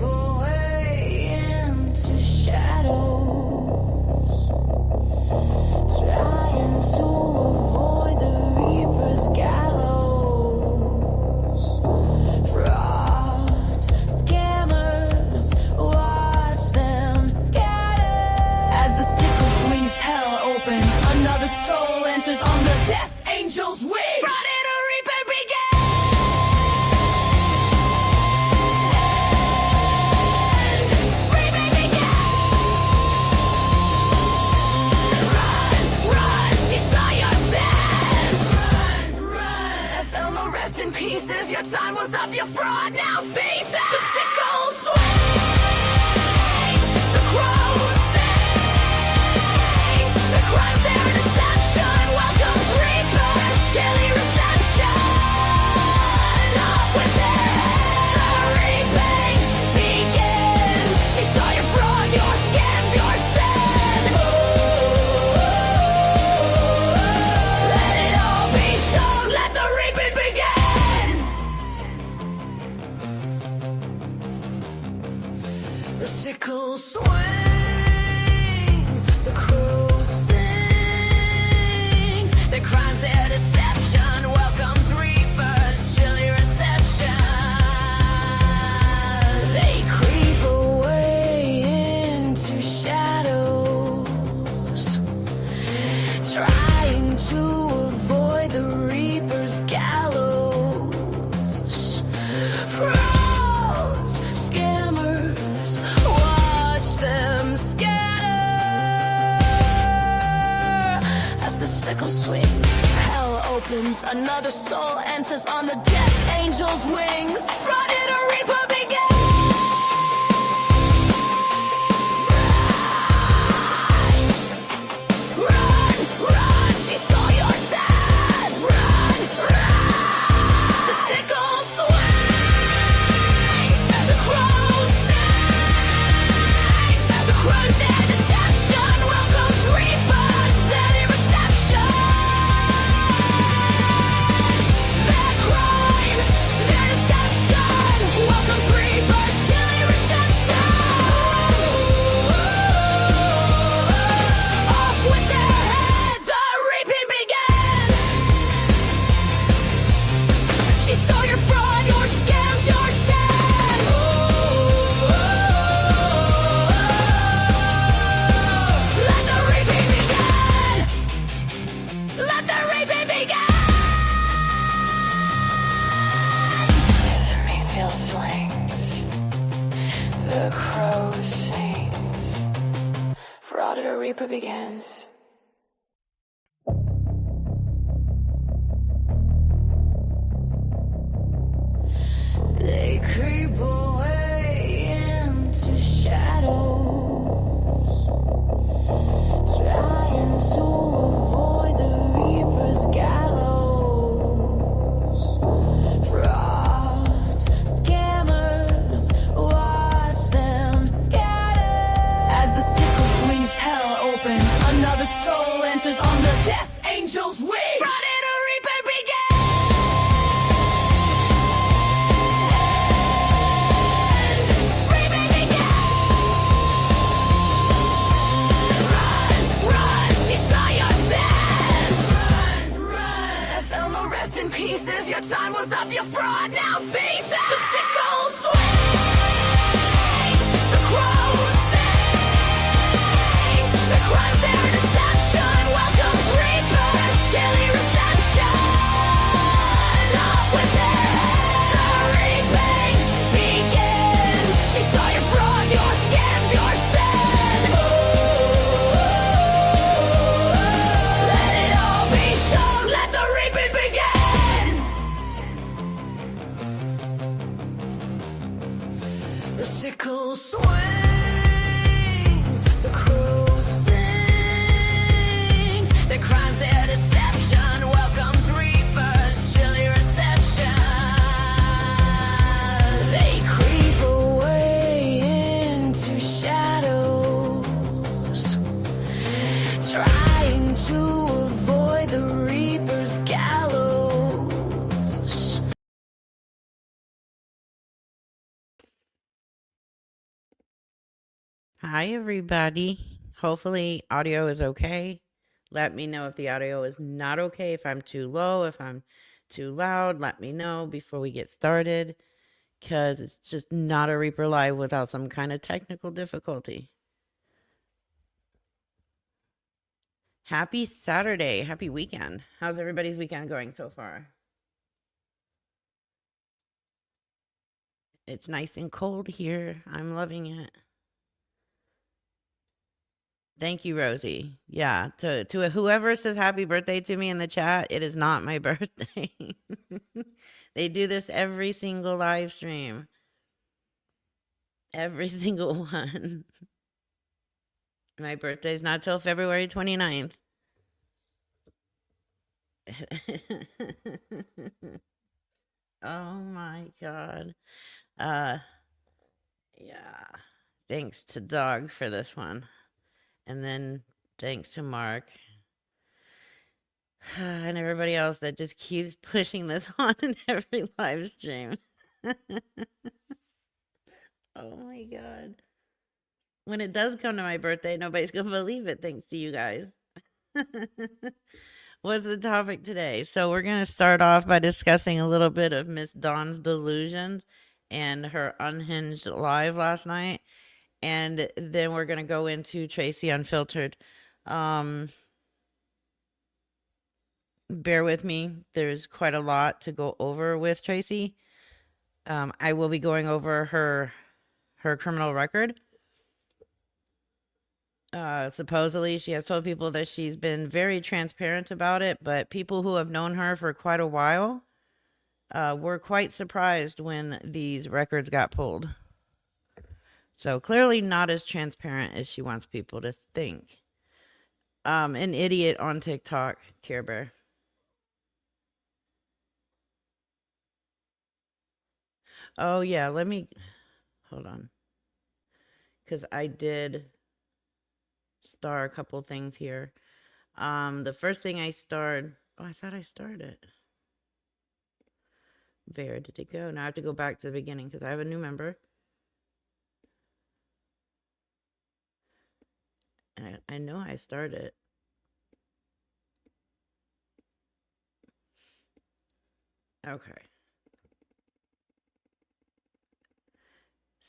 away into shadows, trying to avoid the Reaper's gallows. Frauds, scammers, watch them scatter. As the sickle swings, hell opens, another soul enters on the death angel's wings. Friday the Reaper begins. Reaper begins. Run, run, she saw your sins. Run, run. As Elmo rest in pieces, your time was up, your fraud now ceases. The sickle swings, the crow sings, the crimes their deception welcomes Reapers, chilly reception. Off with their heads, the reaping begins. She saw your fraud, your scams, your sin. Let it all be shown, let the reaping begin. The sickle swings, the crow sings, their crimes, their deception welcomes Reapers, chilly reception. They creep away into shadows, trying to avoid the Reaper's gallows. Frauds, scammers, watch them scatter. As the sickle swings, hell opens, another soul enters on the death angel's wings. Friday the Reaper begins. Run, run, she saw your sins. Run, run. The sickle swings, the crow sings, the crimes and deception welcomes Reapers, steady reception. Their crimes, their deception welcomes Reapers, chilly reception. Off with their heads, the reaping begins. She saw your fraud, your scams, your sin. Let the reaping begin. Let the reaping begin. The refill swings, the crow sings. Friday the Reaper begins. They creep away into shadows, trying to avoid the Reaper's gallows. Frauds, scammers, watch them scatter. As the sickle swings, hell opens, another soul enters on the death angel's wings. Friday the Reaper begins. Reaper begins. Run, run, she saw your sins. Run, run. As Elmo rest in pieces, your time was up, your fraud now ceases. The sickle swings, the crow sings, the crimes their deception welcomes Reapers, chilly reception. Off with their heads, the reaping begins. She saw your fraud, your scams, your sin. Let it all be shown, let the reaping begin. Hi, everybody. Hopefully, audio is okay. Let me know if the audio is not okay, if I'm too low, if I'm too loud. Let me know before we get started because it's just not a Reaper Live without some kind of technical difficulty. Happy Saturday. Happy weekend. How's everybody's weekend going so far? It's nice and cold here. I'm loving it. Thank you, Rosie. Yeah, to whoever says happy birthday to me in the chat, it is not my birthday. They do this every single live stream. Every single one. My birthday's not till February 29th. Oh my god. Uh yeah. Thanks to Dog for this one. And then thanks to Mark and everybody else that just keeps pushing this on in every live stream. Oh my god. When it does come to my birthday, nobody's gonna believe it thanks to you guys. What's the topic today? So we're gonna start off by discussing a little bit of Miss Dawn's delusions and her unhinged live last night. And then we're gonna go into Tracy Unfiltered. Um Bear with me. There's quite a lot to go over with Tracy. I will be going over her criminal record. Supposedly, she has told people that she's been very transparent about it, but people who have known her for quite a while were quite surprised when these records got pulled. So clearly, not as transparent as she wants people to think. An idiot on TikTok, Care Bear. Oh yeah, let me hold on, because I did star a couple things here. The first thing I starred. Oh, I thought I starred it. Where did it go? Now I have to go back to the beginning because I have a new member. And I know I started it. Okay.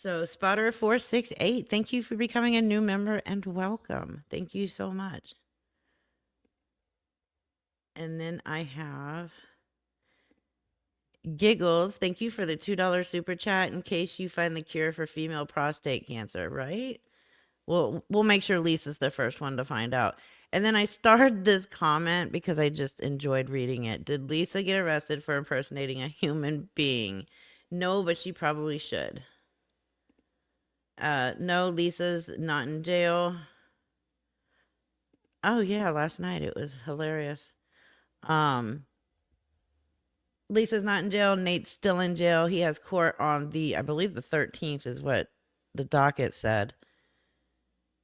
So Spotter468, thank you for becoming a new member and welcome. Thank you so much. And then I have Giggles. Thank you for the $2 super chat in case you find the cure for female prostate cancer, right? We'll make sure Lisa's the first one to find out. And then I starred this comment because I just enjoyed reading it. Did Lisa get arrested for impersonating a human being? No, but she probably should. No, Lisa's not in jail. Oh yeah, last night it was hilarious. Um, Lisa's not in jail. Nate's still in jail. He has court on I believe the 13th is what the docket said.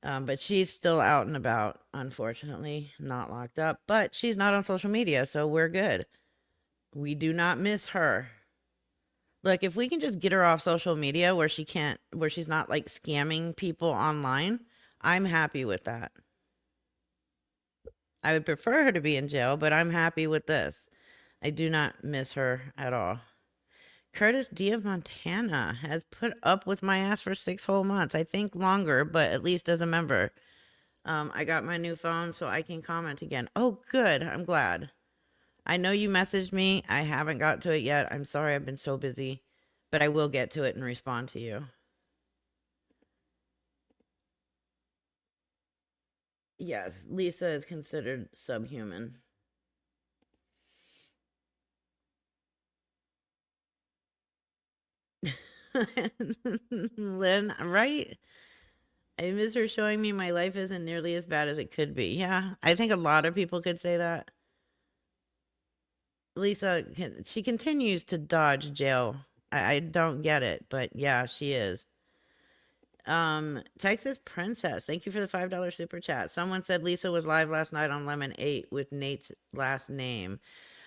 But she's still out and about, unfortunately, not locked up. But she's not on social media, so we're good. We do not miss her. Look, if we can just get her off social media where she's not like scamming people online, I'm happy with that. I would prefer her to be in jail, but I'm happy with this. I do not miss her at all. Curtis D of Montana has put up with my ass for 6 whole months. I think longer, but at least as a member. I got my new phone so I can comment again. Oh, good. I'm glad. I know you messaged me. I haven't got to it yet. I'm sorry I've been so busy, but I will get to it and respond to you. Yes, Lisa is considered subhuman. Lynn, right? I miss her showing me my life isn't nearly as bad as it could be. Yeah, I think a lot of people could say that. Lisa, she continues to dodge jail. I don't get it, but yeah, she is. Texas Princess, thank you for the $5 super chat. Someone said Lisa was live last night on Lemon 8 with Nate's last name.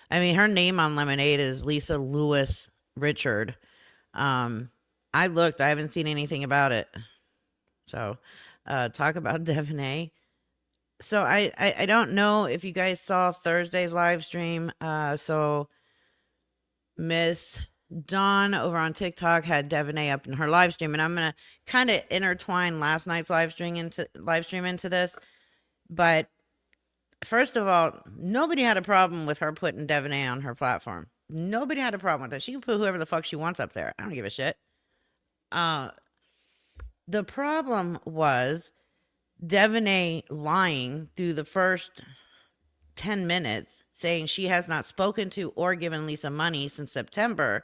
I mean, her name on Lemon 8 is Lisa Lewis Richard. I looked, I haven't seen anything about it. So, talk about Devonay. So I don't know if you guys saw Thursday's live stream. So Miss Dawn over on TikTok had Devonay up in her live stream, and I'm gonna kind of intertwine last night's live stream into this. But first of all, nobody had a problem with her putting Devonay on her platform. Nobody had a problem with that. She can put whoever the fuck she wants up there. I don't give a shit. Uh, the problem was Devonay lying through the first 10 minutes, saying she has not spoken to or given Lisa money since September,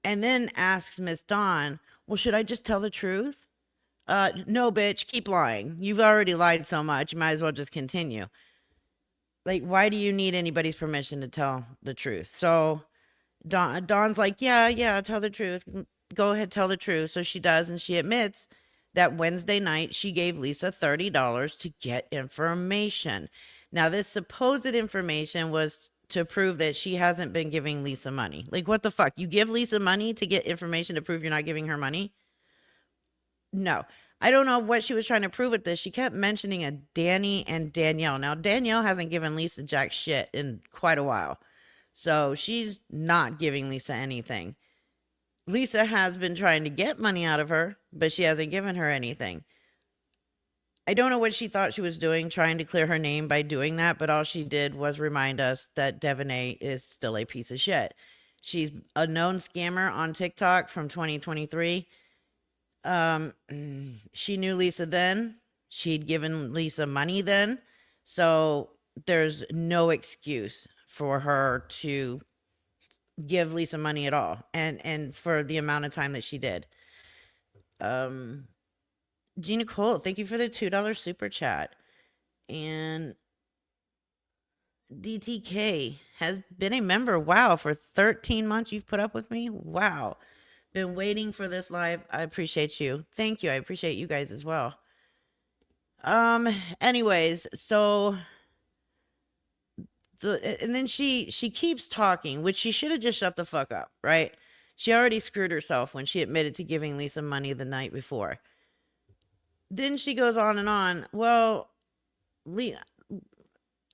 and then asks Miss Dawn, well, should I just tell the truth? No, bitch, keep lying. You've already lied so much, you might as well just continue. Like, why do you need anybody's permission to tell the truth? So Dawn's like, yeah, tell the truth. Go ahead, tell the truth. So she does, and she admits that Wednesday night she gave Lisa $30 to get information. Now, this supposed information was to prove that she hasn't been giving Lisa money. Like, what the fuck? You give Lisa money to get information to prove you're not giving her money? No. I don't know what she was trying to prove with this. She kept mentioning a Danny and Danielle. Now, Danielle hasn't given Lisa jack shit in quite a while. So she's not giving Lisa anything. Lisa has been trying to get money out of her, but she hasn't given her anything. I don't know what she thought she was doing, trying to clear her name by doing that, but all she did was remind us that Devonay is still a piece of shit. She's a known scammer on TikTok from 2023. She knew Lisa then. She'd given Lisa money then. So there's no excuse for her to give Lisa money at all, and for the amount of time that she did. Gina Cole, thank you for the $2 super chat. And DTK has been a member. Wow, for 13 months you've put up with me. Wow. Been waiting for this live. I appreciate you. Thank you. I appreciate you guys as well. Anyways, so and then she keeps talking, which she should have just shut the fuck up, right? She already screwed herself when she admitted to giving Lisa money the night before. Then she goes on and on. Well,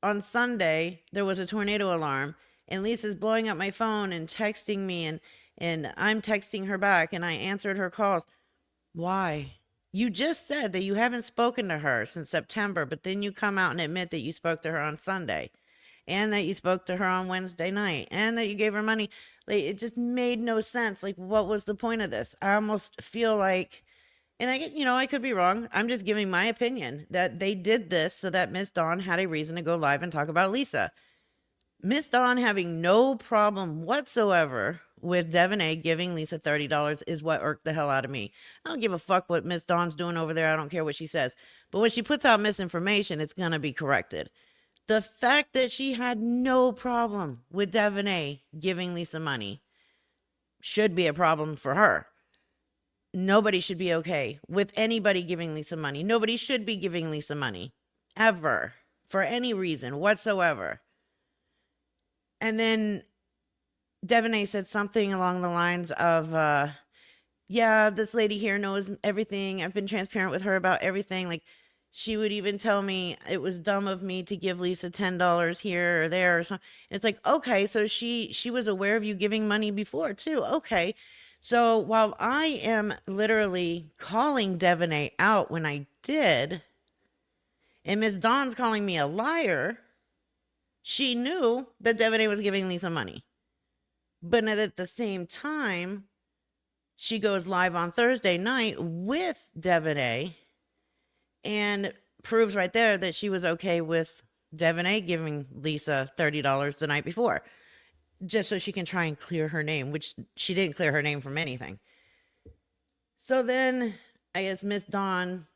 on Sunday, there was a tornado alarm, and Lisa's blowing up my phone and texting me, and I'm texting her back, and I answered her calls. Why? You just said that you haven't spoken to her since September, but then you come out and admit that you spoke to her on Sunday, and that you spoke to her on Wednesday night, and that you gave her money. Like, it just made no sense. Like, what was the point of this? I almost feel like, and I could be wrong. I'm just giving my opinion that they did this so that Miss Dawn had a reason to go live and talk about Lisa. Miss Dawn having no problem whatsoever with Devonay giving Lisa $30 is what irked the hell out of me. I don't give a fuck what Miss Dawn's doing over there. I don't care what she says. But when she puts out misinformation, it's going to be corrected. The fact that she had no problem with Devonay giving Lisa money should be a problem for her. Nobody should be okay with anybody giving Lisa money. Nobody should be giving Lisa money, ever, for any reason whatsoever. And then Devonay said something along the lines of, yeah, this lady here knows everything. I've been transparent with her about everything. Like, she would even tell me it was dumb of me to give Lisa $10 here or there or something. It's like, okay, so she was aware of you giving money before too. Okay. So while I am literally calling Devonay out when I did, and Miss Dawn's calling me a liar, she knew that Devonay was giving Lisa money. But at the same time, she goes live on Thursday night with Devonay and proves right there that she was okay with Devonay giving Lisa $30 the night before, just so she can try and clear her name, which she didn't clear her name from anything. So then, I guess Miss Dawn,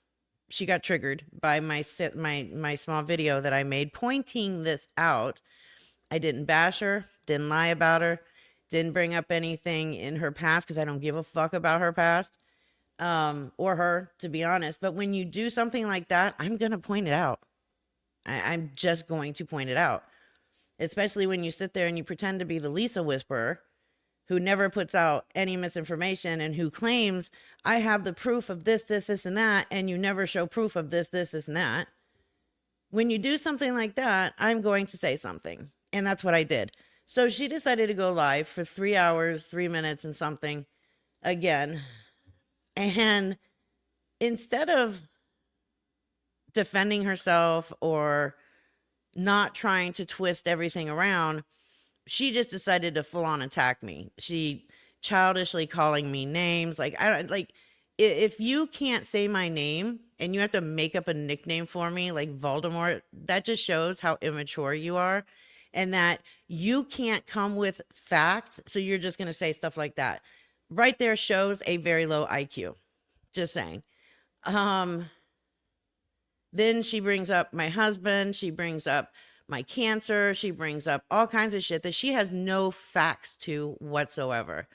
she got triggered by my small video that I made pointing this out. I didn't bash her, didn't lie about her, didn't bring up anything in her past because I don't give a fuck about her past, or her, to be honest. But when you do something like that, I'm going to point it out. I'm just going to point it out. Especially when you sit there and you pretend to be the Lisa whisperer who never puts out any misinformation and who claims, I have the proof of this, this, this, and that, and you never show proof of this, this, this, and that. When you do something like that, I'm going to say something. And that's what I did. So she decided to go live for 3 hours, 3 minutes, and something again. And instead of defending herself or not trying to twist everything around, she just decided to full on attack me. She childishly calling me names. Like, I don't like, if you can't say my name and you have to make up a nickname for me like Voldemort, that just shows how immature you are and that you can't come with facts. So you're just going to say stuff like that. Right there shows a very low IQ. Just saying. Then she brings up my husband. She brings up my cancer. She brings up all kinds of shit that she has no facts to whatsoever.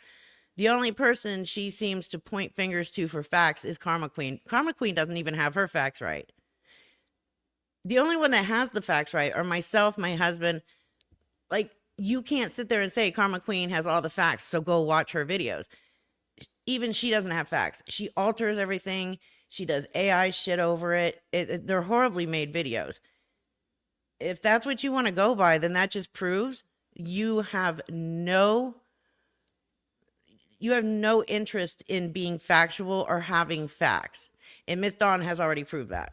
The only person she seems to point fingers to for facts is Karma Queen. Karma Queen doesn't even have her facts right. The only one that has the facts right are myself, my husband. Like, you can't sit there and say Karma Queen has all the facts, so go watch her videos. Even she doesn't have facts. She alters everything. She does AI shit over it. They're horribly made videos. If that's what you want to go by, then that just proves you have no interest in being factual or having facts. And Miss Dawn has already proved that.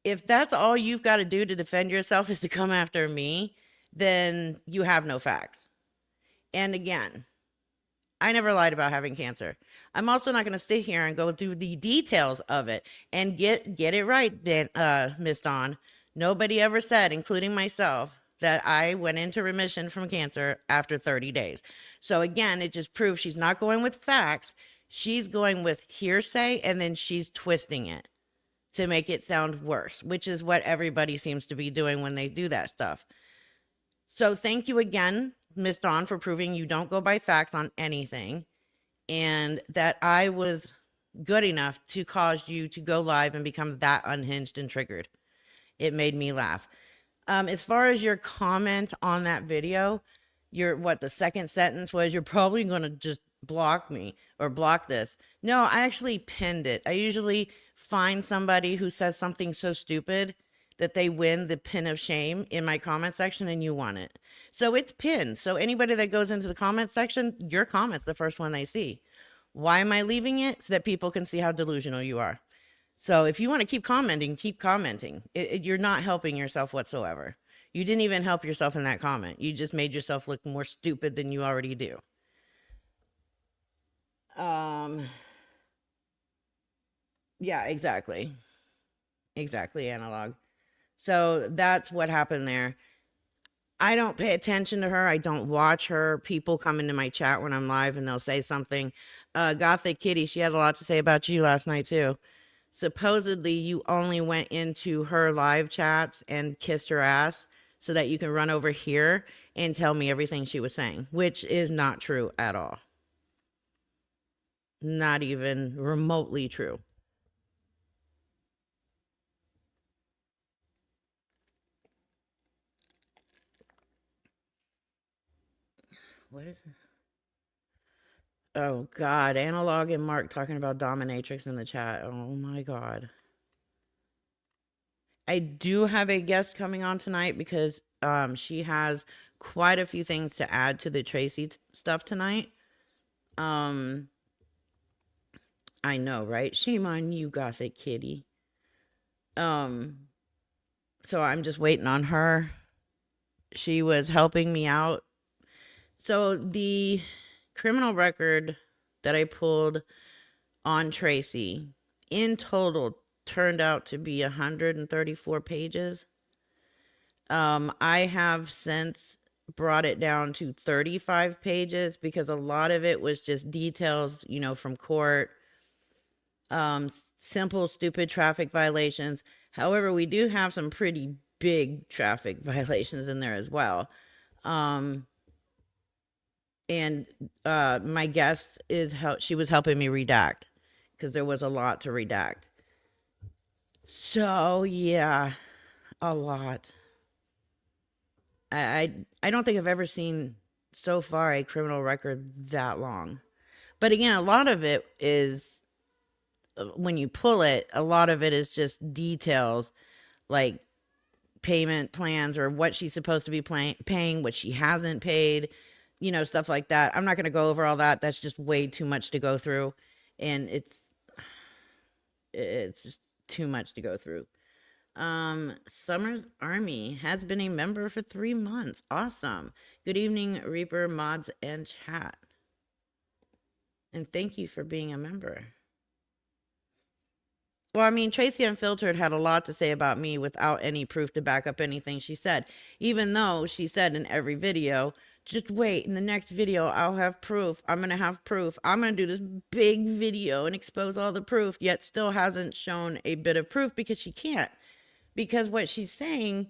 If that's all you've got to do to defend yourself is to come after me, then you have no facts. And again, I never lied about having cancer. I'm also not going to sit here and go through the details of it and get it right, then, Miss Dawn. Nobody ever said, including myself, that I went into remission from cancer after 30 days. So again, it just proves she's not going with facts. She's going with hearsay, and then she's twisting it to make it sound worse, which is what everybody seems to be doing when they do that stuff. So thank you again, Miss Dawn, for proving you don't go by facts on anything, and that I was good enough to cause you to go live and become that unhinged and triggered. It made me laugh. As far as your comment on that video, the second sentence was, you're probably going to just block me or block this. No, I actually pinned it. I usually find somebody who says something so stupid that they win the pin of shame in my comment section, and you want it. So it's pinned. So anybody that goes into the comment section, your comment's the first one they see. Why am I leaving it? So that people can see how delusional you are. So if you want to keep commenting, keep commenting. You're not helping yourself whatsoever. You didn't even help yourself in that comment. You just made yourself look more stupid than you already do. Yeah, exactly. Exactly, Analog. So that's what happened there. I don't pay attention to her. I don't watch her. People come into my chat when I'm live and they'll say something. Gothic Kitty, she had a lot to say about you last night too. Supposedly you only went into her live chats and kissed her ass so that you can run over here and tell me everything she was saying, which is not true at all. Not even remotely true. What is it? Oh God, Analog and Mark talking about dominatrix in the chat. Oh my God. I do have a guest coming on tonight because she has quite a few things to add to the Tracy stuff tonight. I know, right? Shame on you, Gothic Kitty. So I'm just waiting on her. She was helping me out. So the criminal record that I pulled on Tracy in total turned out to be 134 pages. I have since brought it down to 35 pages because a lot of it was just details, from court, simple, stupid traffic violations. However, we do have some pretty big traffic violations in there as well. And my guest she was helping me redact because there was a lot to redact. So yeah, a lot. I don't think I've ever seen so far a criminal record that long. But again, a lot of it is when you pull it, a lot of it is just details like payment plans or what she's supposed to be paying, what she hasn't paid, stuff like that. I'm not going to go over all that. That's just way too much to go through, and it's just too much to go through. Summer's Army has been a member for 3 months. Awesome. Good evening, Reaper, mods, and chat. And thank you for being a member. Well, I mean, Tracy Unfiltered had a lot to say about me without any proof to back up anything she said. Even though she said in every video, just wait, in the next video, I'll have proof. I'm going to have proof. I'm going to do this big video and expose all the proof, yet still hasn't shown a bit of proof because she can't. Because what she's saying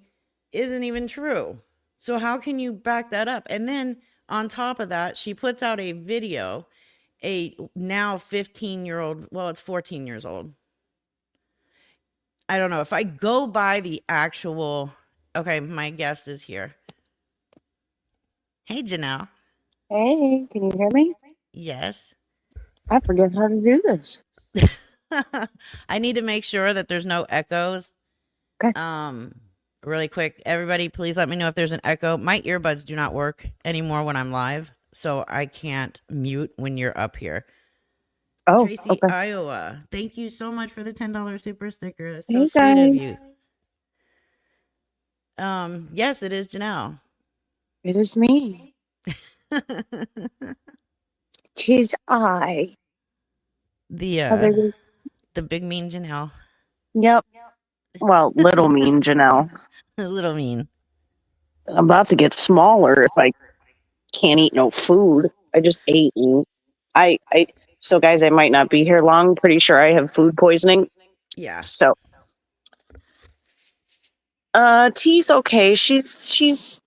isn't even true. So how can you back that up? And then on top of that, she puts out a video, a now 15-year-old, well, it's 14 years old. I don't know if I go by the actual. Okay, my guest is here. Hey, Janelle. Hey, can you hear me? Yes. I forget how to do this. I need to make sure that there's no echoes. Okay. Really quick, everybody, please let me know if there's an echo. My earbuds do not work anymore when I'm live, so I can't mute when you're up here. Oh, Tracy, okay. Iowa, thank you so much for the $10 super sticker. That's so Hey, sweet of guys. you. Yes, it is Janelle. It is me. Tis I. The big mean Janelle. Yep. Well, little mean Janelle. A little mean. I'm about to get smaller if I can't eat no food. I just ate and so guys, I might not be here long. Pretty sure I have food poisoning. Yeah. So T's okay. She's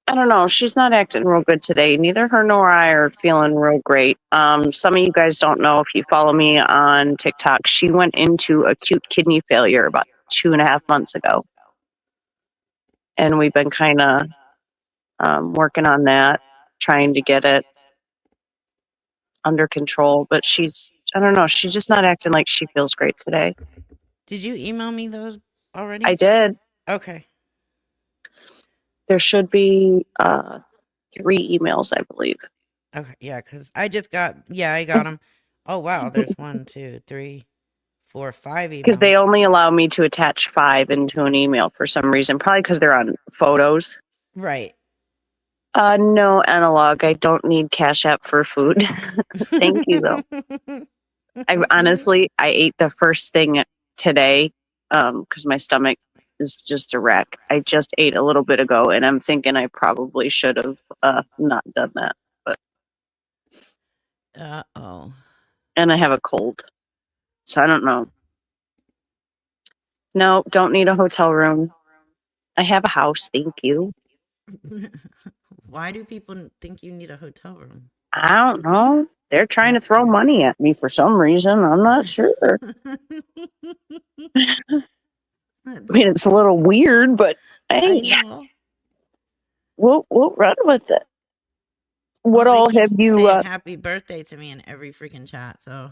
I don't know. She's not acting real good today. Neither her nor I are feeling real great. Some of you guys don't know if you follow me on TikTok. She went into acute kidney failure about 2.5 months ago. And we've been kind of working on that, trying to get it under control. But I don't know, she's just not acting like she feels great today. Did you email me those already? I did. Okay. There should be 3 emails, I believe. Okay. Yeah, because I got them. Oh, wow. There's 1, 2, 3, 4, 5 emails. Because they only allow me to attach 5 into an email for some reason. Probably because they're on photos. Right. No, Analog. I don't need Cash App for food. Thank you, though. I ate the first thing today because my stomach is just a wreck. I just ate a little bit ago, and I'm thinking I probably should have not done that. But Uh-oh. And I have a cold, so I don't know. No, don't need a hotel room. I have a house, thank you. Why do people think you need a hotel room? I don't know. They're trying to throw money at me for some reason. I'm not sure. I mean, it's a little weird, but hey, we'll run with it. What all have you? Saying happy birthday to me in every freaking chat. So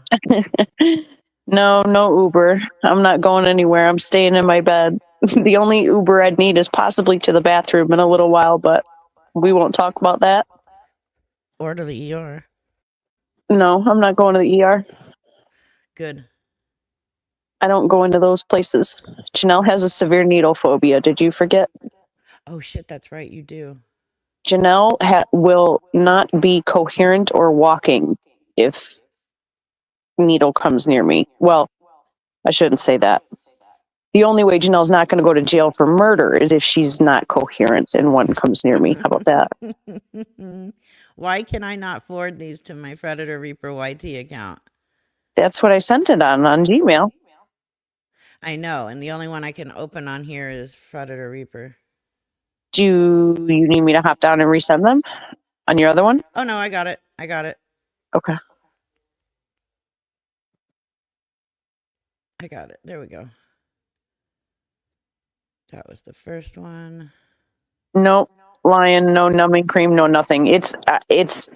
no Uber. I'm not going anywhere. I'm staying in my bed. The only Uber I'd need is possibly to the bathroom in a little while, but we won't talk about that. Or to the ER. No, I'm not going to the ER. Good. I don't go into those places. Janelle has a severe needle phobia. Did you forget? Oh, shit, that's right. You do. Janelle will not be coherent or walking if needle comes near me. Well, I shouldn't say that. The only way Janelle's not going to go to jail for murder is if she's not coherent and one comes near me. How about that? Why can I not forward these to my Predator Reaper YT account? That's what I sent it on Gmail. I know, and the only one I can open on here is Predator Reaper. Do you need me to hop down and resend them on your other one? Oh, no, I got it. Okay. I got it. There we go. That was the first one. Nope. lying, no numbing cream, no nothing. It's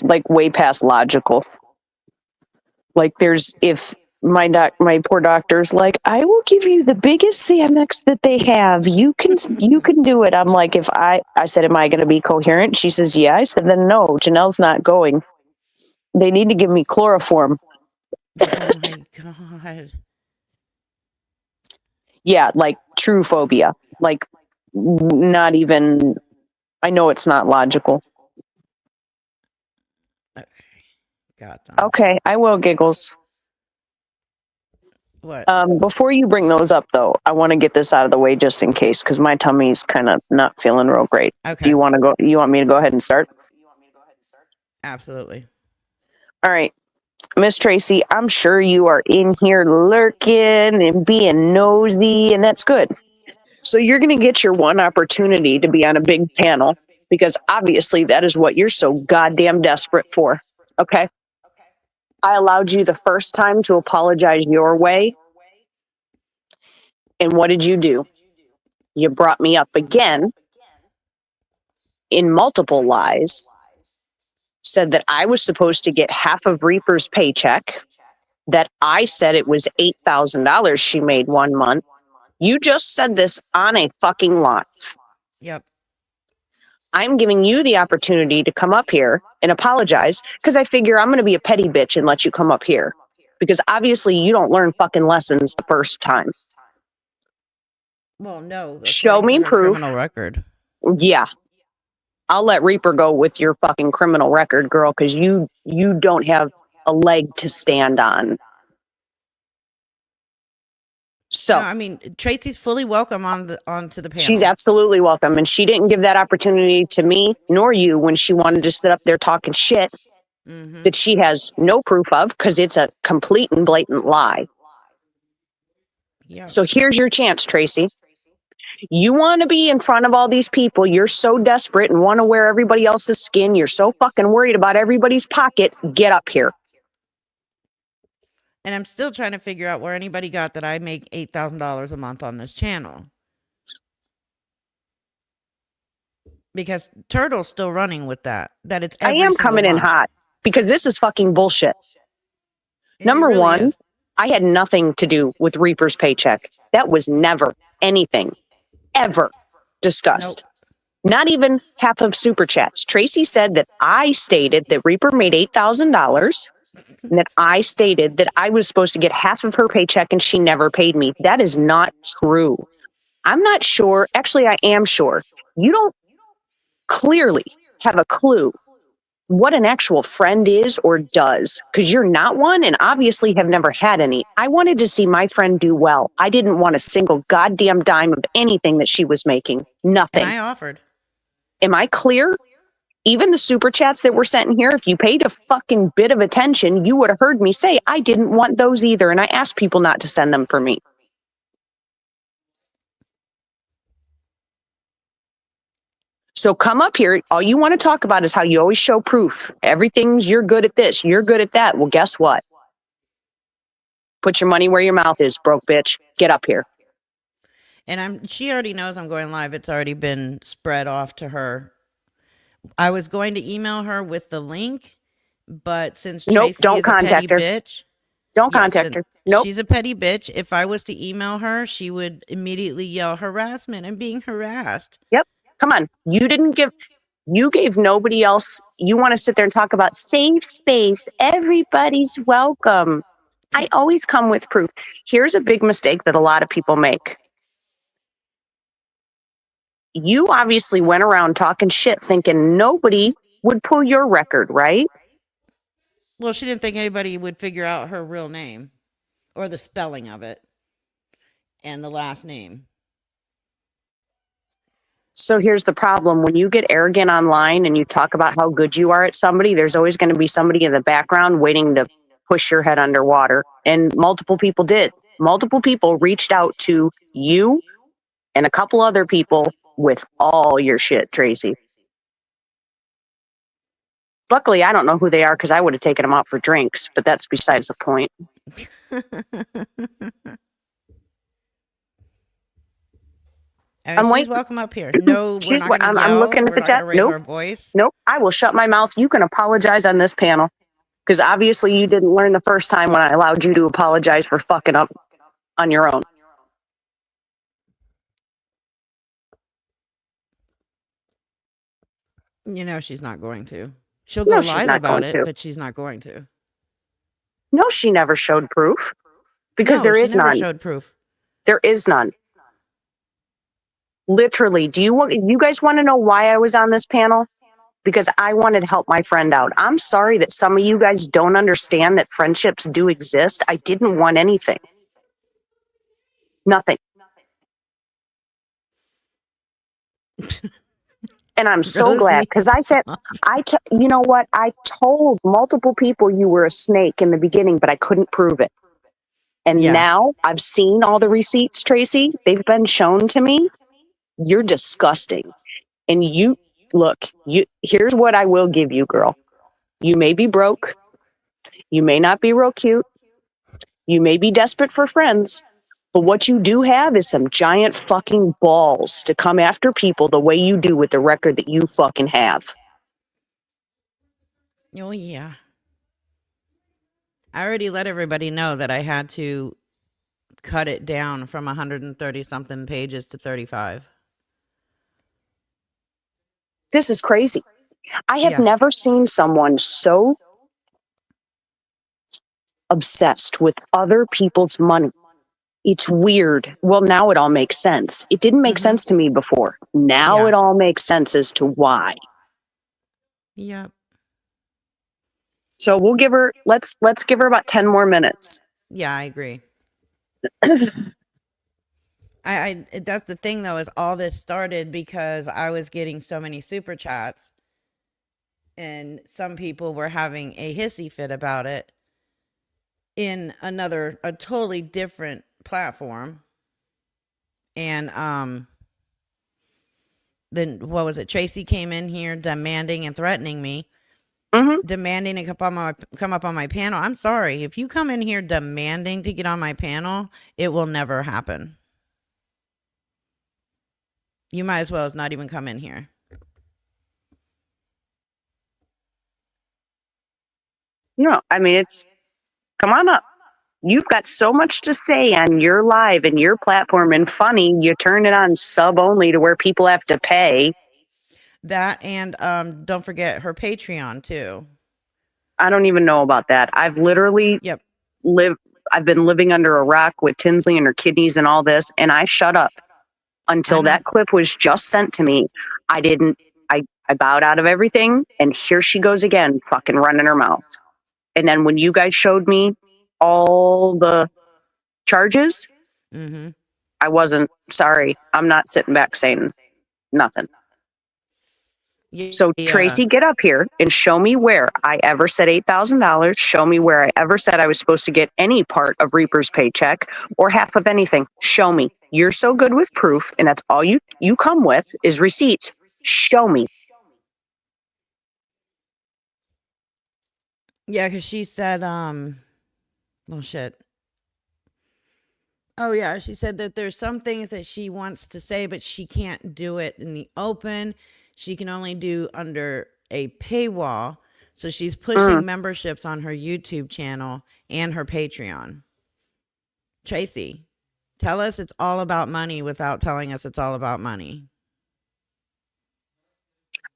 like way past logical. Like if my poor doctor's like, I will give you the biggest Xanax that they have. You can do it. I'm like, I said, am I going to be coherent? She says, yeah. I said, then no, Janelle's not going. They need to give me chloroform. Oh my God. Yeah, like true phobia. Like not even. I know it's not logical. Okay. Got them. Okay, I will, Giggles. What? Before you bring those up, though, I want to get this out of the way just in case, because my tummy's kind of not feeling real great. Okay. Do you want to go? You want me to go ahead and start? Absolutely. All right, Miss Tracy, I'm sure you are in here lurking and being nosy, and that's good. So you're going to get your one opportunity to be on a big panel, because obviously that is what you're so goddamn desperate for. Okay? I allowed you the first time to apologize your way. And what did you do? You brought me up again in multiple lies, said that I was supposed to get half of Reaper's paycheck, that I said it was $8,000 she made 1 month. You just said this on a fucking live. Yep. I'm giving you the opportunity to come up here and apologize, because I figure I'm going to be a petty bitch and let you come up here, because obviously you don't learn fucking lessons the first time. Well, no. Show according me to her proof. Criminal record. Yeah. I'll let Reaper go with your fucking criminal record, girl, because you don't have a leg to stand on. So No, I mean, Tracy's fully welcome onto the panel. she's absolutely welcome, and she didn't give that opportunity to me nor you when she wanted to sit up there talking shit that she has no proof of, because it's a complete and blatant lie. Yeah. So here's your chance, Tracy. You want to be in front of all these people. You're so desperate and want to wear everybody else's skin. You're so fucking worried about everybody's pocket. Get up here. And I'm still trying to figure out where anybody got that I make $8,000 a month on this channel. Because Turtle's still running with that. That it's I every am single coming in month. hot because this is fucking bullshit. It Number really one, is. I had nothing to do with Reaper's paycheck. That was never anything ever discussed. Not even half of Super Chats. Tracy said that I stated that Reaper made $8,000 and that I stated that I was supposed to get half of her paycheck and she never paid me. That is not true. I'm not sure. Actually, I am sure. You don't clearly have a clue what an actual friend is or does, because you're not one and obviously have never had any. I wanted to see my friend do well. I didn't want a single goddamn dime of anything that she was making. Nothing. And I offered. Am I clear? Even the super chats that were sent in here, if you paid a fucking bit of attention, you would have heard me say I didn't want those either, and I asked people not to send them for me. So come up here. All you want to talk about is how you always show proof. Everything's, you're good at this, you're good at that. Well, guess what? Put your money where your mouth is, broke bitch. Get up here. And she already knows I'm going live. It's already been spread off to her. I was going to email her with the link, but since Nope, Tracy don't is a petty contact her. bitch. Don't Yes, contact and her. Nope. She's a petty bitch. If I was to email her, she would immediately yell harassment. I'm being harassed. Yep. Come on. You gave nobody else. You want to sit there and talk about safe space. Everybody's welcome. I always come with proof. Here's a big mistake that a lot of people make. You obviously went around talking shit thinking nobody would pull your record, right? Well, she didn't think anybody would figure out her real name or the spelling of it and the last name. So here's the problem. When you get arrogant online and you talk about how good you are at somebody, there's always going to be somebody in the background waiting to push your head underwater. And multiple people did. Multiple people reached out to you and a couple other people with all your shit, Tracy. Luckily, I don't know who they are because I would have taken them out for drinks, but that's besides the point. I'm She's waiting. welcome up here. No, we're She's not what going to I'm yell. looking at We're the not going chat. to raise Nope. our voice. Nope. I will shut my mouth. You can apologize on this panel because obviously you didn't learn the first time when I allowed you to apologize for fucking up on your own. You know she's not going to. She'll No, go she's live not about going it, to. but she's not going to. No, she never showed proof because No, there she is never none. showed proof. There is none. Literally. You guys want to know why I was on this panel? Because I wanted to help my friend out. I'm sorry that some of you guys don't understand that friendships do exist. I didn't want anything. Nothing. And I'm so Rose glad needs because to I said, come up. you know what? I told multiple people you were a snake in the beginning, but I couldn't prove it. And Yeah. now I've seen all the receipts, Tracy. They've been shown to me. You're disgusting. And here's what I will give you, girl. You may be broke. You may not be real cute. You may be desperate for friends. But what you do have is some giant fucking balls to come after people the way you do with the record that you fucking have. Oh, yeah. I already let everybody know that I had to cut it down from 130 something pages to 35. This is crazy. I have Yeah. never seen someone so obsessed with other people's money. It's weird. Well, now it all makes sense. It didn't make sense to me before. Now Yeah. it all makes sense as to why. Yep. So we'll give her let's give her about 10 more minutes. Yeah, I agree. That's the thing though, is all this started because I was getting so many super chats and some people were having a hissy fit about it in a totally different platform. And then what was it? Tracy came in here demanding and threatening me, demanding to come up on my panel. I'm sorry. If you come in here demanding to get on my panel, it will never happen. You might as well as not even come in here. No, I mean come on up. You've got so much to say on your live and your platform, and funny, you turn it on sub only to where people have to pay. That and don't forget her Patreon too. I don't even know about that. I've literally I've been living under a rock with Tinsley and her kidneys and all this, and I shut up until that clip was just sent to me. I bowed out of everything, and here she goes again, fucking running her mouth. And then when you guys showed me all the charges, I wasn't sorry. I'm not sitting back saying nothing. So Tracy, get up here and show me where I ever said $8,000. Show me where I ever said I was supposed to get any part of Reaper's paycheck or half of anything. Show me. You're so good with proof, and that's all you come with is receipts. Show me. Yeah, because she said, well, shit. Oh, yeah, she said that there's some things that she wants to say, but she can't do it in the open. She can only do under a paywall. So she's pushing memberships on her YouTube channel and her Patreon. Tracy, tell us it's all about money without telling us it's all about money.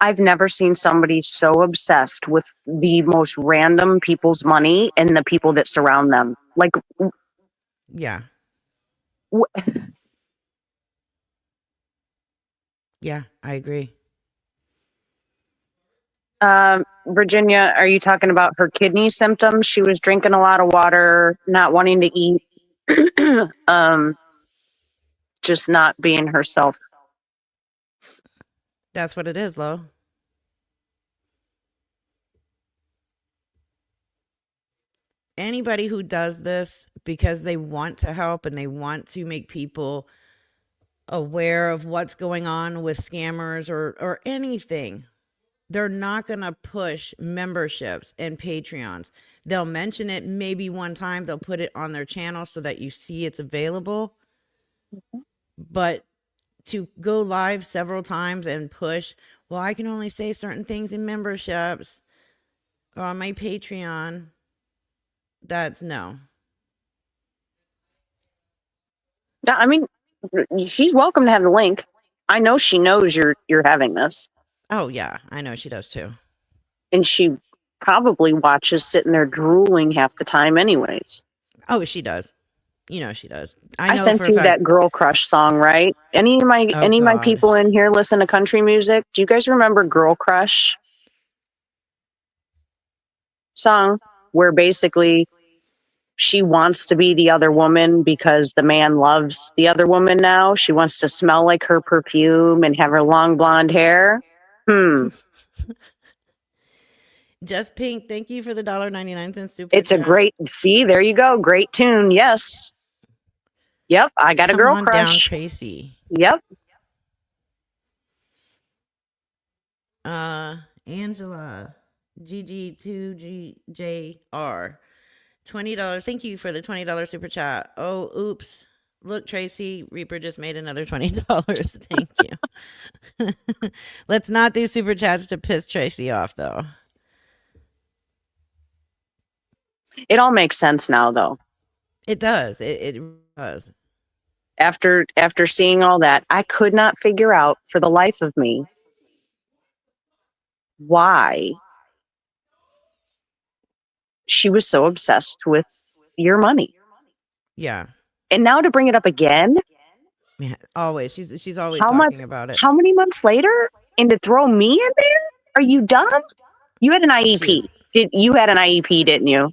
I've never seen somebody so obsessed with the most random people's money and the people that surround them. Like, yeah. Yeah, I agree. Virginia, are you talking about her kidney symptoms? She was drinking a lot of water, not wanting to eat, just not being herself. That's what it is, Lo. Anybody who does this because they want to help and they want to make people aware of what's going on with scammers or anything, they're not going to push memberships and Patreons. They'll mention it maybe one time. They'll put it on their channel so that you see it's available. But to go live several times and push, well, I can only say certain things in memberships or on my Patreon. That's no. I mean, she's welcome to have the link. I know she knows you're having this, Oh, yeah. I know she does too. and she probably watches sitting there drooling half the time, anyways. Oh, she does. You know she does. I know sent for a you fact. that Girl Crush song, right? Any of my God. people in here listen to country music? Do you guys remember Girl Crush song, where basically she wants to be the other woman because the man loves the other woman now? She wants to smell like her perfume and have her long blonde hair. Just Pink, thank you for the $1.99 super It's a chat. great, see, there you go. Great tune. Yes. Yep. I got a Come Girl on down, Crush. Tracy. Yep. Angela, GG2GJR, $20. Thank you for the $20 super chat. Oh, oops. Look, Tracy, Reaper just made another $20. Thank you. Let's not do super chats to piss Tracy off, though. It all makes sense now, though. It does. It does. After seeing all that, I could not figure out for the life of me why she was so obsessed with your money. Yeah. And now to bring it up again, Yeah, always. She's always How talking much- about it. how many months later? And to throw me in there? Are you dumb? You had an IEP. You had an IEP, didn't you?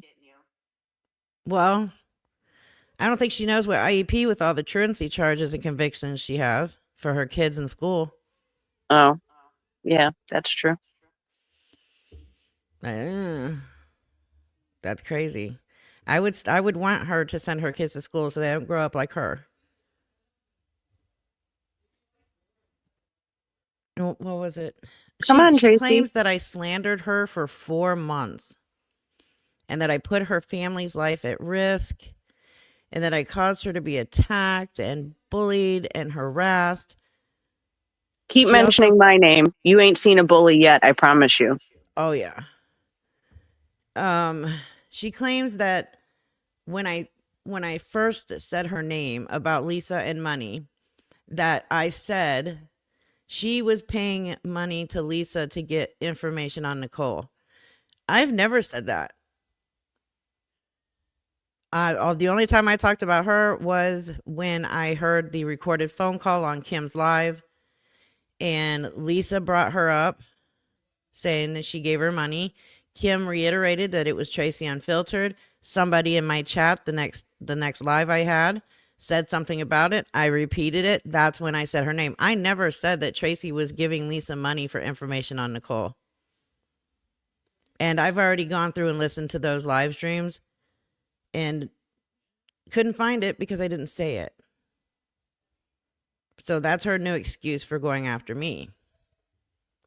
Well, I don't think she knows what IEP with all the truancy charges and convictions she has for her kids in school. Oh, yeah, that's true. That's crazy. I would want her to send her kids to school so they don't grow up like her. What was it? Come on, she Tracy. claims that I slandered her for 4 months and that I put her family's life at risk and that I caused her to be attacked and bullied and harassed. Keep She mentioning my name. You ain't seen a bully yet, I promise you. Oh yeah. She claims that when I first said her name about Lisa and money, that I said she was paying money to Lisa to get information on Nicole. I've never said that. The only time I talked about her was when I heard the recorded phone call on Kim's Live, and Lisa brought her up saying that she gave her money. Kim reiterated that it was Tracy Unfiltered. Somebody in my chat, the next live I had, said something about it. I repeated it. That's when I said her name. I never said that Tracy was giving Lisa money for information on Nicole. And I've already gone through and listened to those live streams and couldn't find it because I didn't say it. So that's her new excuse for going after me,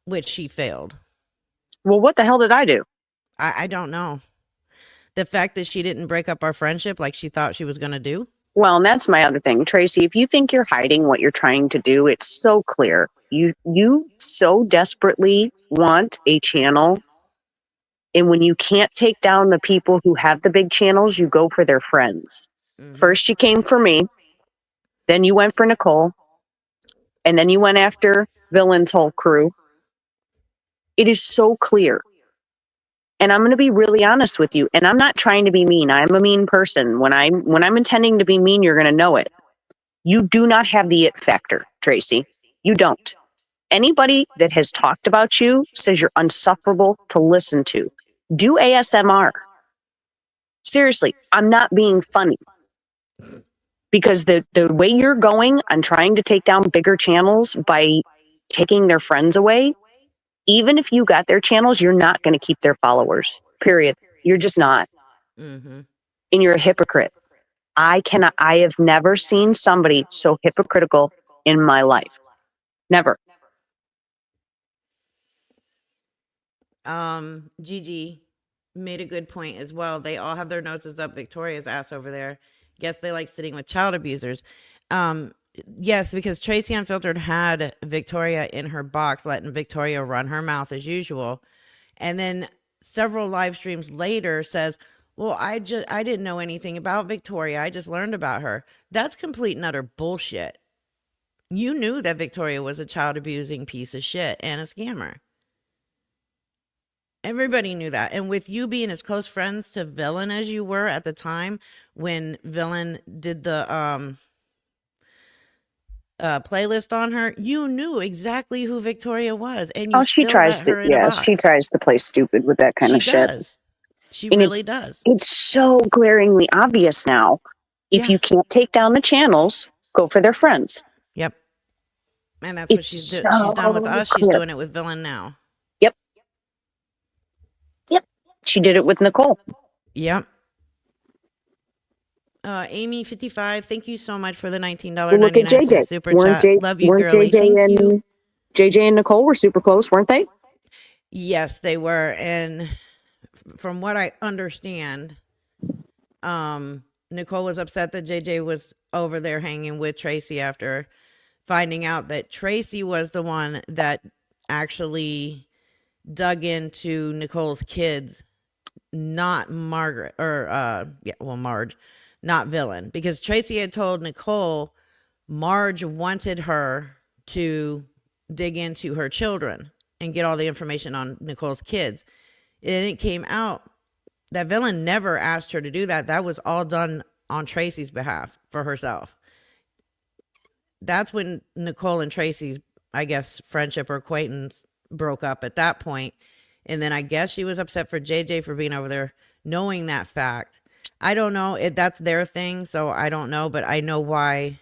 which she failed. Well, what the hell did I do? I don't know. The fact that she didn't break up our friendship like she thought she was going to do. Well, and that's my other thing, Tracy. If you think you're hiding what you're trying to do, it's so clear. You so desperately want a channel, and when you can't take down the people who have the big channels, you go for their friends. Mhm. First, you came for me, then you went for Nicole, and then you went after Villain's whole crew. It is so clear. And I'm going to be really honest with you. And I'm not trying to be mean. I'm a mean person. When I'm intending to be mean, you're going to know it. You do not have the it factor, Tracy. You don't. Anybody that has talked about you says you're unsufferable to listen to. Do ASMR. Seriously, I'm not being funny. Because the way you're going on trying to take down bigger channels by taking their friends away, even if you got their channels, you're not going to keep their followers. Period. You're just not. Mm-hmm. And you're a hypocrite. I have never seen somebody so hypocritical in my life. Never. Gigi made a good point as well. They all have their noses up Victoria's ass over there. Guess they like sitting with child abusers. Yes, because Tracy Unfiltered had Victoria in her box, letting Victoria run her mouth as usual. And then several live streams later says, well, I didn't know anything about Victoria. I just learned about her. That's complete and utter bullshit. You knew that Victoria was a child abusing piece of shit and a scammer. Everybody knew that. And with you being as close friends to Villain as you were at the time when Villain did the playlist on her, you knew exactly who Victoria was, and you Oh, she still tries let to. her in a Yeah, she box. tries to play stupid with that kind She of shit. does. She And really does. It's so glaringly obvious now. If Yeah. you can't take down the channels, go for their friends. Yep. And that's what It's she's so she's done with us. She's clear. doing it with Villain now. Yep. She did it with Nicole. Yep. Amy55, thank you so much for the $19.99 Well, look at JJ. super Weren't chat. Love you, weren't girly. JJ Thank and you. JJ and Nicole were super close, weren't they? Yes, they were. And from what I understand, Nicole was upset that JJ was over there hanging with Tracy after finding out that Tracy was the one that actually dug into Nicole's kids, not Margaret or Marge, not Villain, because Tracy had told Nicole Marge wanted her to dig into her children and get all the information on Nicole's kids. And it came out that Villain never asked her to do that. That was all done on Tracy's behalf for herself. That's when Nicole and Tracy's, I guess, friendship or acquaintance broke up at that point. And then I guess she was upset for JJ for being over there, knowing that fact. I don't know if that's their thing, so I don't know, but I know why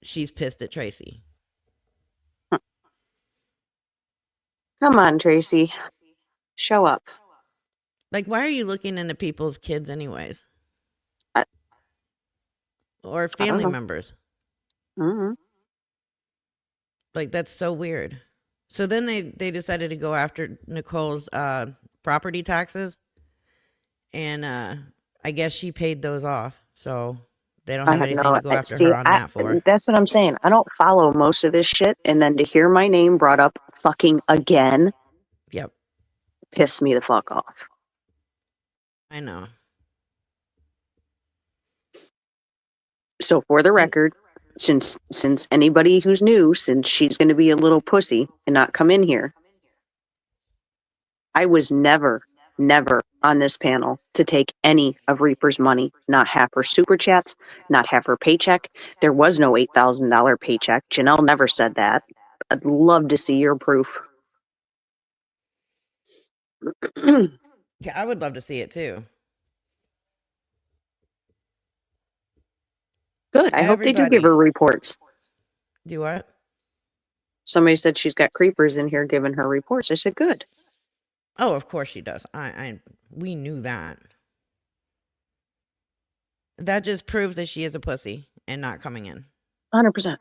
she's pissed at Tracy. Come on, Tracy. Show up. Like, why are you looking into people's kids anyways? Or family know. members? Mhm. Like, that's so weird. So then they decided to go after Nicole's property taxes. And I guess she paid those off. So they don't have anything to go after her on that for. That's what I'm saying. I don't follow most of this shit, and then to hear my name brought up fucking again, Yep. pissed me the fuck off. I know. So for the record, since anybody who's new, since she's going to be a little pussy and not come in here, I was never on this panel to take any of Reaper's money, not have her super chats, not have her paycheck. There was no $8,000 paycheck. Janelle never said that. I'd love to see your proof. Yeah, I would love to see it too. Good. I hope they do give her reports. Do what? Somebody said she's got creepers in here giving her reports. I said, good. Oh, of course she does. We knew that. That just proves that she is a pussy and not coming in. 100%.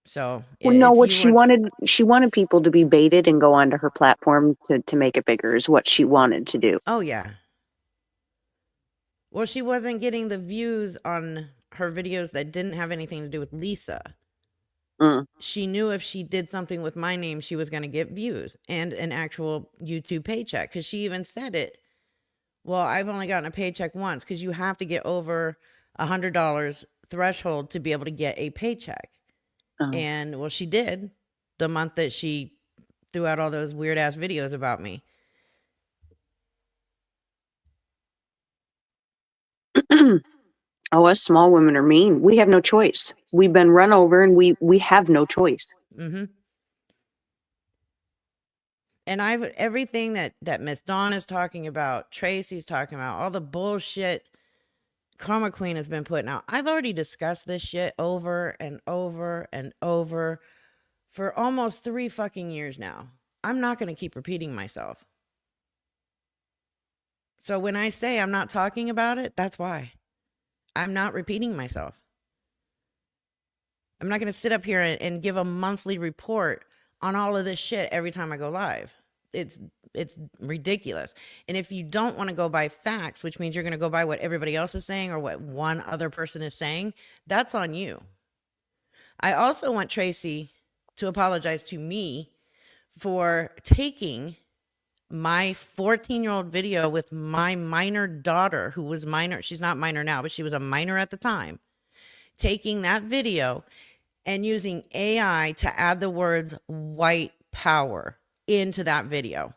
So, well, no, what she wanted people to be baited and go onto her platform to make it bigger is what she wanted to do. Oh, yeah. Well, she wasn't getting the views on her videos that didn't have anything to do with Lisa. She knew if she did something with my name, she was going to get views and an actual YouTube paycheck. Because she even said it. Well, I've only gotten a paycheck once because you have to get over $100 threshold to be able to get a paycheck. Oh. And well, she did the month that she threw out all those weird ass videos about me. Oh, us small women are mean. We have no choice. We've been run over and we have no choice. Mm-hmm. And everything that Miss Dawn is talking about, Tracy's talking about, all the bullshit Karma Queen has been putting out. I've already discussed this shit over and over and over for almost 3 fucking years now. I'm not going to keep repeating myself. So when I say I'm not talking about it, that's why. I'm not repeating myself. I'm not going to sit up here and give a monthly report on all of this shit every time I go live. It's ridiculous. And if you don't want to go by facts, which means you're going to go by what everybody else is saying or what one other person is saying, that's on you. I also want Tracy to apologize to me for taking my 14-year-old video with my minor daughter, who was minor. She's not minor now, but she was a minor at the time. Taking that video and using AI to add the words white power into that video,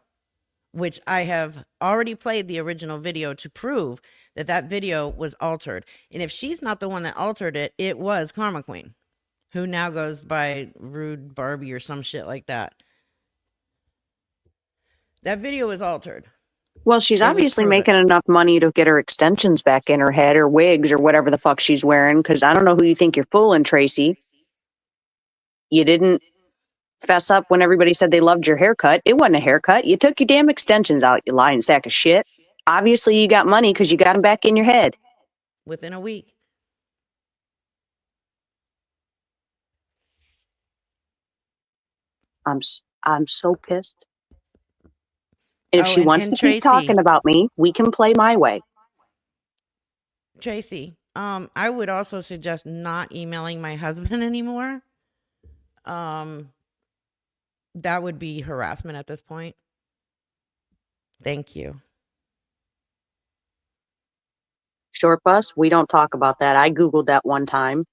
which I have already played the original video to prove that that video was altered. And if she's not the one that altered it, it was Karma Queen, who now goes by Rude Barbie or some shit like that. That video was altered. Well, she's It was obviously proven. making enough money to get her extensions back in her head or wigs or whatever the fuck she's wearing. Because I don't know who you think you're fooling, Tracy. You didn't fess up when everybody said they loved your haircut. It wasn't a haircut. You took your damn extensions out, you lying sack of shit. Obviously, you got money because you got them back in your head. Within a week. I'm so pissed. And if Oh, she wants and to keep talking about me, we can play my way. Tracy, I would also suggest not emailing my husband anymore. That would be harassment at this point. Thank you. Short bus, we don't talk about that. I Googled that one time.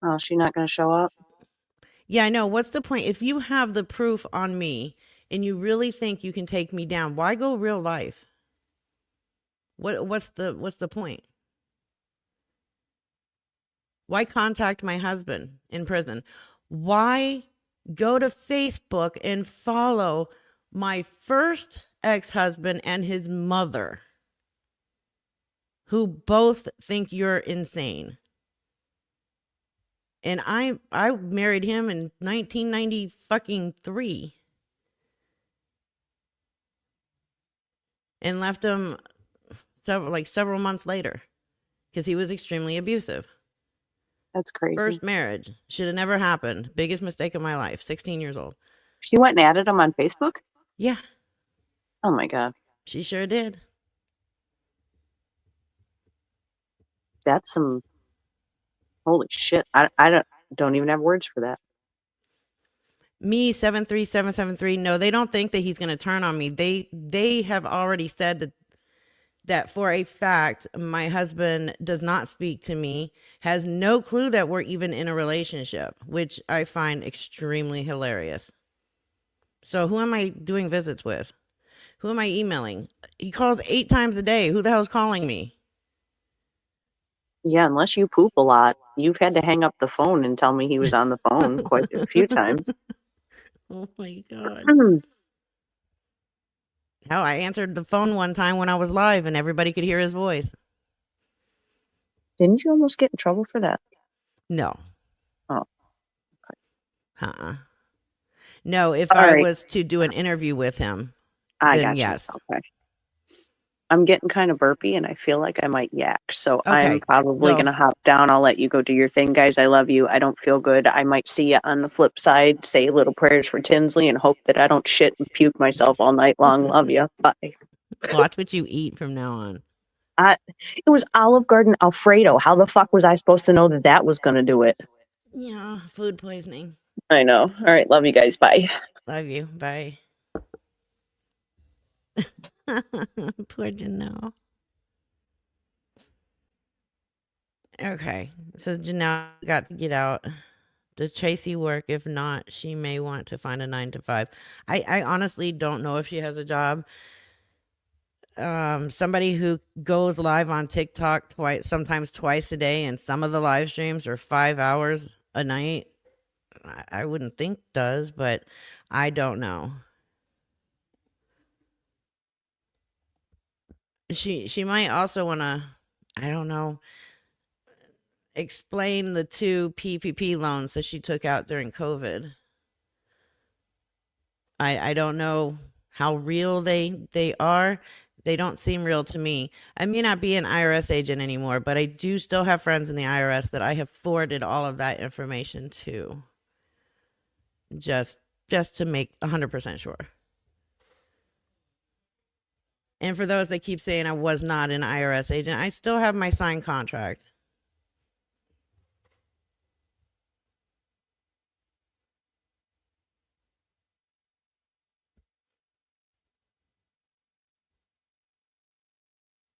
Oh, she's not going to show up? Yeah, I know. What's the point? If you have the proof on me and you really think you can take me down, why go real life? What's the point? Why contact my husband in prison? Why go to Facebook and follow my first ex-husband and his mother, who both think you're insane? And I married him in 1993 and left him several months later because he was extremely abusive. That's crazy. First marriage should have never happened. Biggest mistake of my life. 16 years old. She went and added him on Facebook? Yeah, Oh my God. she sure did. That's some holy shit. I don't even have words for that. Me 73773. No, they don't think that he's going to turn on me. They have already said that for a fact my husband does not speak to me, has no clue that we're even in a relationship, which I find extremely hilarious. So who am I doing visits with? Who am I emailing? He calls 8 times a day. Who the hell's calling me? Yeah, unless you poop a lot. You've had to hang up the phone and tell me he was on the phone quite a few times. Oh my God. How I answered the phone one time when I was live and everybody could hear his voice. Didn't you almost get in trouble for that? No. Oh. No, if All I right. was to do an interview with him, I then got yes. you. Okay. I'm getting kind of burpy and I feel like I might yak. So Okay, I'm probably go. going to hop down. I'll let you go do your thing, guys. I love you. I don't feel good. I might see you on the flip side. Say little prayers for Tinsley and hope that I don't shit and puke myself all night long. Love you. Bye. Watch what you eat from now on. It was Olive Garden Alfredo. How the fuck was I supposed to know that that was going to do it? Yeah, food poisoning. I know. All right. Love you guys. Bye. Love you. Bye. Poor Janelle. Okay. So Janelle got to get out. Does Tracy work? If not, she may want to find a 9 to 5. I honestly don't know if she has a job. Somebody who goes live on TikTok sometimes twice a day, and some of the live streams are 5 hours a night. I wouldn't think does, but I don't know. She might also want to, I don't know, explain the 2 PPP loans that she took out during COVID. I don't know how real they are. They don't seem real to me. I may not be an IRS agent anymore, but I do still have friends in the IRS that I have forwarded all of that information to. Just to make 100% sure. And for those that keep saying I was not an IRS agent, I still have my signed contract.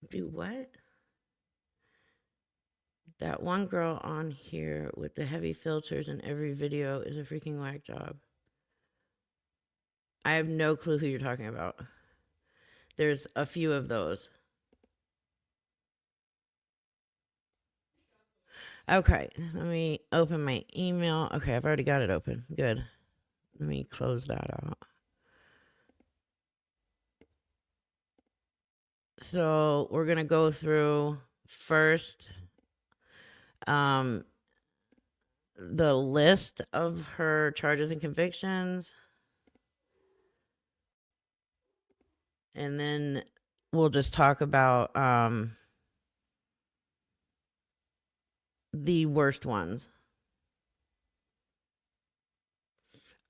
Do what? That one girl on here with the heavy filters in every video is a freaking whack job. I have no clue who you're talking about. There's a few of those. Okay, let me open my email. Okay, I've already got it open. Good. Let me close that out. So we're gonna go through first the list of her charges and convictions, and then we'll just talk about the worst ones.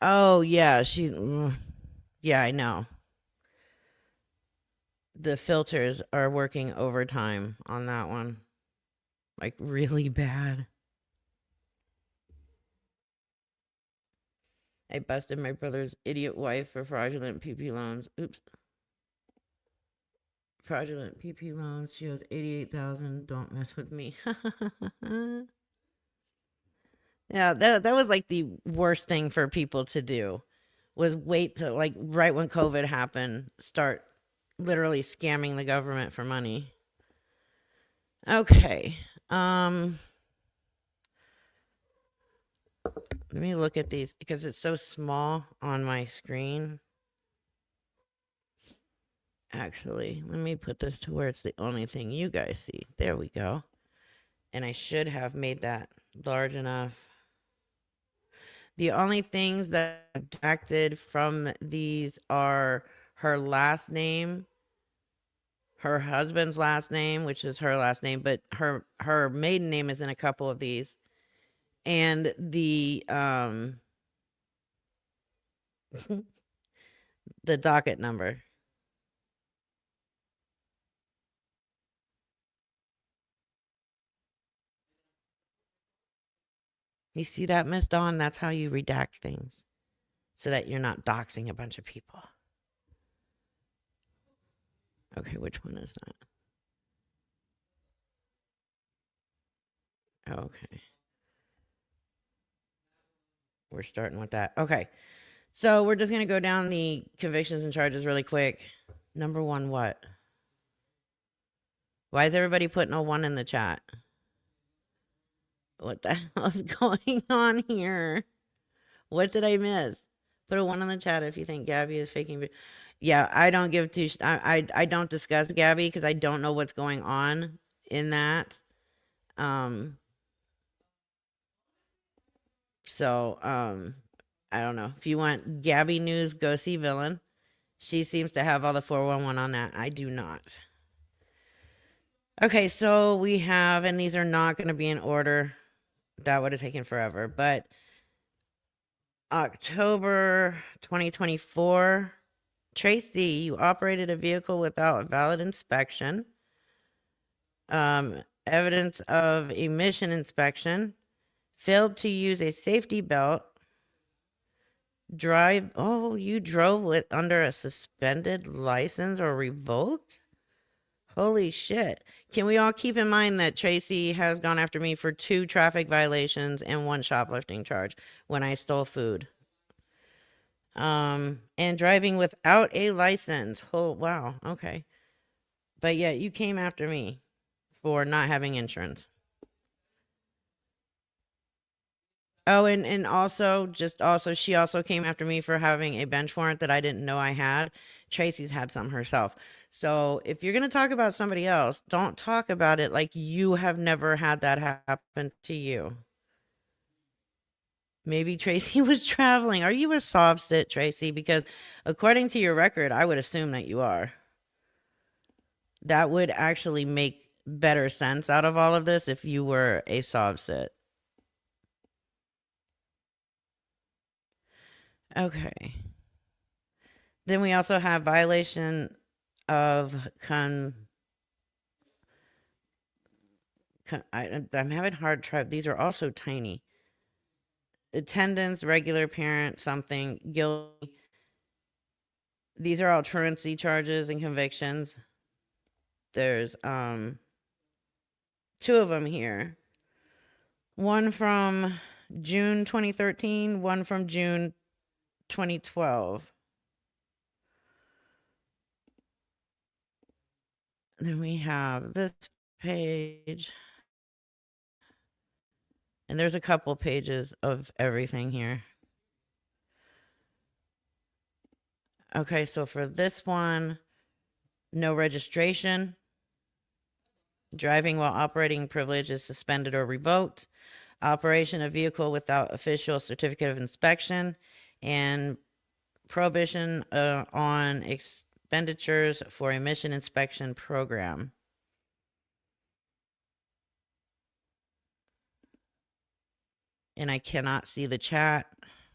Oh yeah, yeah, I know. The filters are working overtime on that one. Like really bad. I busted my brother's idiot wife for fraudulent PP loans. Oops. Fraudulent PP loans. She owes 88,000. Don't mess with me. Yeah, that was like the worst thing for people to do, was wait to, like, right when COVID happened, start literally scamming the government for money. Okay. Let me look at these because it's so small on my screen. Actually, let me put this to where it's the only thing you guys see. There we go. And I should have made that large enough. The only things that are redacted from these are her last name, her husband's last name, which is her last name, but her maiden name is in a couple of these, and the the docket number. You see that, Miss Dawn? That's how you redact things, so that you're not doxing a bunch of people. Okay, which one is that? Okay. We're starting with that. Okay. So we're just going to go down the convictions and charges really quick. Number one, what? Why is everybody putting a 1 in the chat? What the hell is going on here? What did I miss? Put a 1 in the chat if you think Gabby is faking. Yeah, I don't give two. I don't discuss Gabby because I don't know what's going on in that. So I don't know. If you want Gabby news, go see Villain. She seems to have all the 411 on that. I do not. Okay, so we have, and these are not going to be in order. That would have taken forever. But October 2024, Tracy, you operated a vehicle without a valid inspection. Evidence of emission inspection. Failed to use a safety belt. You drove it under a suspended license or revoked? Holy shit. Can we all keep in mind that Tracy has gone after me for 2 traffic violations and 1 shoplifting charge when I stole food? And driving without a license. Oh, wow. Okay. But yeah, you came after me for not having insurance. Oh, and also, she also came after me for having a bench warrant that I didn't know I had. Tracy's had some herself. So if you're going to talk about somebody else, don't talk about it like you have never had that happen to you. Maybe Tracy was traveling. Are you a soft sit, Tracy? Because according to your record, I would assume that you are. That would actually make better sense out of all of this if you were a soft sit. Okay. Then we also have violation of I'm having hard try. These are also tiny. Attendance, regular parent, something, guilty. These are all truancy charges and convictions. There's 2 of them here. One from June 2013, one from June 2012. Then we have this page. And there's a couple pages of everything here. Okay, so for this one, no registration. Driving while operating privilege is suspended or revoked. Operation of vehicle without official certificate of inspection. And prohibition on expenditures for emission inspection program. And I cannot see the chat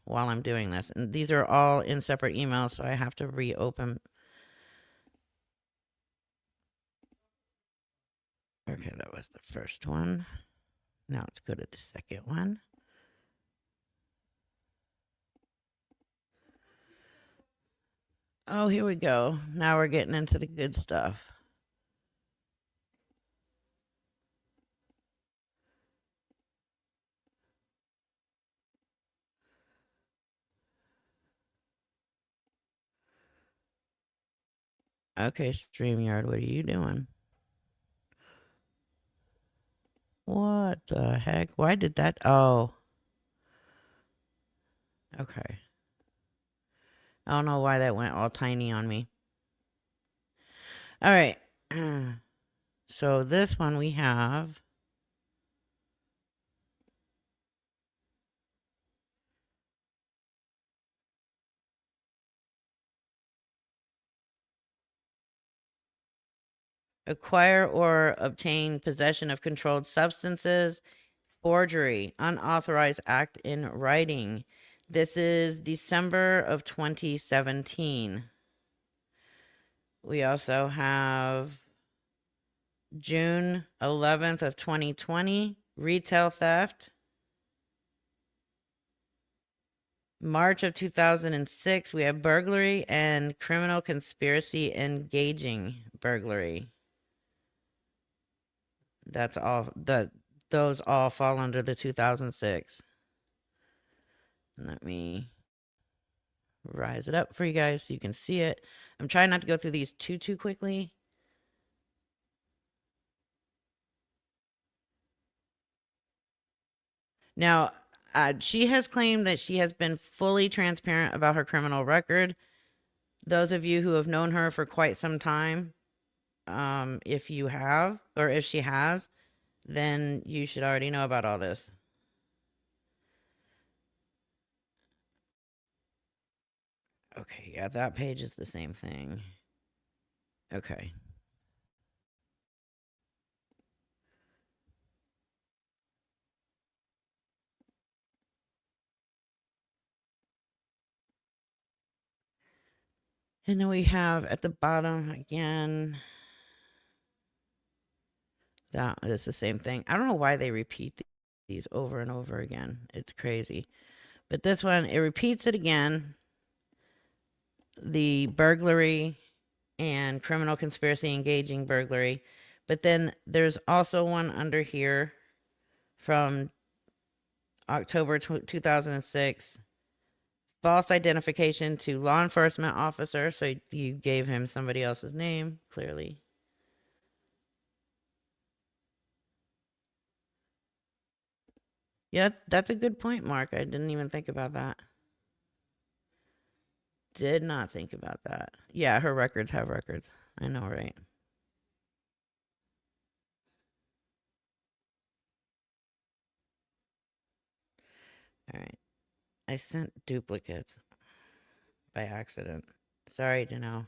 while I'm doing this. And these are all in separate emails, so I have to reopen. Okay, that was the first one. Now let's go to the second one. Oh, here we go. Now we're getting into the good stuff. Okay, StreamYard, what are you doing? What the heck? Why did that? Oh. Okay. I don't know why that went all tiny on me. All right. So this one we have. Acquire or obtain possession of controlled substances. Forgery, unauthorized act in writing. This is December of 2017. We also have June 11th of 2020, retail theft. March of 2006, we have burglary and criminal conspiracy engaging burglary. That's all. Those all fall under the 2006. Let me rise it up for you guys so you can see it. I'm trying not to go through these too quickly. Now, she has claimed that she has been fully transparent about her criminal record. Those of you who have known her for quite some time, if you have, or if she has, then you should already know about all this. Okay, yeah, that page is the same thing. Okay. And then we have at the bottom again, that is the same thing. I don't know why they repeat these over and over again. It's crazy. But this one, it repeats it again. The burglary and criminal conspiracy engaging burglary. But then there's also one under here from October 2006. False identification to law enforcement officer. So you gave him somebody else's name, clearly. Yeah, that's a good point, Mark. I didn't even think about that. Did not think about that. Yeah, her records have records. I know, right? All right. I sent duplicates by accident. Sorry, Janelle.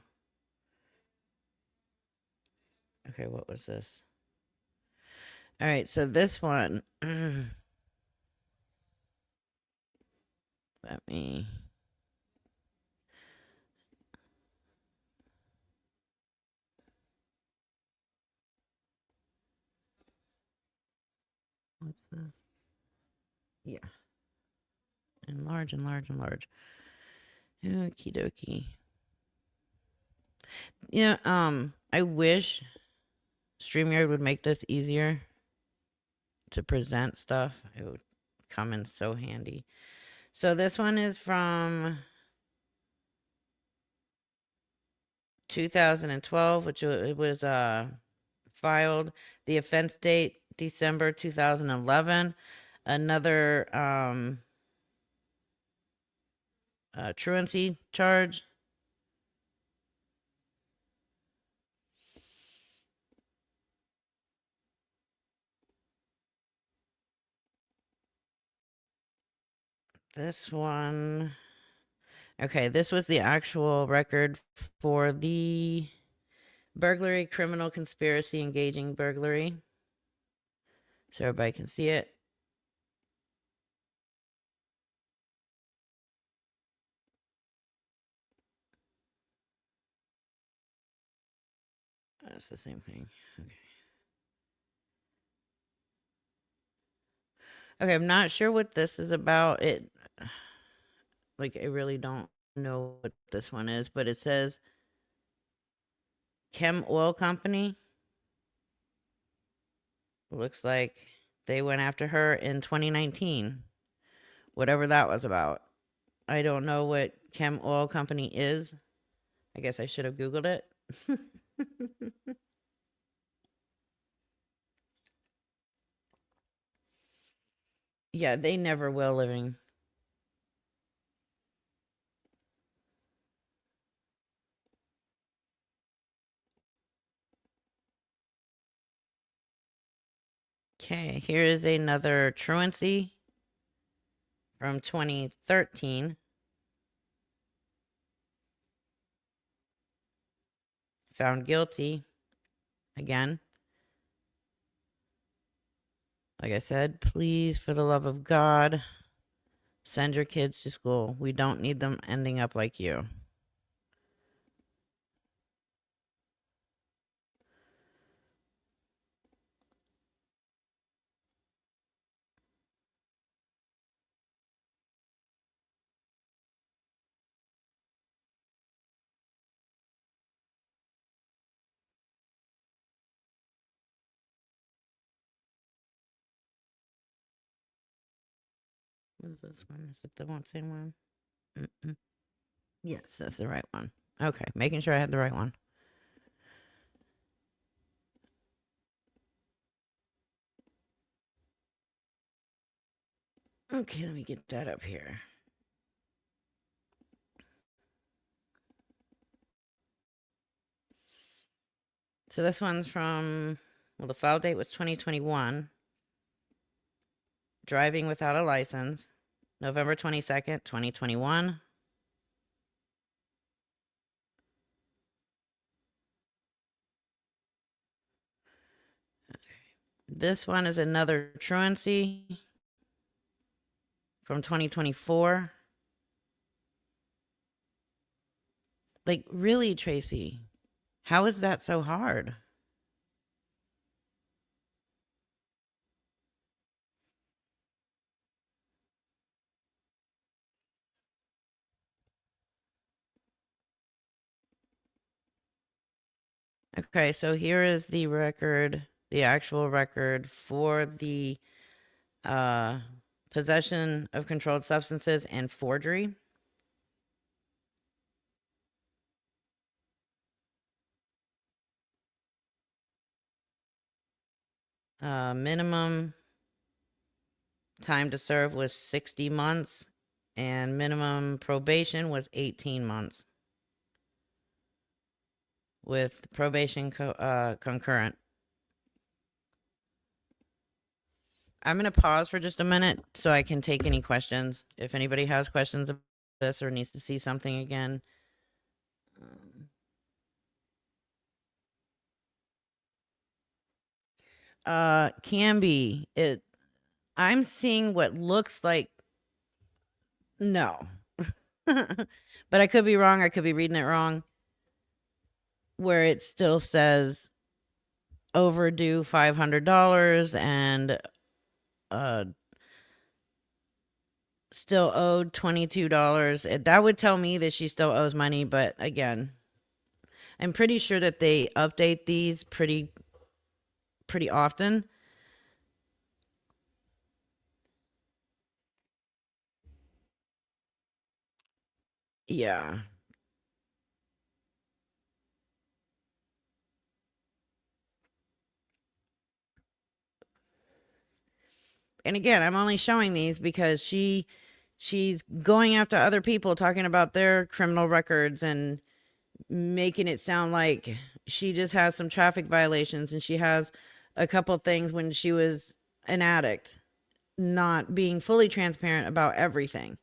Okay, what was this? All right, so this one. Let me. What's this? Yeah. Enlarge, enlarge, enlarge. Okie dokie. Yeah, I wish StreamYard would make this easier to present stuff. It would come in so handy. So this one is from 2012, which it was filed. The offense date December 2011. Another truancy charge. This one. Okay, this was the actual record for the burglary, criminal conspiracy, engaging burglary. So everybody can see it. That's the same thing. Okay. Okay, I'm not sure what this is about. I really don't know what this one is, but it says Chem Oil Company. Looks like they went after her in 2019. Whatever that was about. I don't know what Chem Oil Company is. I guess I should have Googled it. Yeah, they never will living. Okay, here is another truancy from 2013. Found guilty again. Like I said, please, for the love of God, send your kids to school. We don't need them ending up like you. What is this one? Is it the same one? Mm-mm. Yes, that's the right one. Okay, making sure I had the right one. Okay, let me get that up here. So this one's from, well, the file date was 2021. Driving without a license, November 22nd, 2021. This one is another truancy from 2024. Like, really, Tracy? How is that so hard? Okay, so here is the record, the actual record for the possession of controlled substances and forgery. Minimum time to serve was 60 months, and minimum probation was 18 months with probation concurrent. I'm going to pause for just a minute so I can take any questions. If anybody has questions about this or needs to see something again. Can be. I'm seeing what looks like no. But I could be wrong. I could be reading it wrong. Where it still says overdue $500 and still owed $22. That would tell me that she still owes money, but again, I'm pretty sure that they update these pretty often. Yeah. And again, I'm only showing these because she's going after other people, talking about their criminal records and making it sound like she just has some traffic violations and she has a couple things when she was an addict, not being fully transparent about everything.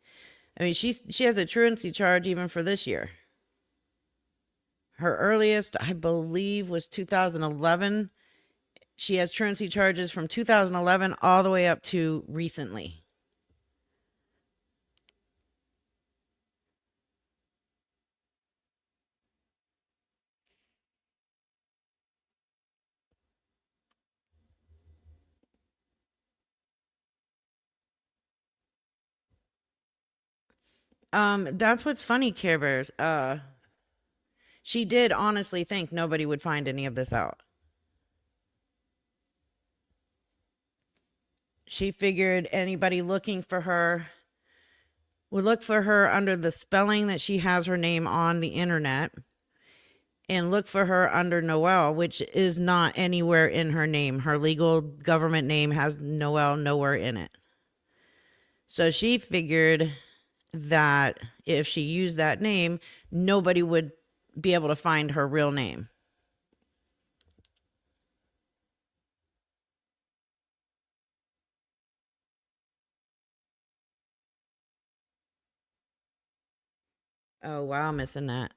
I mean, she has a truancy charge even for this year. Her earliest, I believe, was 2011. She has truancy charges from 2011 all the way up to recently. That's what's funny, Care Bears. She did honestly think nobody would find any of this out. She figured anybody looking for her would look for her under the spelling that she has her name on the internet and look for her under Noelle, which is not anywhere in her name. Her legal government name has Noelle nowhere in it. So she figured that if she used that name, nobody would be able to find her real name. Oh, wow, missing that.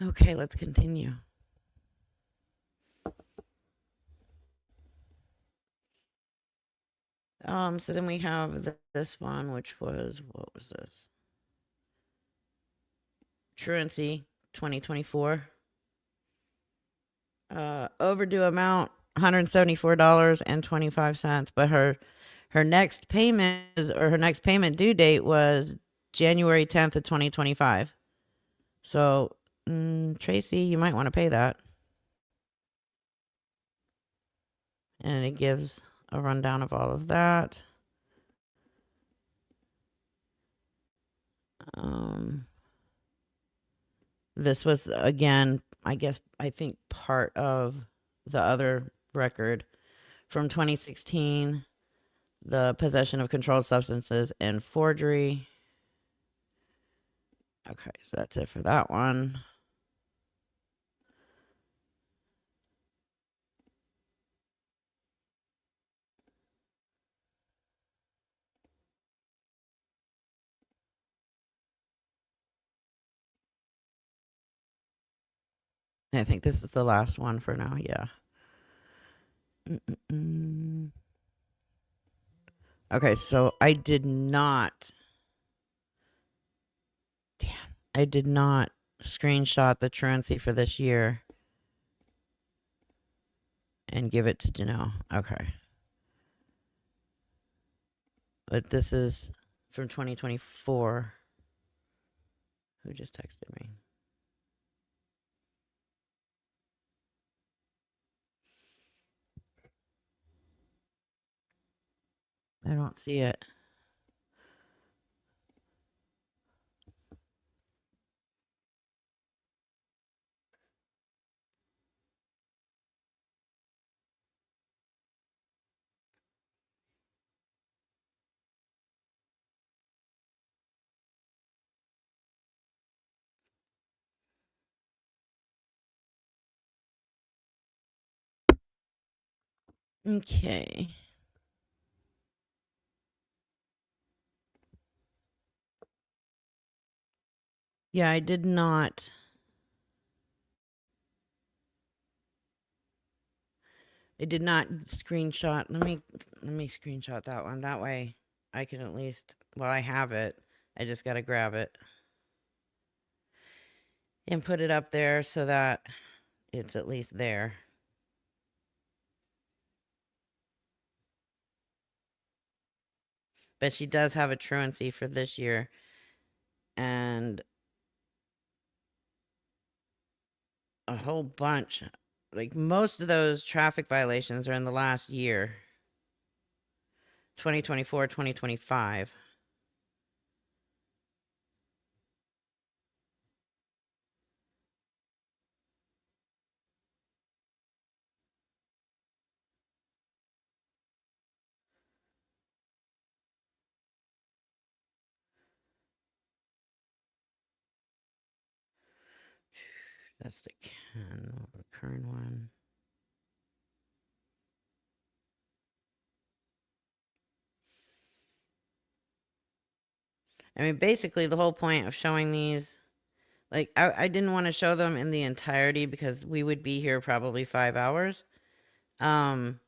Okay, let's continue. So then we have this one, which was, what was this? Truancy 2024. Overdue amount $174.25, but her next payment her next payment due date was January 10th of 2025. So, Tracy, you might want to pay that. And it gives a rundown of all of that. This was, again, I think part of the other record from 2016, the possession of controlled substances and forgery. Okay, so that's it for that one. I think this is the last one for now. Yeah. Okay, so I did not. Damn, I did not screenshot the truancy for this year and give it to Janelle. Okay. But this is from 2024. Who just texted me? I don't see it. Okay. Yeah, I did not. I did not screenshot. Let me screenshot that one. That way I can at least, well, I have it. I just got to grab it and put it up there so that it's at least there. but she does have a truancy for this year. And a whole bunch. Like most of those traffic violations are in the last year. 2024, 2025. That's the current one. I mean, basically, the whole point of showing these, like, I didn't want to show them in the entirety because we would be here probably 5 hours. But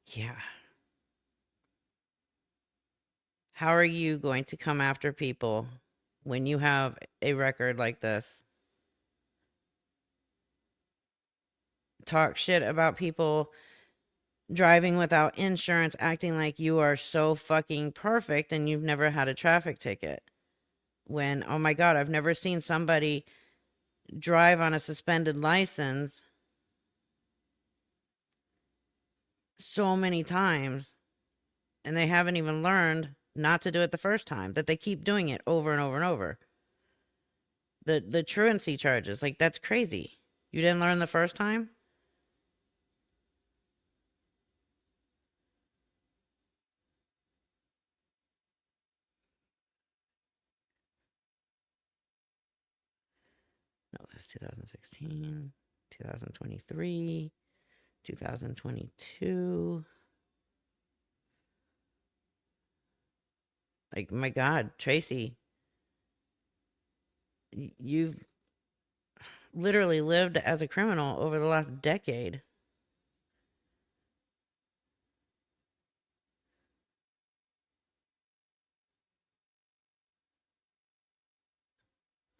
yeah. How are you going to come after people when you have a record like this? Talk shit about people driving without insurance, acting like you are so fucking perfect and you've never had a traffic ticket. When, oh my God, I've never seen somebody drive on a suspended license so many times and they haven't even learned not to do it the first time, that they keep doing it over and over and over. The truancy charges, like, that's crazy. You didn't learn the first time? No, that's 2016, 2023, 2022. Like, my God, Tracy, you've literally lived as a criminal over the last decade.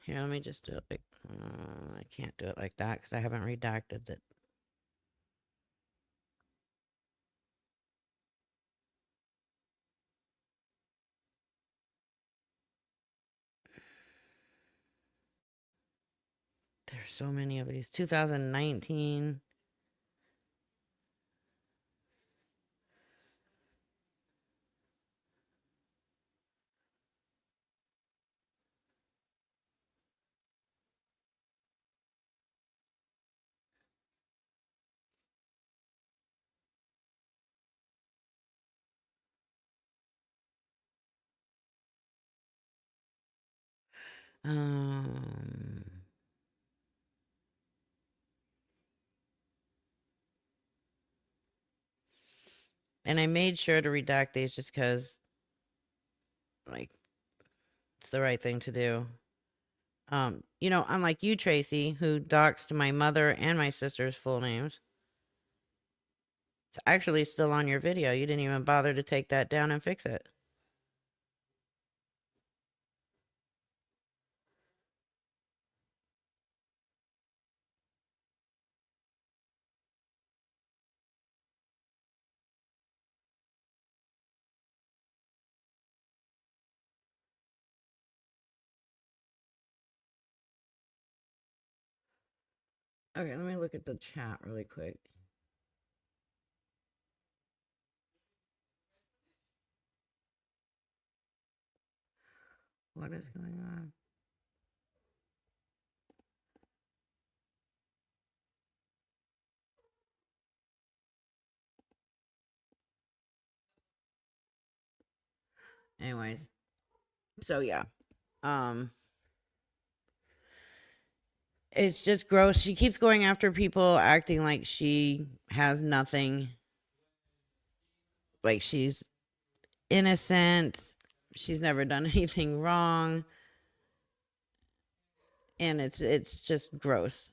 Here, let me just do it like, I can't do it like that because I haven't redacted it. There's so many of these. 2019. Um, and I made sure to redact these just because, like, it's the right thing to do. Unlike you, Tracy, who doxed my mother and my sister's full names. It's actually still on your video. You didn't even bother to take that down and fix it. Okay, let me look at the chat really quick. What is going on? Anyways, so yeah. It's just gross. She keeps going after people, acting like she has nothing. Like she's innocent. She's never done anything wrong. And it's just gross.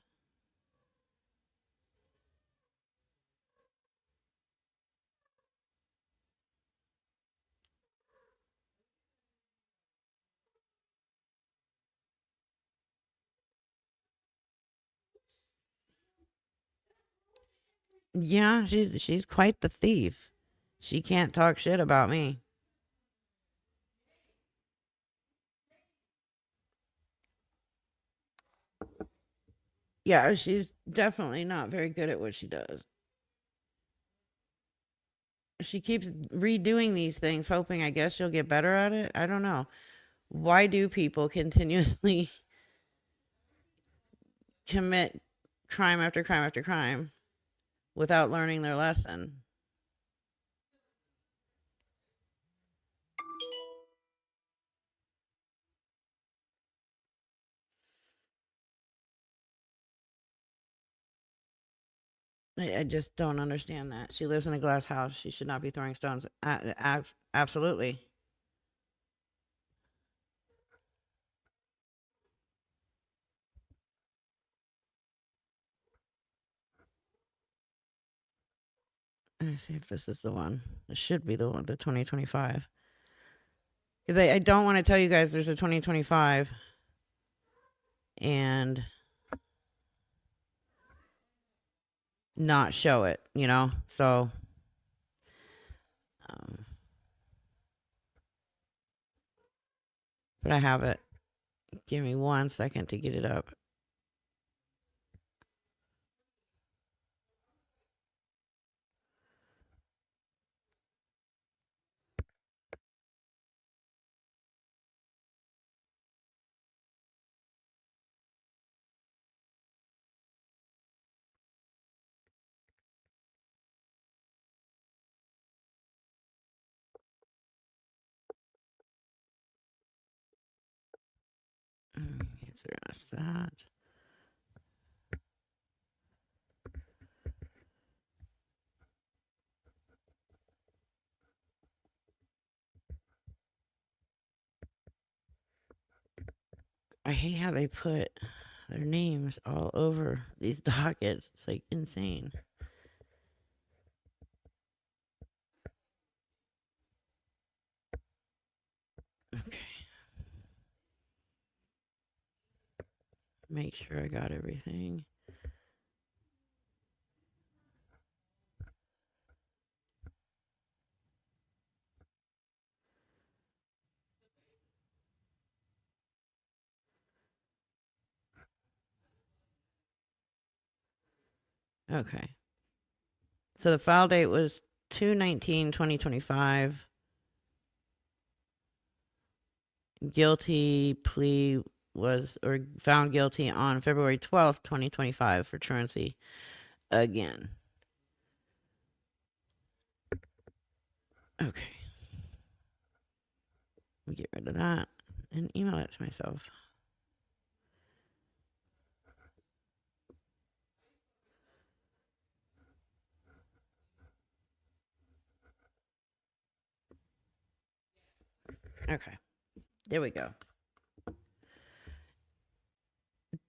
Yeah, she's quite the thief. She can't talk shit about me. Yeah, she's definitely not very good at what she does. She keeps redoing these things, hoping, I guess, she'll get better at it. I don't know. Why do people continuously commit crime after crime after crime without learning their lesson? I just don't understand that. She lives in a glass house. She should not be throwing stones. Absolutely. Let me see if this is the one. It should be the one, the 2025. Because I don't want to tell you guys there's a 2025 and not show it, you know? So, um, but I have it. Give me 1 second to get it up. Is the rest of that? I hate how they put their names all over these dockets. It's like insane. Okay. Make sure I got everything. Okay. So the file date was 2/19/2025. Guilty plea was or found guilty on February 12th, 2025 for truancy again. Okay. Let me get rid of that and email it to myself. Okay. There we go.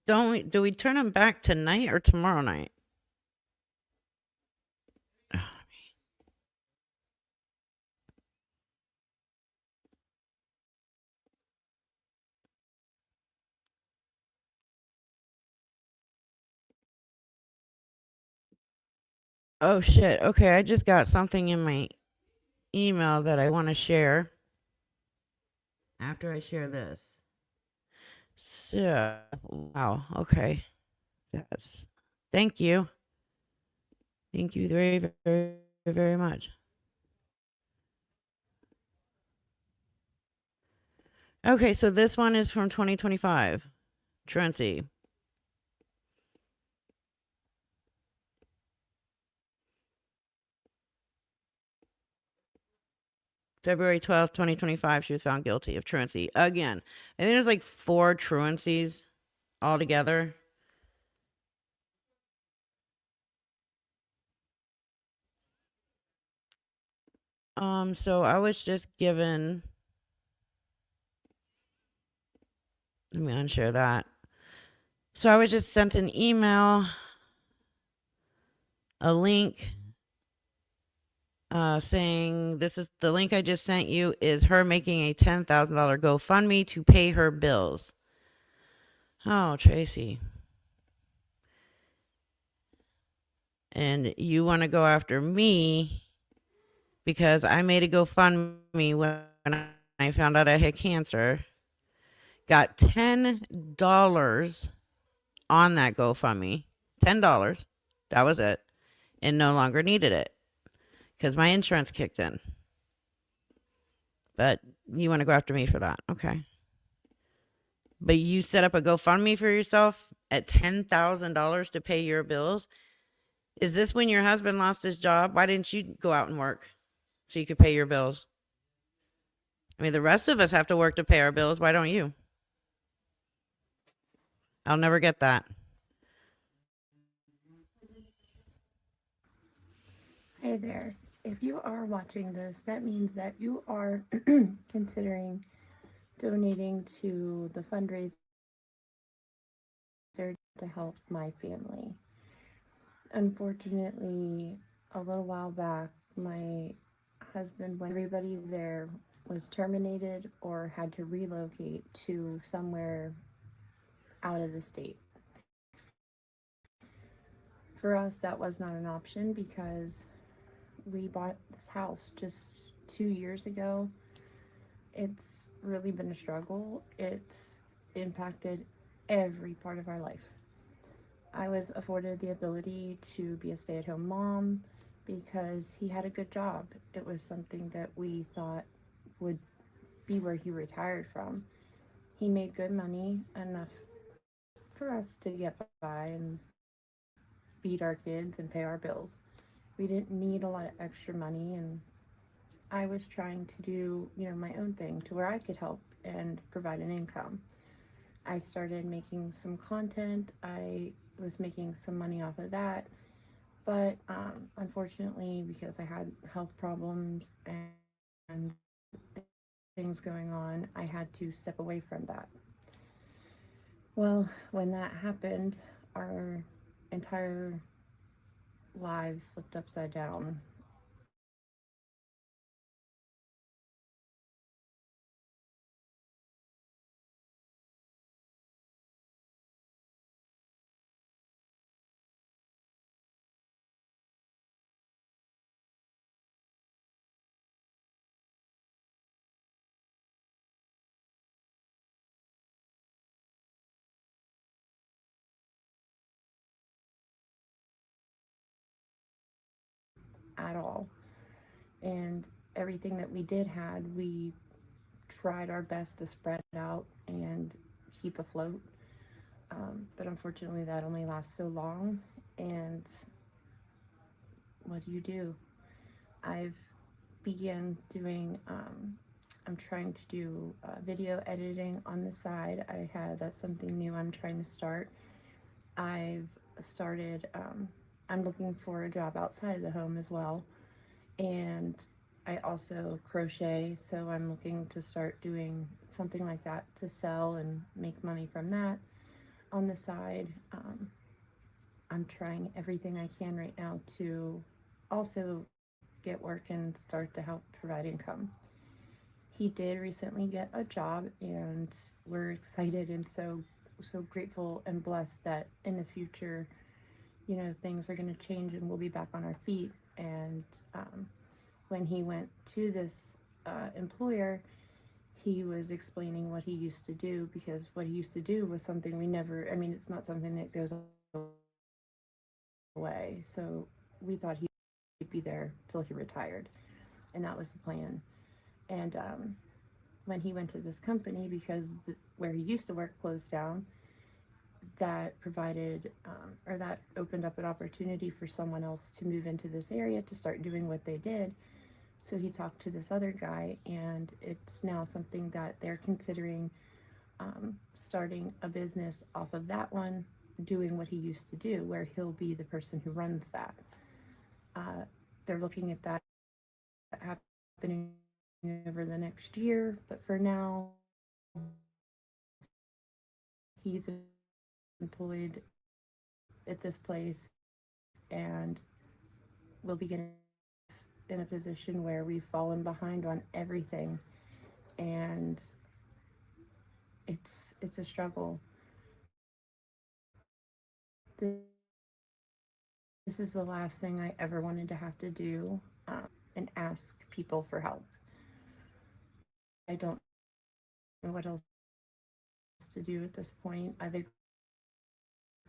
Do we turn them back tonight or tomorrow night? Oh shit. Okay, I just got something in my email that I want to share after I share this. So, wow. Okay. Thank you. Thank you very, very, very much. Okay, so this one is from 2025. Truancy. February 12th, 2025, she was found guilty of truancy again. I think there's like 4 truancies altogether. So I was just given, let me unshare that. So I was just sent an email, a link, saying this is the link I just sent you is her making a $10,000 GoFundMe to pay her bills. Oh, Tracy. And you want to go after me because I made a GoFundMe when I found out I had cancer. Got $10 on that GoFundMe. $10. That was it. And no longer needed it because my insurance kicked in. But you want to go after me for that. Okay. But you set up a GoFundMe for yourself at $10,000 to pay your bills. Is this when your husband lost his job? Why didn't you go out and work so you could pay your bills? I mean, the rest of us have to work to pay our bills. Why don't you? I'll never get that. Hey there. If you are watching this, that means that you are considering donating to the fundraiser to help my family. Unfortunately, a little while back, my husband, when everybody there was terminated or had to relocate to somewhere out of the state. For us, that was not an option because we bought this house just 2 years ago. It's really been a struggle. It's impacted every part of our life. I was afforded the ability to be a stay at home mom because he had a good job. It was something that we thought would be where he retired from. He made good money, enough for us to get by and feed our kids and pay our bills. We didn't need a lot of extra money, and I was trying to do, my own thing to where I could help and provide an income. I started making some content. I was making some money off of that. But unfortunately, because I had health problems and things going on, I had to step away from that. Well, when that happened, our entire lives flipped upside down. At all. And everything that we did had, we tried our best to spread out and keep afloat. But unfortunately, that only lasts so long. And what do you do? I've began doing. I'm trying to do video editing on the side. That's something new I'm trying to start. I've started. I'm looking for a job outside of the home as well, and I also crochet. So I'm looking to start doing something like that to sell and make money from that on the side. I'm trying everything I can right now to also get work and start to help provide income. He did recently get a job, and we're excited and so grateful and blessed that in the future, things are going to change and we'll be back on our feet. And when he went to this employer, he was explaining what he used to do, because what he used to do was something we never. I mean, it's not something that goes away. So we thought he'd be there till he retired, and that was the plan. And when he went to this company, because where he used to work closed down, that provided or that opened up an opportunity for someone else to move into this area to start doing what they did. So he talked to this other guy, and it's now something that they're considering, starting a business off of that one, doing what he used to do, where he'll be the person who runs that. They're looking at that happening over the next year, but for now, he's employed at this place, and we'll be getting in a position where we've fallen behind on everything, and it's a struggle. This is the last thing I ever wanted to have to do, and ask people for help. I don't know what else to do at this point. I've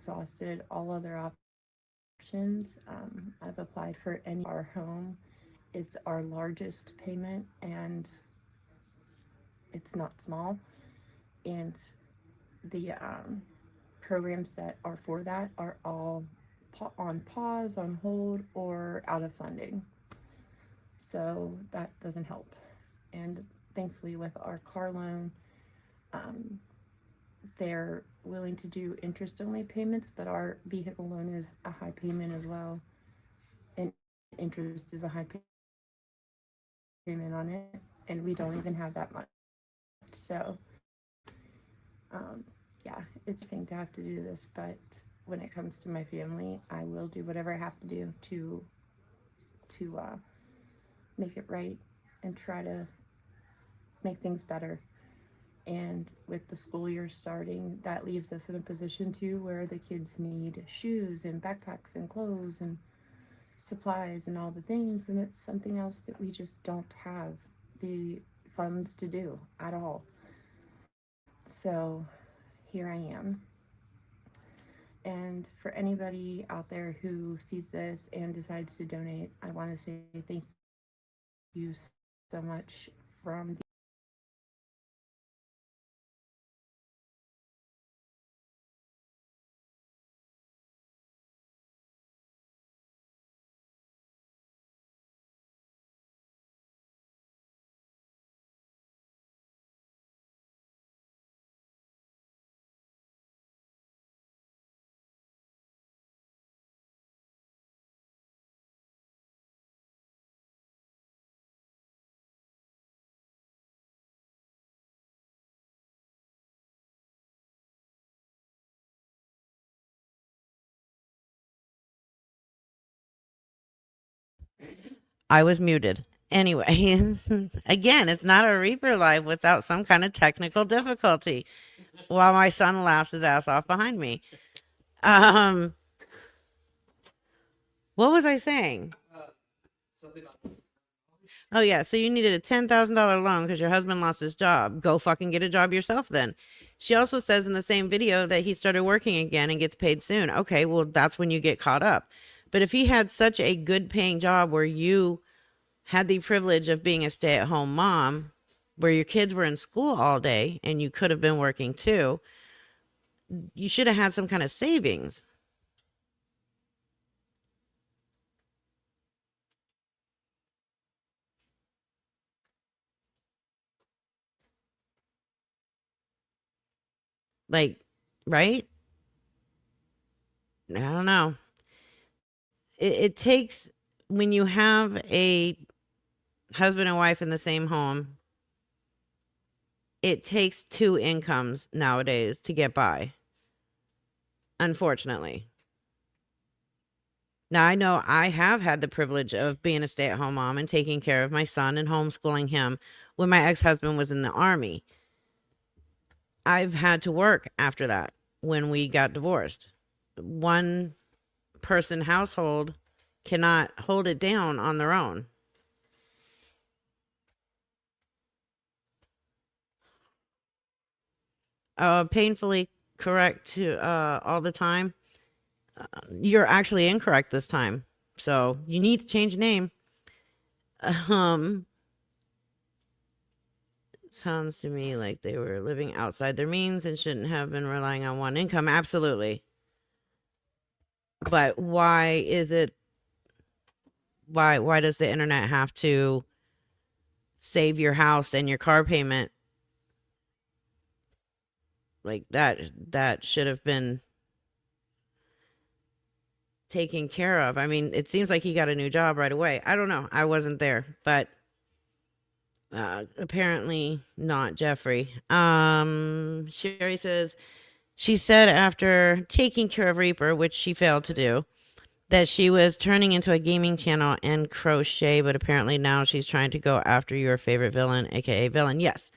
exhausted all other options. I've applied for any our home. It's our largest payment and it's not small. And the programs that are for that are all on pause, on hold, or out of funding. So that doesn't help. And thankfully, with our car loan, um, they're willing to do interest only payments, but our vehicle loan is a high payment as well. And interest is a high payment on it. And we don't even have that much. So, yeah, it's a thing to have to do this, but when it comes to my family, I will do whatever I have to do to make it right and try to make things better. And with the school year starting, that leaves us in a position too where the kids need shoes and backpacks and clothes and supplies and all the things, and it's something else that we just don't have the funds to do at all. So here I am. And for anybody out there who sees this and decides to donate, I want to say thank you so much from I was muted. Anyways, again, it's not a Reaper Live without some kind of technical difficulty while my son laughs his ass off behind me. Um, what was I saying? Oh, yeah. So you needed a $10,000 loan because your husband lost his job. Go fucking get a job yourself then. She also says in the same video that he started working again and gets paid soon. Okay, well, that's when you get caught up. But if he had such a good paying job where you had the privilege of being a stay at home mom, where your kids were in school all day and you could have been working too, you should have had some kind of savings. Like, right? I don't know. It takes, when you have a husband and wife in the same home, it takes two incomes nowadays to get by, unfortunately. Now, I know I have had the privilege of being a stay at home mom and taking care of my son and homeschooling him when my ex husband was in the army. I've had to work after that when we got divorced. One person household cannot hold it down on their own. Painfully correct to all the time. You're actually incorrect this time. So you need to change your name. Sounds to me like they were living outside their means and shouldn't have been relying on one income. Absolutely. But why is it, why does the internet have to save your house and your car payment? Like that should have been taken care of. I mean, it seems like he got a new job right away. I don't know. I wasn't there, but apparently not Jeffrey. Sherry says she said after taking care of Reaper, which she failed to do, that she was turning into a gaming channel and crochet, but apparently now she's trying to go after your favorite villain, aka villain. Yes.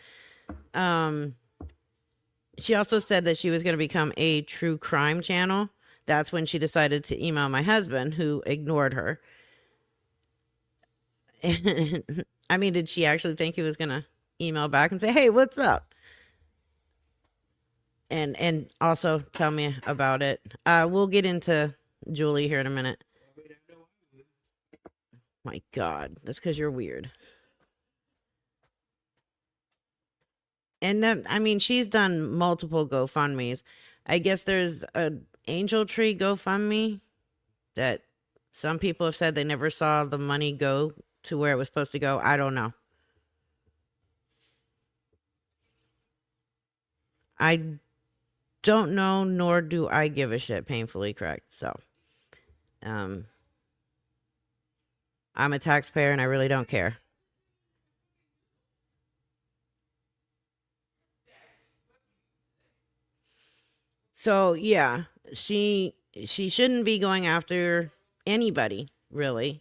She also said that she was going to become a true crime channel. That's when she decided to email my husband, who ignored her. I mean, did she actually think he was gonna email back and say, "Hey, what's up?" And also tell me about it. We'll get into Julie here in a minute. My God, that's because you're weird. And then, I mean, she's done multiple GoFundMe's. I guess there's a Angel Tree GoFundMe that some people have said they never saw the money go to where it was supposed to go. I don't know. I don't know, nor do I give a shit. Painfully correct. So, I'm a taxpayer and I really don't care. So yeah, she shouldn't be going after anybody really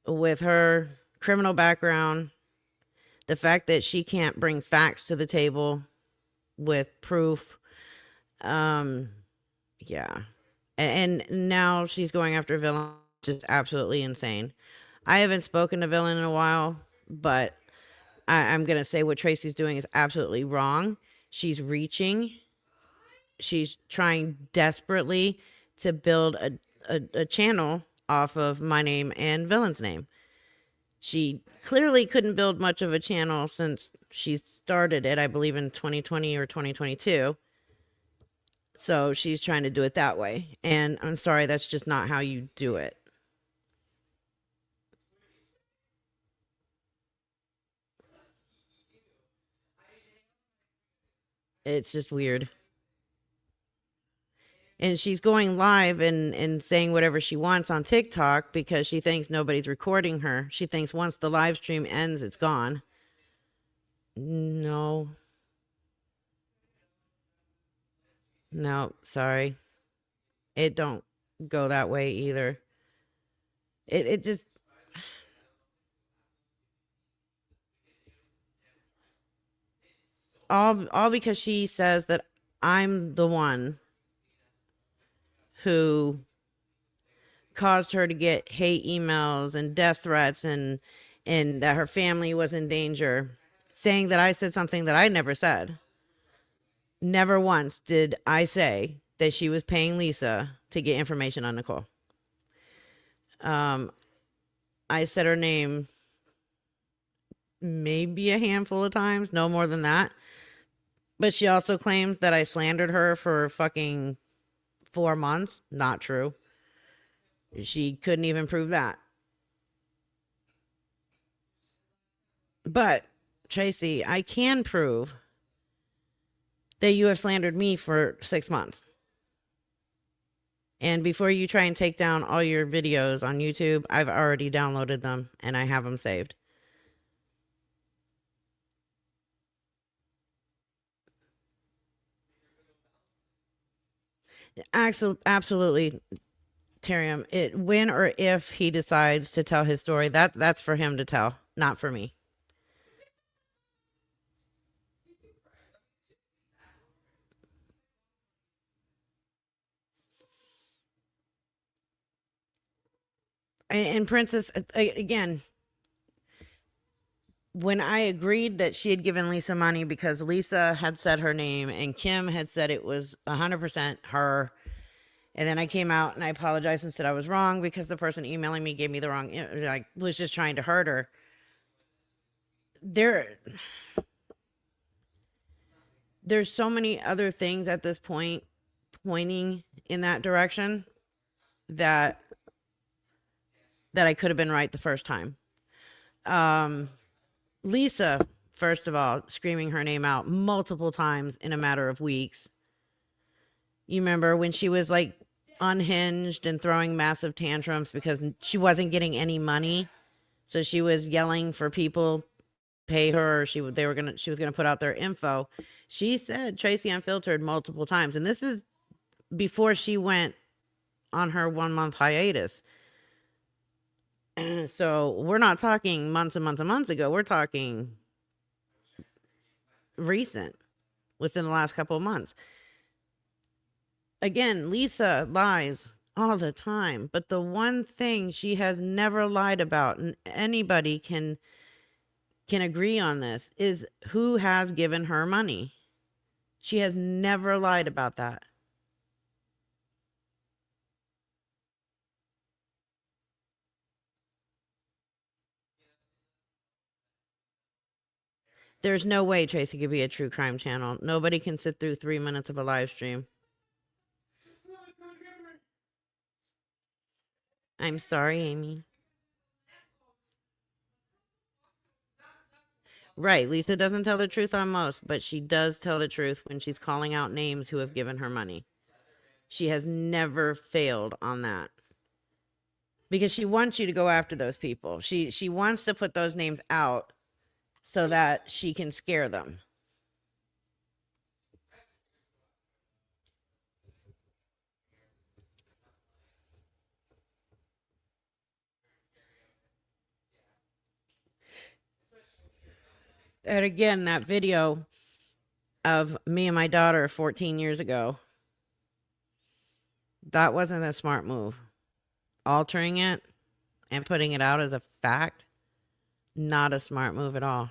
with her criminal background. The fact that she can't bring facts to the table with proof. Yeah. And now she's going after Villain, just absolutely insane. I haven't spoken to Villain in a while, but I'm gonna say what Tracy's doing is absolutely wrong. She's reaching. She's trying desperately to build a channel off of my name and Villain's name. She clearly couldn't build much of a channel since she started it, I believe, in 2020 or 2022. So she's trying to do it that way. And I'm sorry, that's just not how you do it. It's just weird. And she's going live and saying whatever she wants on TikTok because she thinks nobody's recording her. She thinks once the live stream ends, it's gone. No. No, sorry. It don't go that way either. It just all because she says that I'm the one who caused her to get hate emails and death threats and that her family was in danger, saying that I said something that I never said. Never once did I say that she was paying Lisa to get information on Nicole. I said her name maybe a handful of times, no more than that. But she also claims that I slandered her for fucking 4 months. Not true. She couldn't even prove that. But, Tracy, I can prove that you have slandered me for 6 months. And before you try and take down all your videos on YouTube, I've already downloaded them and I have them saved. Absolutely, Tyrium. When or if he decides to tell his story, that's for him to tell, not for me. And Princess, again, when I agreed that she had given Lisa money because Lisa had said her name and Kim had said it was 100% her, and then I came out and I apologized and said I was wrong because the person emailing me gave me the wrong, like, was just trying to hurt her. There's so many other things at this point pointing in that direction that I could have been right the first time. Lisa, first of all, screaming her name out multiple times in a matter of weeks. You remember when she was like unhinged and throwing massive tantrums because she wasn't getting any money, so she was yelling for people pay her, or she was gonna put out their info. She said Tracy Unfiltered multiple times, and this is before she went on her 1 month hiatus. So we're not talking months and months and months ago. We're talking recent, within the last couple of months. Again, Lisa lies all the time. But the one thing she has never lied about, and anybody can agree on this, is who has given her money. She has never lied about that. There's no way Tracy could be a true crime channel. Nobody can sit through 3 minutes of a live stream. I'm sorry, Amy. Right, Lisa doesn't tell the truth on most, but she does tell the truth when she's calling out names who have given her money. She has never failed on that. Because she wants you to go after those people. She wants to put those names out so that she can scare them. And again, that video of me and my daughter 14 years ago, that wasn't a smart move. Altering it and putting it out as a fact, not a smart move at all.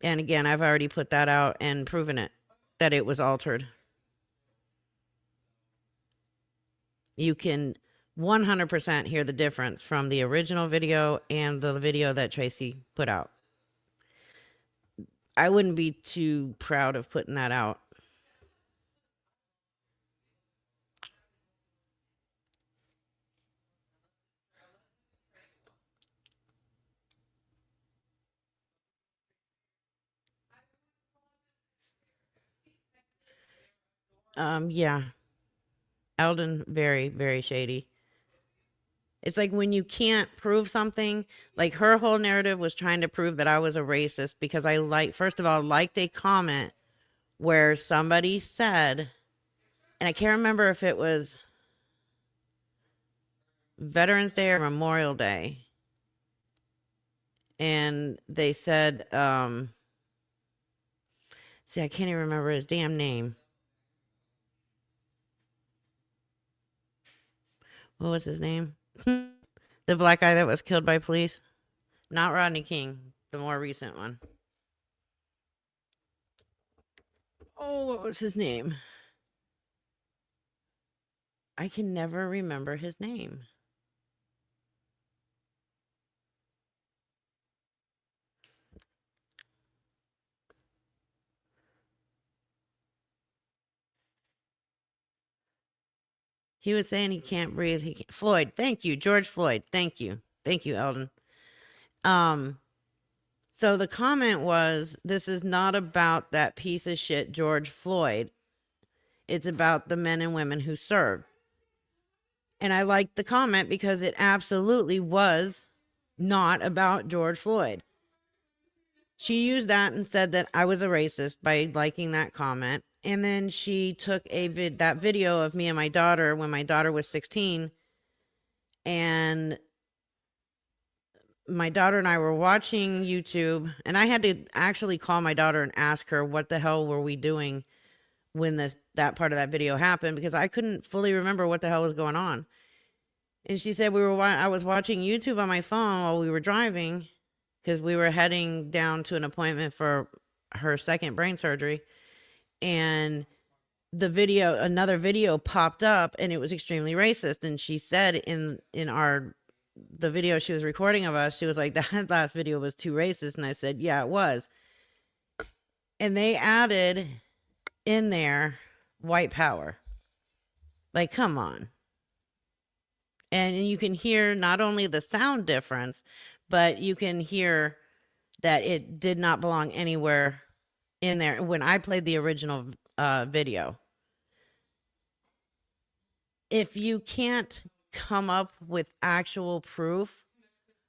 And again, I've already put that out and proven it, that it was altered. You can 100% hear the difference from the original video and the video that Tracy put out. I wouldn't be too proud of putting that out. Yeah. Eldon, very, very shady. It's like when you can't prove something, like her whole narrative was trying to prove that I was a racist because I first of all, liked a comment where somebody said, and I can't remember if it was Veterans Day or Memorial Day. And they said, see, I can't even remember his damn name. What was his name? The black guy that was killed by police? Not Rodney King, the more recent one. Oh, what was his name? I can never remember his name. He was saying he can't breathe. Floyd, thank you. George Floyd, thank you. Thank you, Eldon. So the comment was, this is not about that piece of shit George Floyd. It's about the men and women who served. And I liked the comment because it absolutely was not about George Floyd. She used that and said that I was a racist by liking that comment. And then she took that video of me and my daughter when my daughter was 16. And my daughter and I were watching YouTube. And I had to actually call my daughter and ask her what the hell were we doing when that part of that video happened, because I couldn't fully remember what the hell was going on. And she said I was watching YouTube on my phone while we were driving because we were heading down to an appointment for her second brain surgery. And another video popped up and it was extremely racist. And she said in the video she was recording of us, she was like, that last video was too racist. And I said, yeah, it was. And they added in there white power. Like, come on. And you can hear not only the sound difference, but you can hear that it did not belong anywhere in there when I played the original video. If you can't come up with actual proof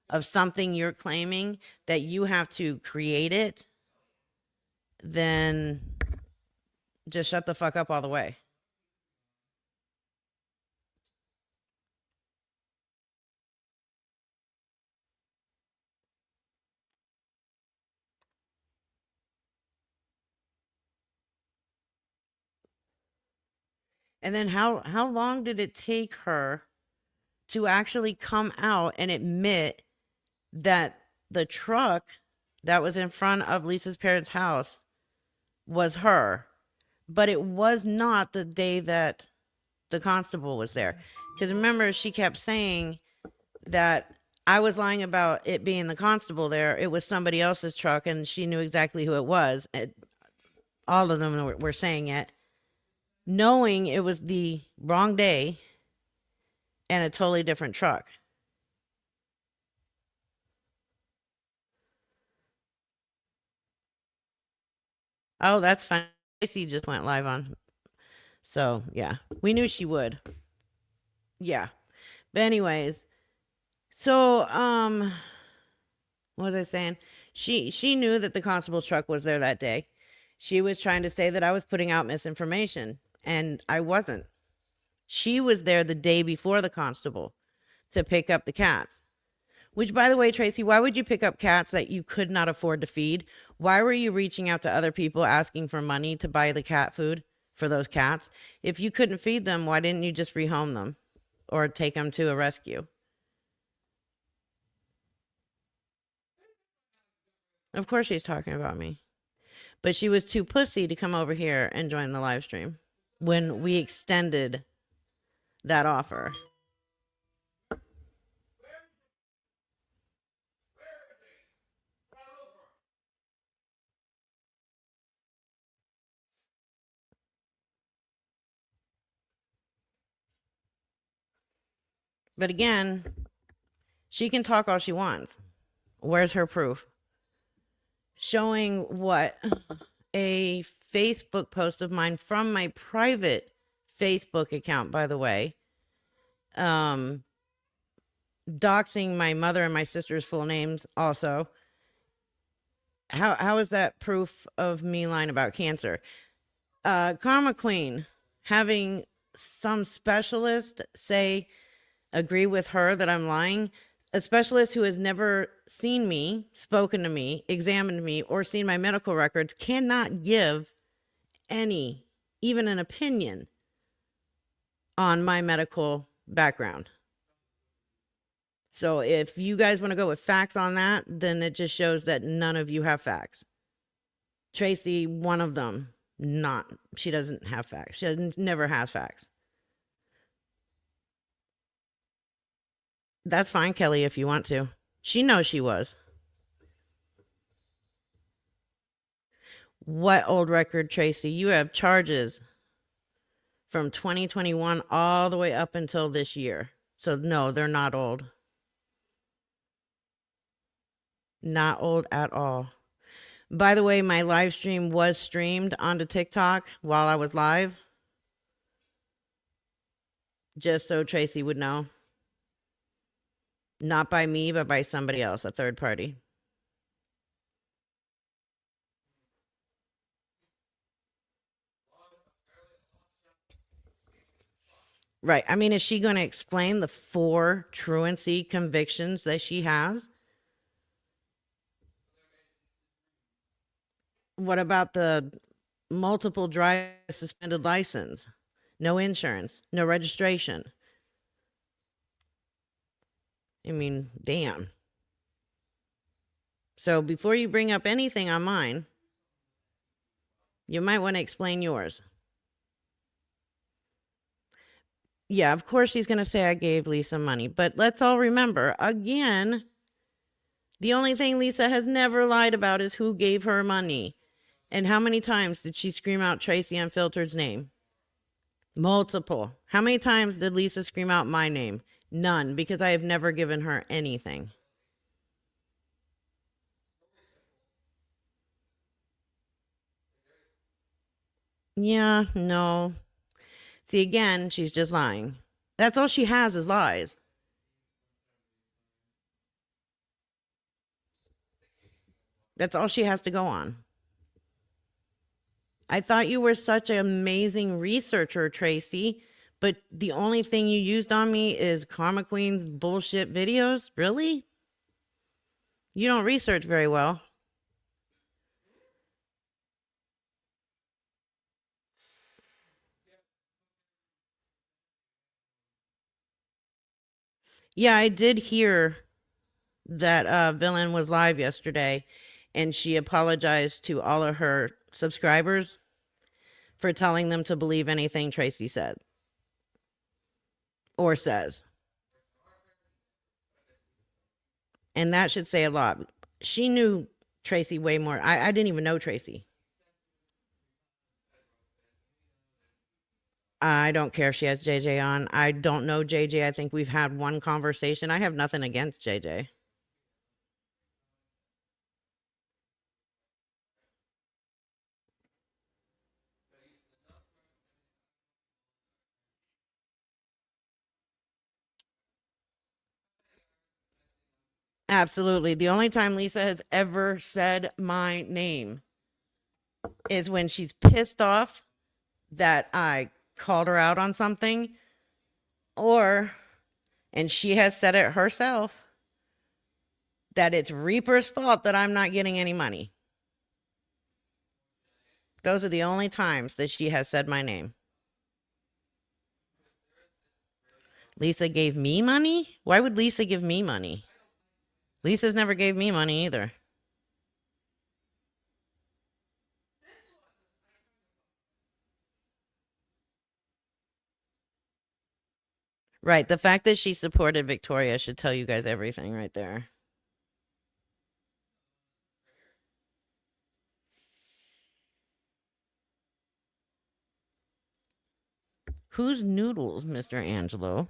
of something you're claiming, that you have to create it, then just shut the fuck up all the way. And then how long did it take her to actually come out and admit that the truck that was in front of Lisa's parents' house was her, but it was not the day that the constable was there? Because remember, she kept saying that I was lying about it being the constable there. It was somebody else's truck, and she knew exactly who it was. All of them were saying it, knowing it was the wrong day and a totally different truck. Oh, that's fine. Tracy just went live on. So, yeah, we knew she would. Yeah. But anyways, so what was I saying? She knew that the constable's truck was there that day. She was trying to say that I was putting out misinformation, and I wasn't. She was there the day before the constable to pick up the cats. Which, by the way, Tracy, why would you pick up cats that you could not afford to feed? Why were you reaching out to other people asking for money to buy the cat food for those cats? If you couldn't feed them, why didn't you just rehome them or take them to a rescue? Of course she's talking about me. But she was too pussy to come over here and join the live stream when we extended that offer. But again, she can talk all she wants. Where's her proof? Showing what? A Facebook post of mine from my private Facebook account, by the way, doxing my mother and my sister's full names also. How is that proof of me lying about cancer? Karma Queen, having some specialist say, agree with her that I'm lying. A specialist who has never seen me, spoken to me, examined me, or seen my medical records cannot give any, even an opinion on my medical background. So if you guys want to go with facts on that, then it just shows that none of you have facts. Tracy, one of them, she doesn't have facts. She never has facts. That's fine, Kelly, if you want to. She knows she was. What old record, Tracy? You have charges from 2021 all the way up until this year. So no, they're not old. Not old at all. By the way, my live stream was streamed onto TikTok while I was live. Just so Tracy would know. Not by me, but by somebody else, a third party. Right. I mean, is she going to explain the 4 truancy convictions that she has? What about the multiple drive suspended license? No insurance, no registration. I mean, damn. So before you bring up anything on mine, you might want to explain yours. Yeah, of course she's going to say I gave Lisa money, but let's all remember, again, the only thing Lisa has never lied about is who gave her money. And how many times did she scream out Tracy Unfiltered's name? Multiple. How many times did Lisa scream out my name? None, because I have never given her anything. Yeah, no. See, again, she's just lying. That's all she has is lies. That's all she has to go on. I thought you were such an amazing researcher, Tracy, but the only thing you used on me is Karma Queen's bullshit videos? Really? You don't research very well. Yeah, I did hear that Villain was live yesterday, and she apologized to all of her subscribers for telling them to believe anything Tracy said or says. And that should say a lot. She knew Tracy way more. I didn't even know Tracy. I don't care if she has JJ on. I don't know JJ. I think we've had one conversation. I have nothing against JJ. Absolutely. The only time Lisa has ever said my name is when she's pissed off that I called her out on something, or, and she has said it herself, that it's Reaper's fault that I'm not getting any money. Those are the only times that she has said my name. Lisa gave me money? Why would Lisa give me money? Lisa's never gave me money either. Right. The fact that she supported Victoria should tell you guys everything right there. Who's Noodles, Mr. Angelo?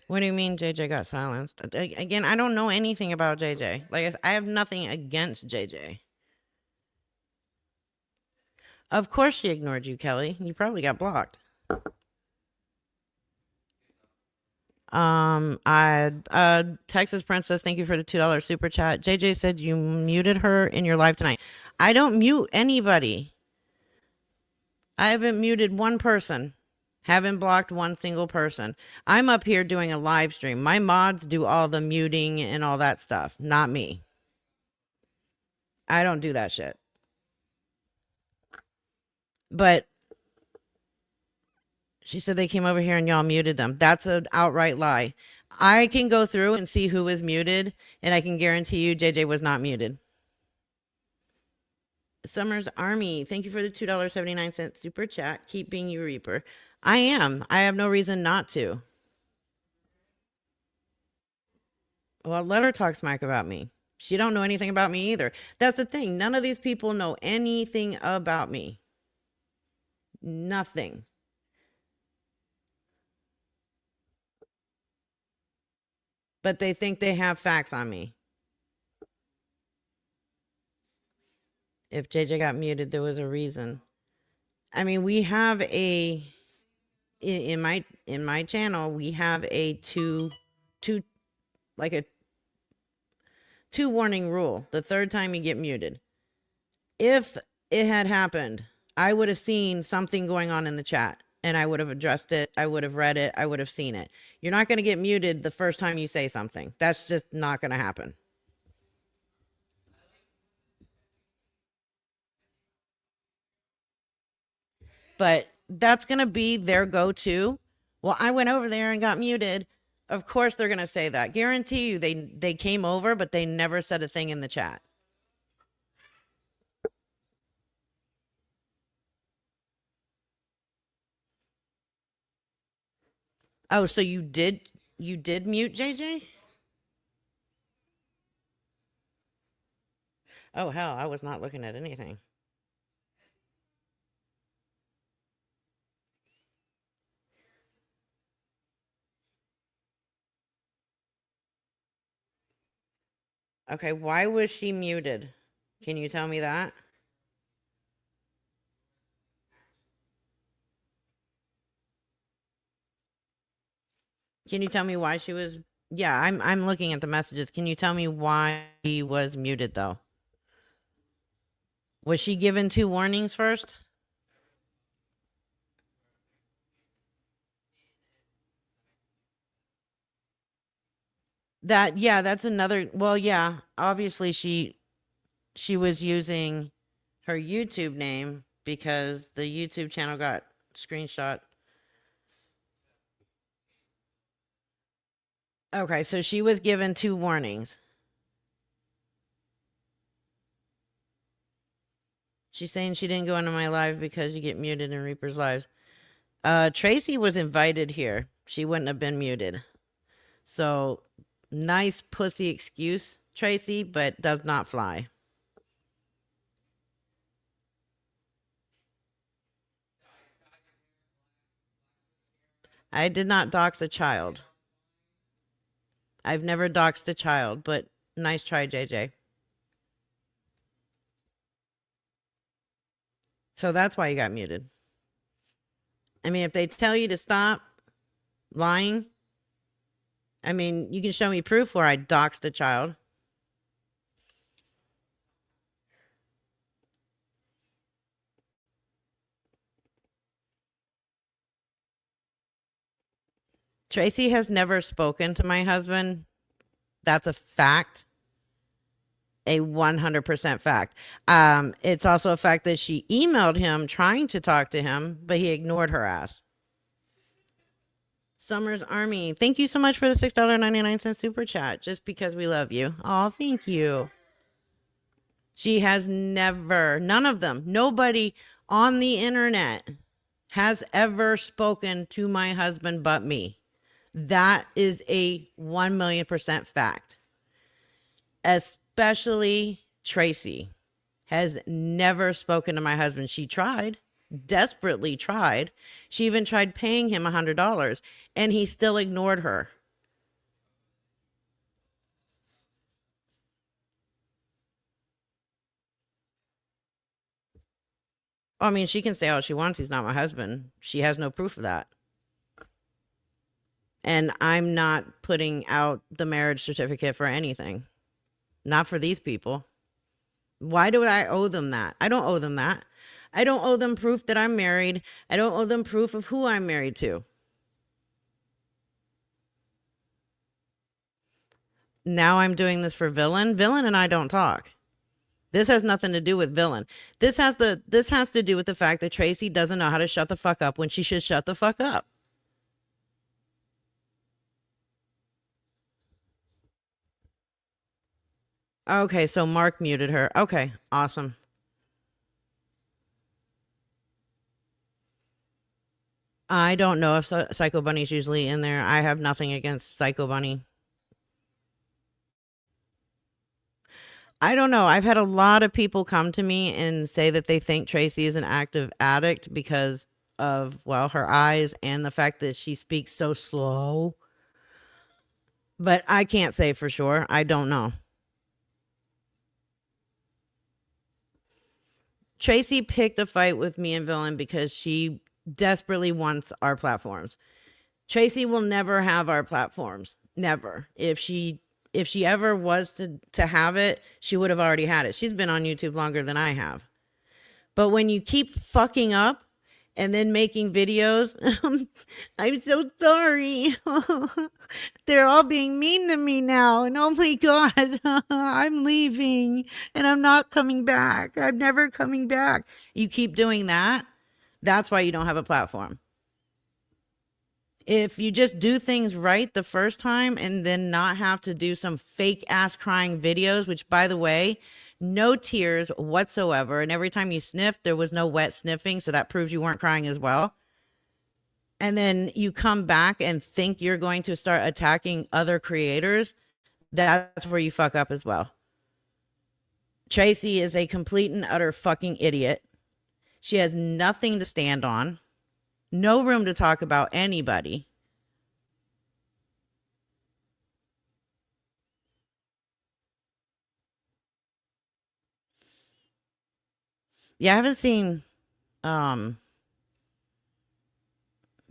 What do you mean JJ got silenced? Again, I don't know anything about JJ. Like, I have nothing against JJ. Of course she ignored you, Kelly. You probably got blocked. Texas Princess, thank you for the $2 super chat. JJ said you muted her in your live tonight. I don't mute anybody. I haven't muted one person. Haven't blocked one single person. I'm up here doing a live stream. My mods do all the muting and all that stuff, not me. I don't do that shit. But she said they came over here and y'all muted them. That's an outright lie. I can go through and see who was muted, and I can guarantee you JJ was not muted. Summer's Army, thank you for the $2.79 super chat. Keep being you, Reaper. I am. I have no reason not to. Well, let her talk smack about me. She don't know anything about me either. That's the thing. None of these people know anything about me. Nothing. But they think they have facts on me. If JJ got muted, there was a reason. I mean, we have a in my channel, we have a two warning rule. The third time you get muted. If it had happened, I would have seen something going on in the chat and I would have addressed it. I would have read it. I would have seen it. You're not going to get muted the first time you say something. That's just not going to happen. But that's going to be their go-to. Well, I went over there and got muted. Of course they're going to say that. Guarantee you they came over, but they never said a thing in the chat. Oh, so you did mute JJ? Oh, hell, I was not looking at anything. Okay, why was she muted? Can you tell me that? Can you tell me why she was? Yeah, I'm looking at the messages. Can you tell me why he was muted though? Was she given 2 warnings first? That's another. Well, yeah, obviously she was using her YouTube name because the YouTube channel got screenshot. Okay, so she was given 2 warnings. She's saying she didn't go into my live because you get muted in Reaper's lives. Tracy was invited here. She wouldn't have been muted. So, nice pussy excuse, Tracy, but does not fly. I did not dox a child. I've never doxed a child, but nice try, JJ. So that's why you got muted. I mean, if they tell you to stop lying, I mean, you can show me proof where I doxed a child. Tracy has never spoken to my husband. That's a fact. A 100% fact. It's also a fact that she emailed him trying to talk to him, but he ignored her ass. Summers Army, thank you so much for the $6.99 super chat. Just because we love you. Oh, thank you. She has never, none of them, nobody on the internet has ever spoken to my husband but me. That is a 1,000,000% fact. Especially Tracy has never spoken to my husband. She tried, desperately tried. She even tried paying him $100 and he still ignored her. I mean, she can say all she wants. He's not my husband. She has no proof of that. And I'm not putting out the marriage certificate for anything. Not for these people. Why do I owe them that? I don't owe them that. I don't owe them proof that I'm married. I don't owe them proof of who I'm married to. Now I'm doing this for Villain. Villain and I don't talk. This has nothing to do with Villain. This has to do with the fact that Tracy doesn't know how to shut the fuck up when she should shut the fuck up. Okay, so Mark muted her. Okay, awesome. I don't know if Psycho Bunny's usually in there. I have nothing against Psycho Bunny. I don't know. I've had a lot of people come to me and say that they think Tracy is an active addict because of, well, her eyes and the fact that she speaks so slow. But I can't say for sure. I don't know. Tracy picked a fight with me and Villain because she desperately wants our platforms. Tracy will never have our platforms. Never. If she ever was to have it, she would have already had it. She's been on YouTube longer than I have. But when you keep fucking up and then making videos, I'm so sorry. They're all being mean to me now. And oh my God, I'm leaving and I'm not coming back. I'm never coming back. You keep doing that. That's why you don't have a platform. If you just do things right the first time and then not have to do some fake ass crying videos, which by the way, no tears whatsoever. And every time you sniffed, there was no wet sniffing. So that proves you weren't crying as well. And then you come back and think you're going to start attacking other creators. That's where you fuck up as well. Tracy is a complete and utter fucking idiot. She has nothing to stand on. No room to talk about anybody. Yeah, I haven't seen PB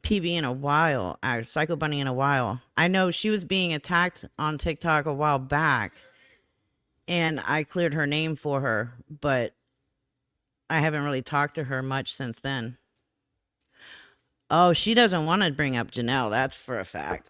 in a while, Psycho Bunny in a while. I know she was being attacked on TikTok a while back, and I cleared her name for her, but I haven't really talked to her much since then. Oh, she doesn't want to bring up Janelle. That's for a fact.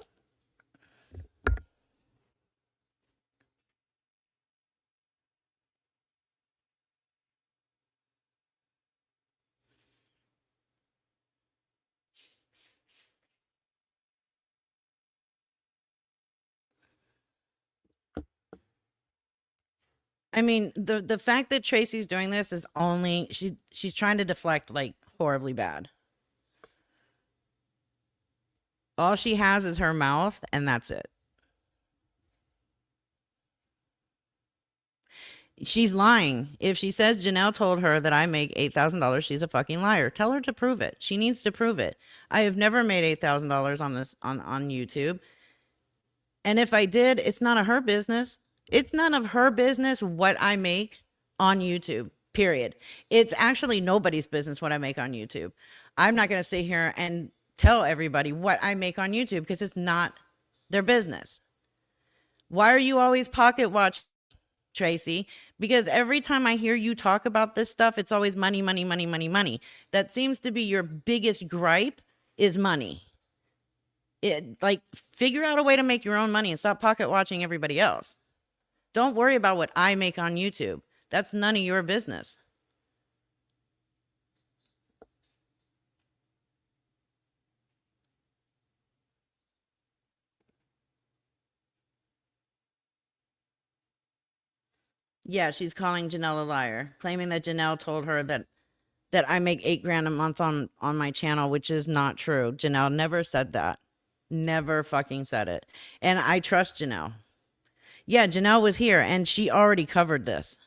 I mean, the fact that Tracy's doing this is only she's trying to deflect like horribly bad. All she has is her mouth, and that's it. She's lying. If she says Janelle told her that I make $8,000, she's a fucking liar. Tell her to prove it. She needs to prove it. I have never made $8,000 on this on YouTube. And if I did, it's none of her business. It's none of her business what I make on YouTube. Period. It's actually nobody's business what I make on YouTube. I'm not going to sit here and tell everybody what I make on YouTube because it's not their business. Why are you always pocket watch, Tracy? Because every time I hear you talk about this stuff, it's always money, money, money, money, money. That seems to be your biggest gripe is money. Like, figure out a way to make your own money and stop pocket watching everybody else. Don't worry about what I make on YouTube. That's none of your business. Yeah, she's calling Janelle a liar, claiming that Janelle told her that I make $8,000 a month on my channel, which is not true. Janelle never said that. Never fucking said it. And I trust Janelle. Yeah, Janelle was here and she already covered this.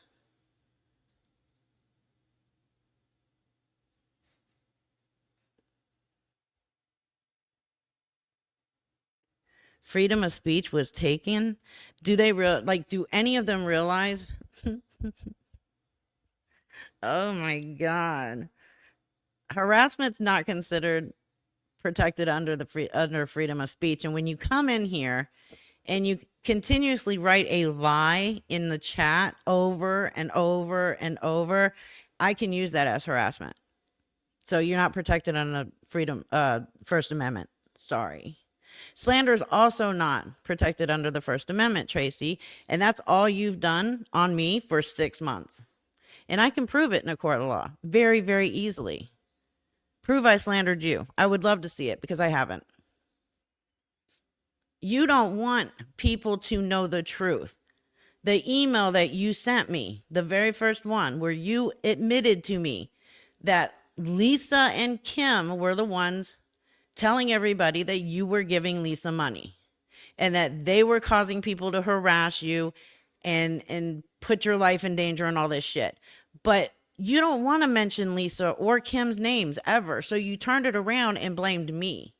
Freedom of speech was taken. Do they do any of them realize? Oh my God. Harassment's not considered protected under under freedom of speech. And when you come in here and you continuously write a lie in the chat over and over and over, I can use that as harassment. So you're not protected under First Amendment. Sorry. Slander is also not protected under the First Amendment, Tracy. And that's all you've done on me for 6 months. And I can prove it in a court of law very, very easily. Prove I slandered you. I would love to see it because I haven't. You don't want people to know the truth. The email that you sent me, the very first one, where you admitted to me that Lisa and Kim were the ones telling everybody that you were giving Lisa money and that they were causing people to harass you and put your life in danger and all this shit. But you don't want to mention Lisa or Kim's names ever. So you turned it around and blamed me.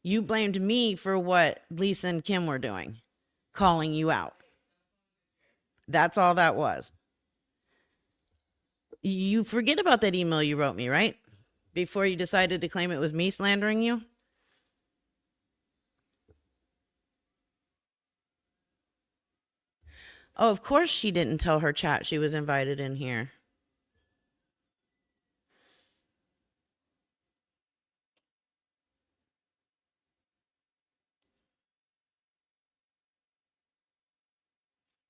You blamed me for what Lisa and Kim were doing, calling you out. That's all that was. You forget about that email you wrote me, right? Before you decided to claim it was me slandering you? Oh, of course she didn't tell her chat she was invited in here.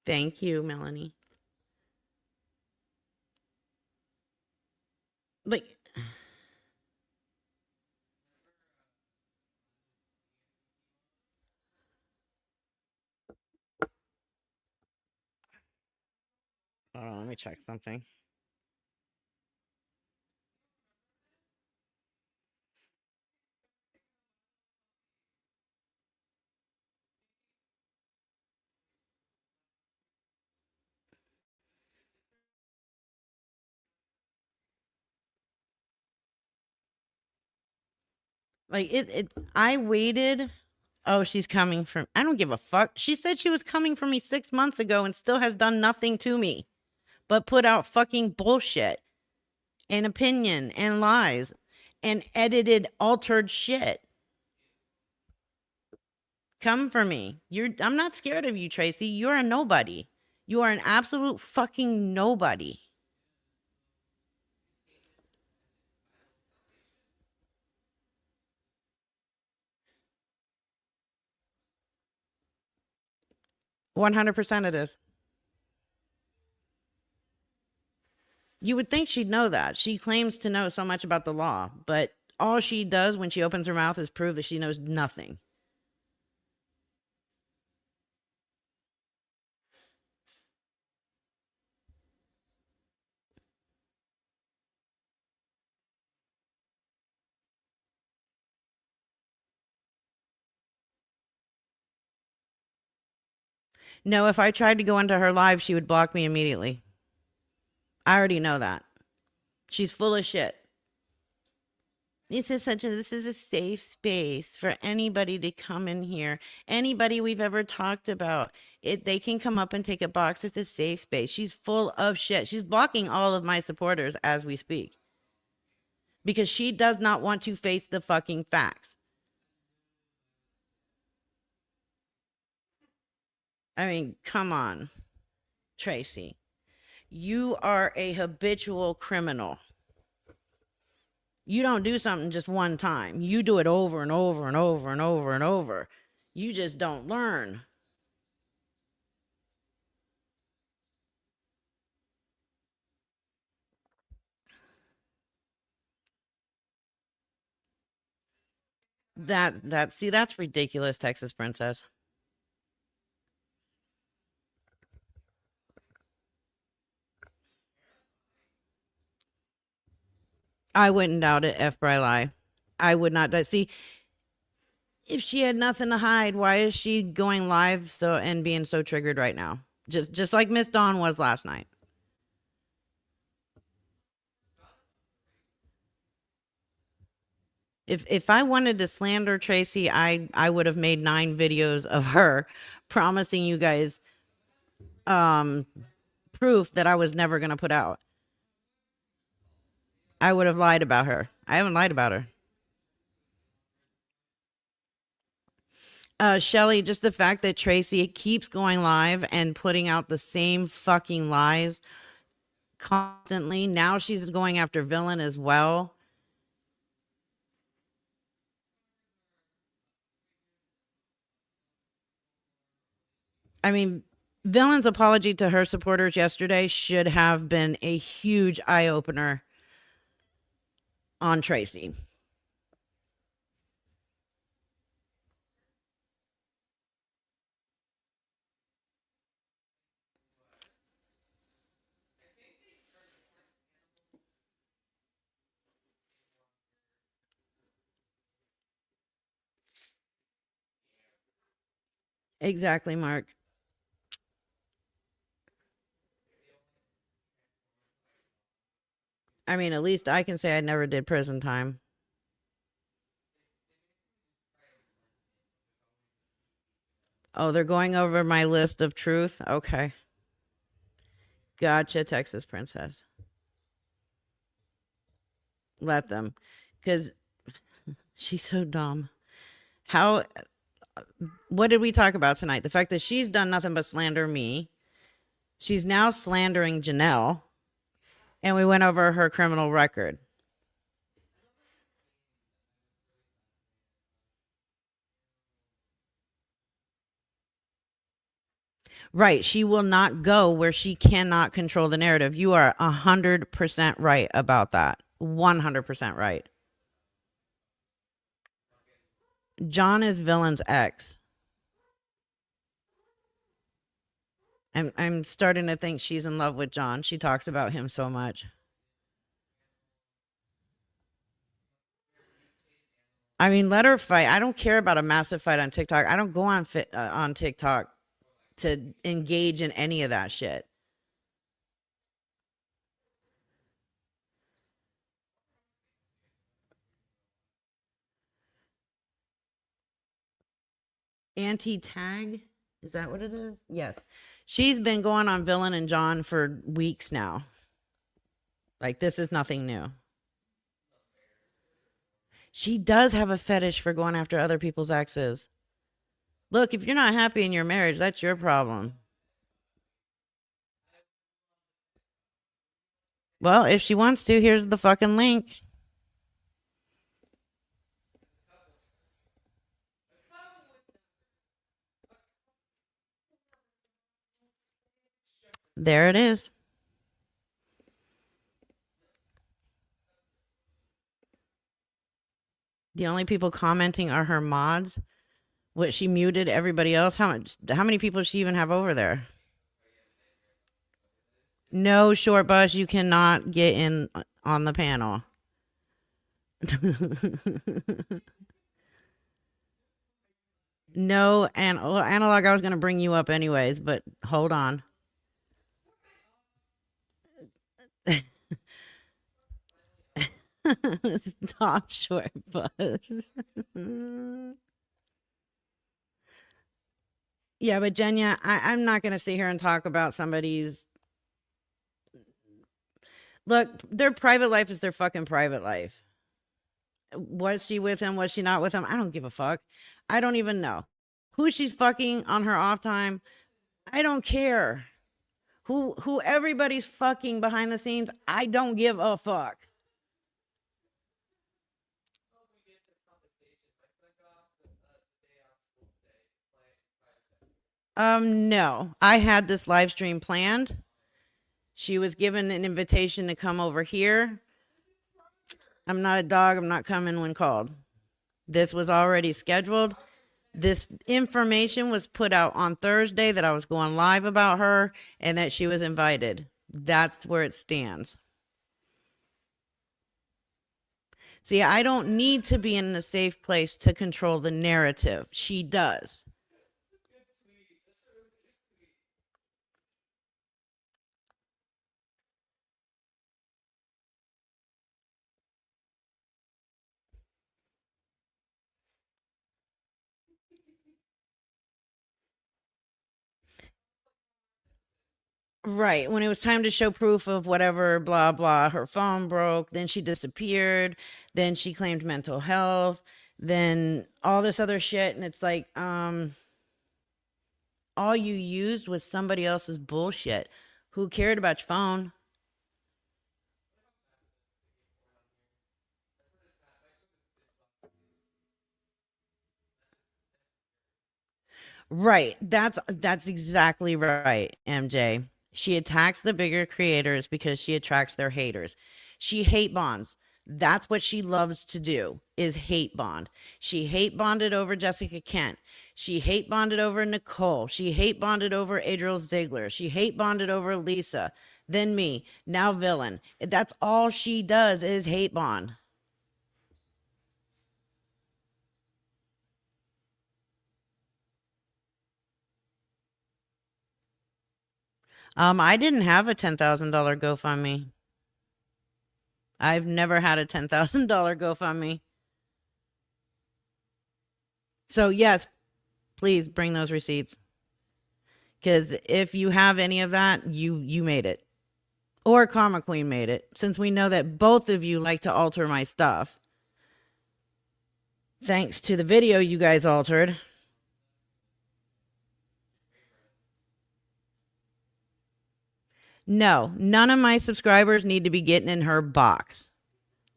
Thank you, Melanie. Like, hold on, let me check something. Like I waited. Oh, she's coming from, I don't give a fuck. She said she was coming for me 6 months ago and still has done nothing to me but put out fucking bullshit and opinion and lies and edited, altered shit. Come for me. I'm not scared of you, Tracy. You're a nobody. You are an absolute fucking nobody. 100% it is. You would think she'd know that. She claims to know so much about the law, but all she does when she opens her mouth is prove that she knows nothing. No, if I tried to go into her live, she would block me immediately. I already know that. She's full of shit. This is a safe space for anybody to come in here. Anybody we've ever talked about. They can come up and take a box. It's a safe space. She's full of shit. She's blocking all of my supporters as we speak. Because she does not want to face the fucking facts. I mean, come on, Tracy. You are a habitual criminal. You don't do something just one time. You do it over and over and over and over and over. You just don't learn. That's ridiculous, Texas Princess. I wouldn't doubt it, F. Briley. I would not. See, if she had nothing to hide, why is she going live and being so triggered right now? Just like Miss Dawn was last night. If I wanted to slander Tracy, I would have made 9 videos of her promising you guys proof that I was never going to put out. I would have lied about her. I haven't lied about her. Shelly, just the fact that Tracy keeps going live and putting out the same fucking lies constantly. Now she's going after Villain as well. I mean, Villain's apology to her supporters yesterday should have been a huge eye-opener on Tracy. Exactly, Mark. I mean, at least I can say I never did prison time. Oh, they're going over my list of truth? Okay. Gotcha, Texas Princess. Let them. Because she's so dumb. What did we talk about tonight? The fact that she's done nothing but slander me. She's now slandering Janelle. And we went over her criminal record. Right. She will not go where she cannot control the narrative. You are 100% right about that. 100% right. John is Villain's ex. I'm starting to think she's in love with John. She talks about him so much. I mean, let her fight. I don't care about a massive fight on TikTok. I don't go on TikTok to engage in any of that shit. Anti-tag? Is that what it is? Yes. She's been going on Villain and John for weeks now. Like, this is nothing new. She does have a fetish for going after other people's exes. Look, if you're not happy in your marriage, that's your problem. Well, if she wants to, here's the fucking link. There it is. The only people commenting are her mods. What, she muted everybody else? How many people does she even have over there? No, Short Bus, you cannot get in on the panel. No, and well, Analog, I was going to bring you up anyways, but hold on. Stop, Short Bus. Yeah, but Jenya, I'm not going to sit here and talk about somebody's. Look, their private life is their fucking private life. Was she with him? Was she not with him? I don't give a fuck. I don't even know who she's fucking on her off time. I don't care. Who everybody's fucking behind the scenes. I don't give a fuck. No. I had this live stream planned. She was given an invitation to come over here. I'm not a dog. I'm not coming when called. This was already scheduled. This information was put out on Thursday that I was going live about her and that she was invited. That's where it stands. See, I don't need to be in a safe place to control the narrative. She does. Right. When it was time to show proof of whatever, blah, blah, her phone broke, then she disappeared, then she claimed mental health, then all this other shit. And it's like, all you used was somebody else's bullshit. Who cared about your phone? Right. That's exactly right, MJ. She attacks the bigger creators because she attracts their haters. She hate bonds. That's what she loves to do, is hate bond. She hate bonded over Jessica Kent. She hate bonded over Nicole. She hate bonded over Adriel Ziegler. She hate bonded over Lisa. Then me. Now Villain. That's all she does is hate bond. I didn't have a $10,000 GoFundMe. I've never had a $10,000 GoFundMe. So yes, please bring those receipts. Because if you have any of that, you made it. Or Karma Queen made it, since we know that both of you like to alter my stuff. Thanks to the video you guys altered. No, none of my subscribers need to be getting in her box.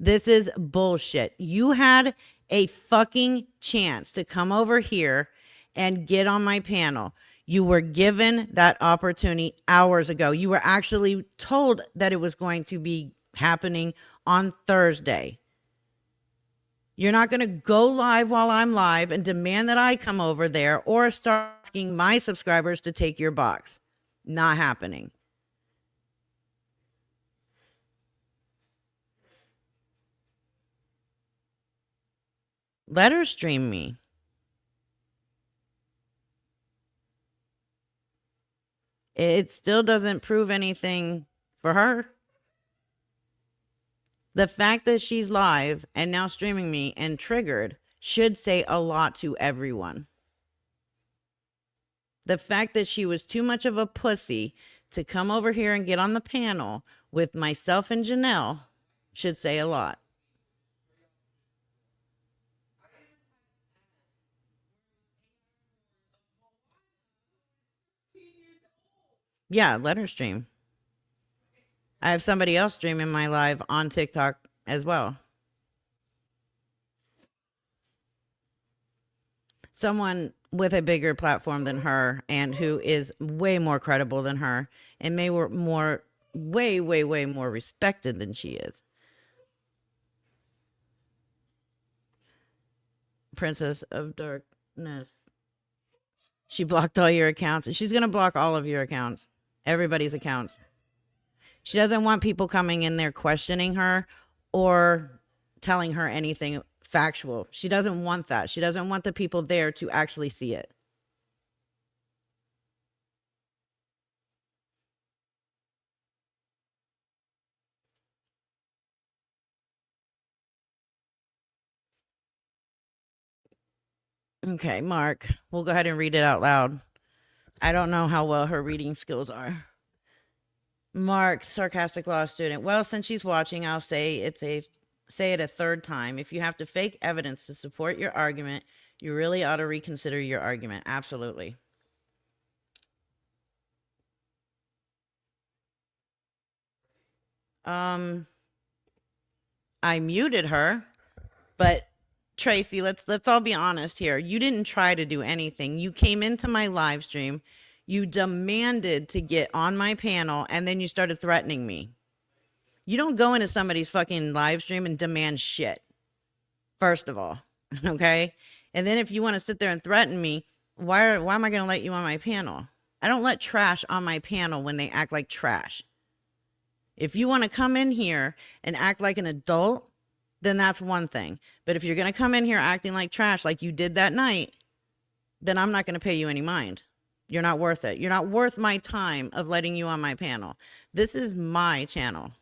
This is bullshit. You had a fucking chance to come over here and get on my panel. You were given that opportunity hours ago. You were actually told that it was going to be happening on Thursday. You're not going to go live while I'm live and demand that I come over there or start asking my subscribers to take your box. Not happening. Let her stream me. It still doesn't prove anything for her. The fact that she's live and now streaming me and triggered should say a lot to everyone. The fact that she was too much of a pussy to come over here and get on the panel with myself and Janelle should say a lot. Yeah, let her stream. I have somebody else streaming my live on TikTok as well. Someone with a bigger platform than her and who is way more credible than her and way more respected than she is. Princess of Darkness. She blocked all your accounts. She's going to block all of your accounts, everybody's accounts. She doesn't want people coming in there questioning her or telling her anything factual. She doesn't want that. She doesn't want the people there to actually see it. Okay, Mark, we'll go ahead and read it out loud. I don't know how well her reading skills are. Mark, sarcastic law student. Well, since she's watching, I'll say it a third time. If you have to fake evidence to support your argument, you really ought to reconsider your argument. Absolutely. I muted her, but Tracy, let's all be honest here. You didn't try to do anything. You came into my live stream, you demanded to get on my panel, and then you started threatening me. You don't go into somebody's fucking live stream and demand shit. First of all, okay? And then if you want to sit there and threaten me, why am I going to let you on my panel? I don't let trash on my panel when they act like trash. If you want to come in here and act like an adult, then that's one thing. But if you're going to come in here acting like trash like you did that night, then I'm not going to pay you any mind. You're not worth it. You're not worth my time of letting you on my panel. This is my channel.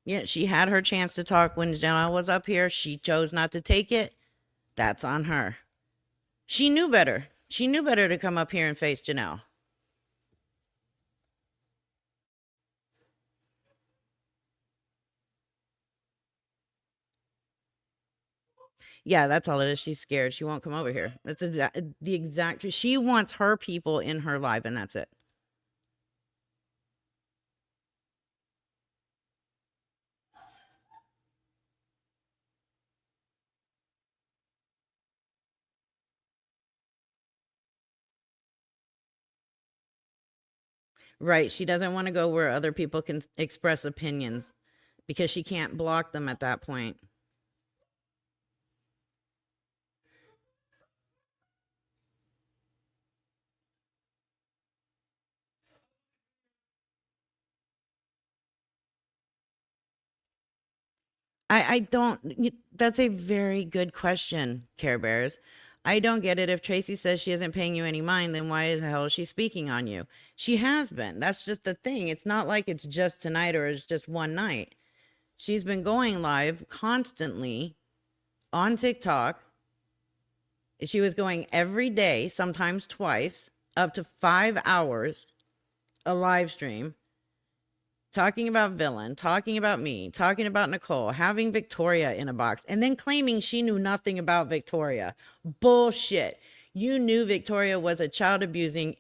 Yeah, she had her chance to talk when Janelle was up here. She chose not to take it. That's on her. She knew better. She knew better to come up here and face Janelle. Yeah, that's all it is. She's scared. She won't come over here. That's the exact. She wants her people in her live, and that's it. Right. She doesn't want to go where other people can express opinions because she can't block them at that point. I don't, that's a very good question, Care Bears. I don't get it. If Tracy says she isn't paying you any mind, then why the hell is she speaking on you? She has been. That's just the thing. It's not like it's just tonight or it's just one night. She's been going live constantly on TikTok. She was going every day, sometimes twice, up to 5 hours, a live stream, talking about Villain, talking about me, talking about Nicole, having Victoria in a box, and then claiming she knew nothing about Victoria. Bullshit. You knew Victoria was a child abusing,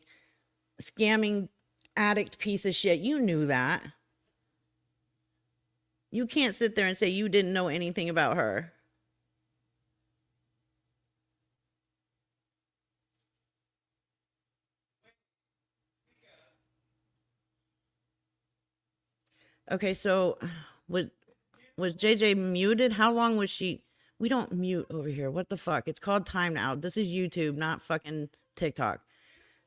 scamming, addict piece of shit. You knew that. You can't sit there and say you didn't know anything about her. Okay, so was JJ muted? How long was she? We don't mute over here. What the fuck? It's called timed out. This is YouTube, not fucking TikTok.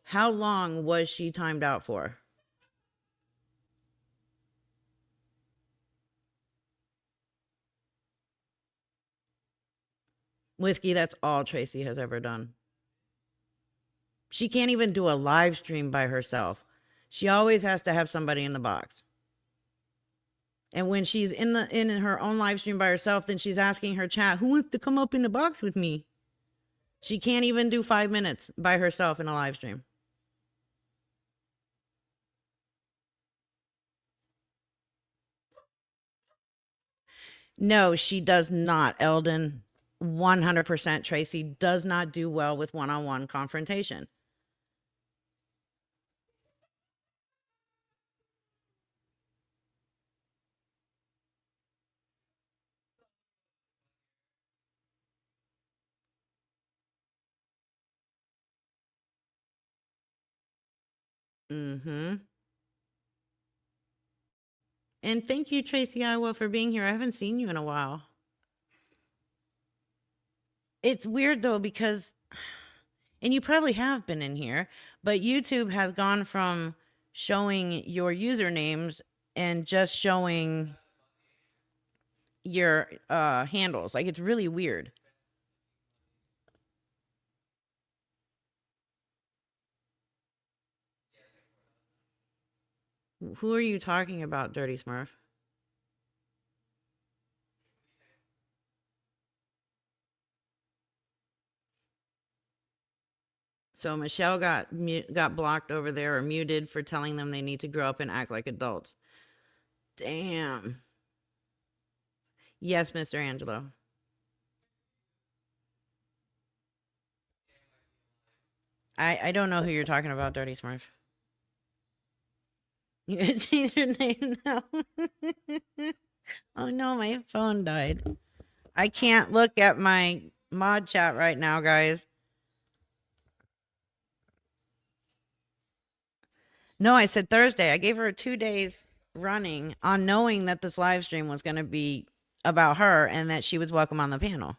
How long was she timed out for? Whiskey, that's all Tracy has ever done. She can't even do a live stream by herself. She always has to have somebody in the box. And when she's in her own live stream by herself, then she's asking her chat, who wants to come up in the box with me? She can't even do 5 minutes by herself in a live stream. No, she does not, Eldon. 100% Tracy does not do well with one-on-one confrontation. Mm-hmm. And thank you, Tracy Iowa, for being here. I haven't seen you in a while. It's weird though because, and you probably have been in here, but YouTube has gone from showing your usernames and just showing your handles. Like it's really weird. Who are you talking about, Dirty Smurf? So Michelle got blocked over there or muted for telling them they need to grow up and act like adults. Damn. Yes, Mr. Angelo. I don't know who you're talking about, Dirty Smurf. You gonna change your name now? Oh no, my phone died. I can't look at my mod chat right now, guys. No, I said Thursday. I gave her 2 days running on knowing that this live stream was going to be about her and that she was welcome on the panel.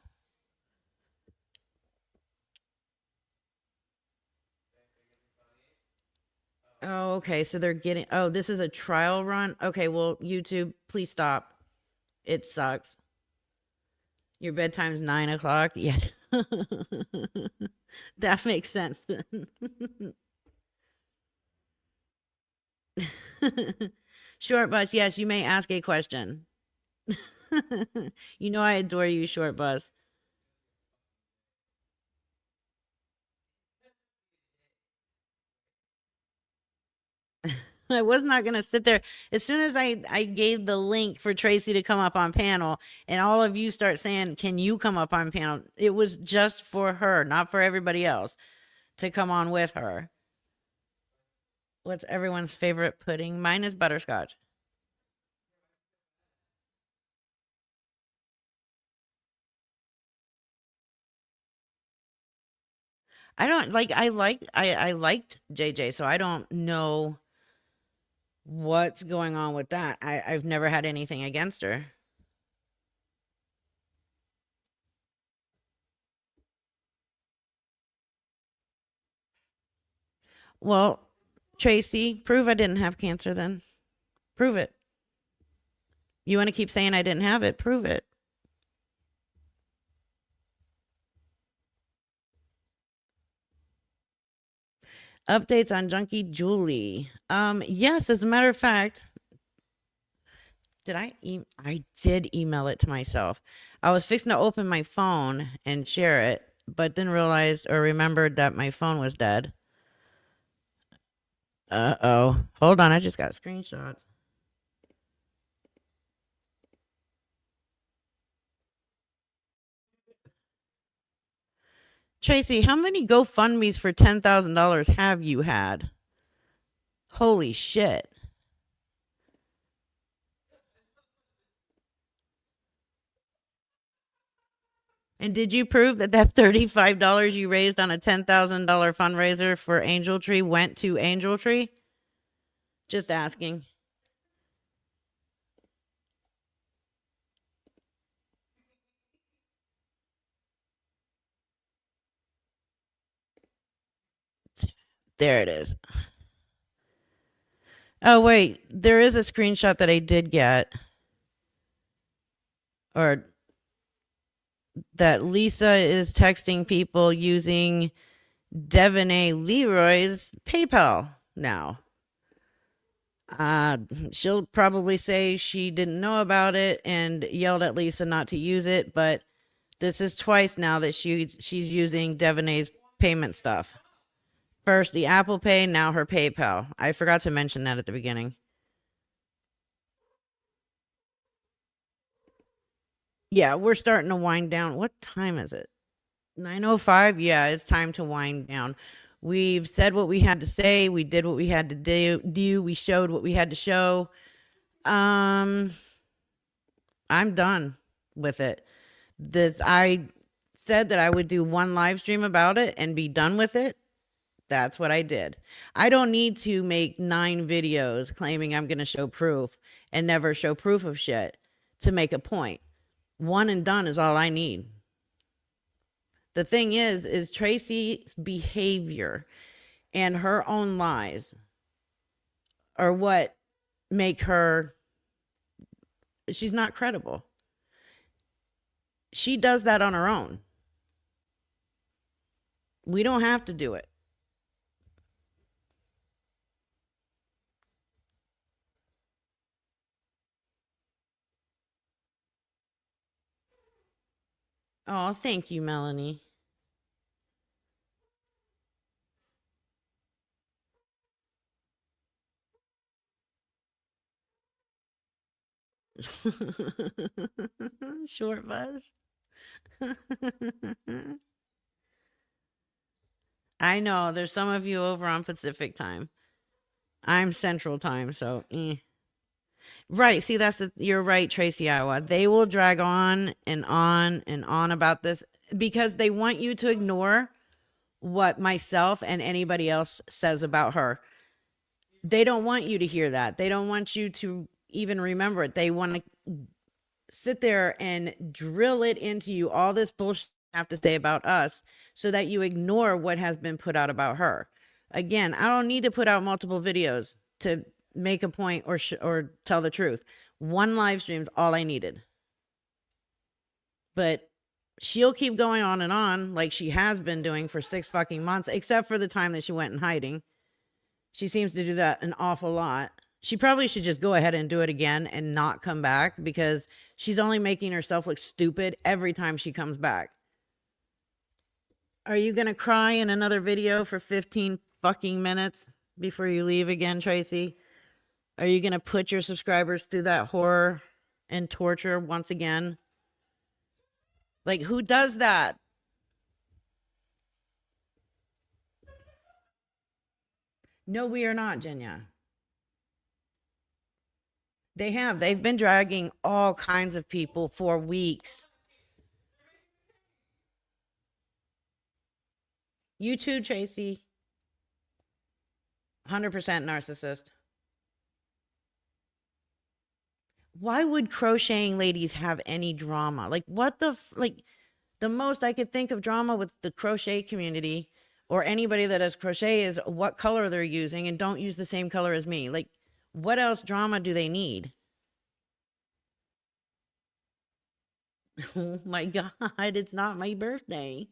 Oh, okay. So they're getting, oh, this is a trial run. Okay. Well, YouTube, please stop. It sucks. Your bedtime's 9 o'clock. Yeah. That makes sense. Short bus. Yes, you may ask a question. You know, I adore you, Short Bus. I was not going to sit there. As soon as I gave the link for Tracy to come up on panel and all of you start saying, can you come up on panel? It was just for her, not for everybody else to come on with her. What's everyone's favorite pudding? Mine is butterscotch. I don't like, I liked JJ, so I don't know what's going on with that. I've never had anything against her. Well, Tracy, prove I didn't have cancer then. Prove it. You want to keep saying I didn't have it? Prove it. Updates on Junkie Julie. Yes, as a matter of fact, I did email it to myself. I was fixing to open my phone and share it, but then realized or remembered that my phone was dead. Uh-oh. Hold on, I just got screenshots. Tracy, how many GoFundMe's for $10,000 have you had? Holy shit. And did you prove that that $35 you raised on a $10,000 fundraiser for Angel Tree went to Angel Tree? Just asking. There it is. Oh, wait. There is a screenshot that I did get. Or that Lisa is texting people using Devonay Leroy's PayPal now. She'll probably say she didn't know about it and yelled at Lisa not to use it, but this is twice now that she's using Devonay's payment stuff. First the Apple Pay, now her PayPal. I forgot to mention that at the beginning. Yeah, we're starting to wind down. What time is it? 9:05? Yeah, it's time to wind down. We've said what we had to say. We did what we had to do. We showed what we had to show. I'm done with it. I said that I would do one live stream about it and be done with it. That's what I did. I don't need to make 9 videos claiming I'm going to show proof and never show proof of shit to make a point. One and done is all I need. The thing is Tracy's behavior and her own lies are what make her, she's not credible. She does that on her own. We don't have to do it. Oh, thank you, Melanie. Short bus. I know there's some of you over on Pacific time. I'm Central time, so right. See, you're right, Tracy, Iowa. They will drag on and on and on about this because they want you to ignore what myself and anybody else says about her. They don't want you to hear that. They don't want you to even remember it. They want to sit there and drill it into you, all this bullshit you have to say about us, so that you ignore what has been put out about her. Again, I don't need to put out multiple videos to make a point or tell the truth. One live stream's all I needed. But she'll keep going on and on like she has been doing for 6 fucking months, except for the time that she went in hiding. She seems to do that an awful lot. She probably should just go ahead and do it again and not come back, because she's only making herself look stupid every time she comes back. Are you going to cry in another video for 15 fucking minutes before you leave again, Tracy? Are you going to put your subscribers through that horror and torture once again? Like, who does that? No, we are not, Jenya. They've been dragging all kinds of people for weeks. You too, Tracy. 100% narcissist. Why would crocheting ladies have any drama? Like, what the the most I could think of drama with the crochet community or anybody that does crochet is what color they're using, and don't use the same color as me. Like, what else drama do they need? Oh my God, it's not my birthday.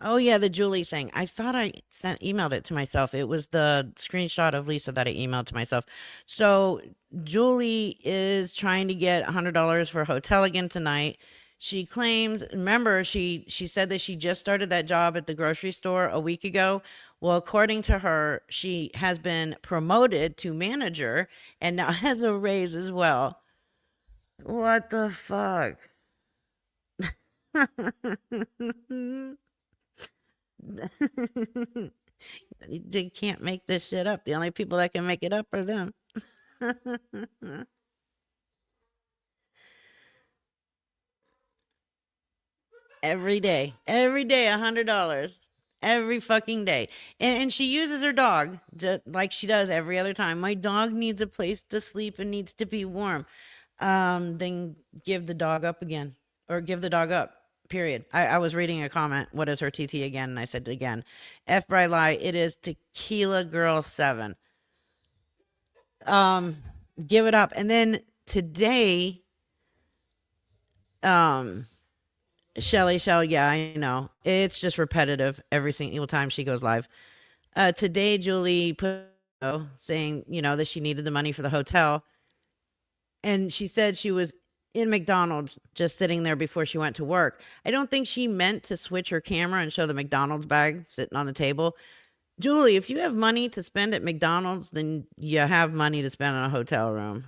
Oh yeah, the Julie thing. I thought I emailed it to myself. It was the screenshot of Lisa that I emailed to myself. So Julie is trying to get $100 for a hotel again tonight. She claims, remember, she said that she just started that job at the grocery store a week ago. Well, according to her, she has been promoted to manager and now has a raise as well. What the fuck? They can't make this shit up. The only people that can make it up are them. Every day, $100, every fucking day. And she uses her dog just like she does every other time. My dog needs a place to sleep and needs to be warm. Then give the dog up again, or give the dog up. Period. I was reading a comment. What is her TT again? And I said again, F Bri Lie. It is Tequila Girl 7. Give it up. And then today, Shelly, yeah, I know. It's just repetitive every single time she goes live. Today, Julie put saying, that she needed the money for the hotel. And she said she was in McDonald's just sitting there before she went to work. I don't think she meant to switch her camera and show the McDonald's bag sitting on the table. Julie, if you have money to spend at McDonald's, then you have money to spend on a hotel room.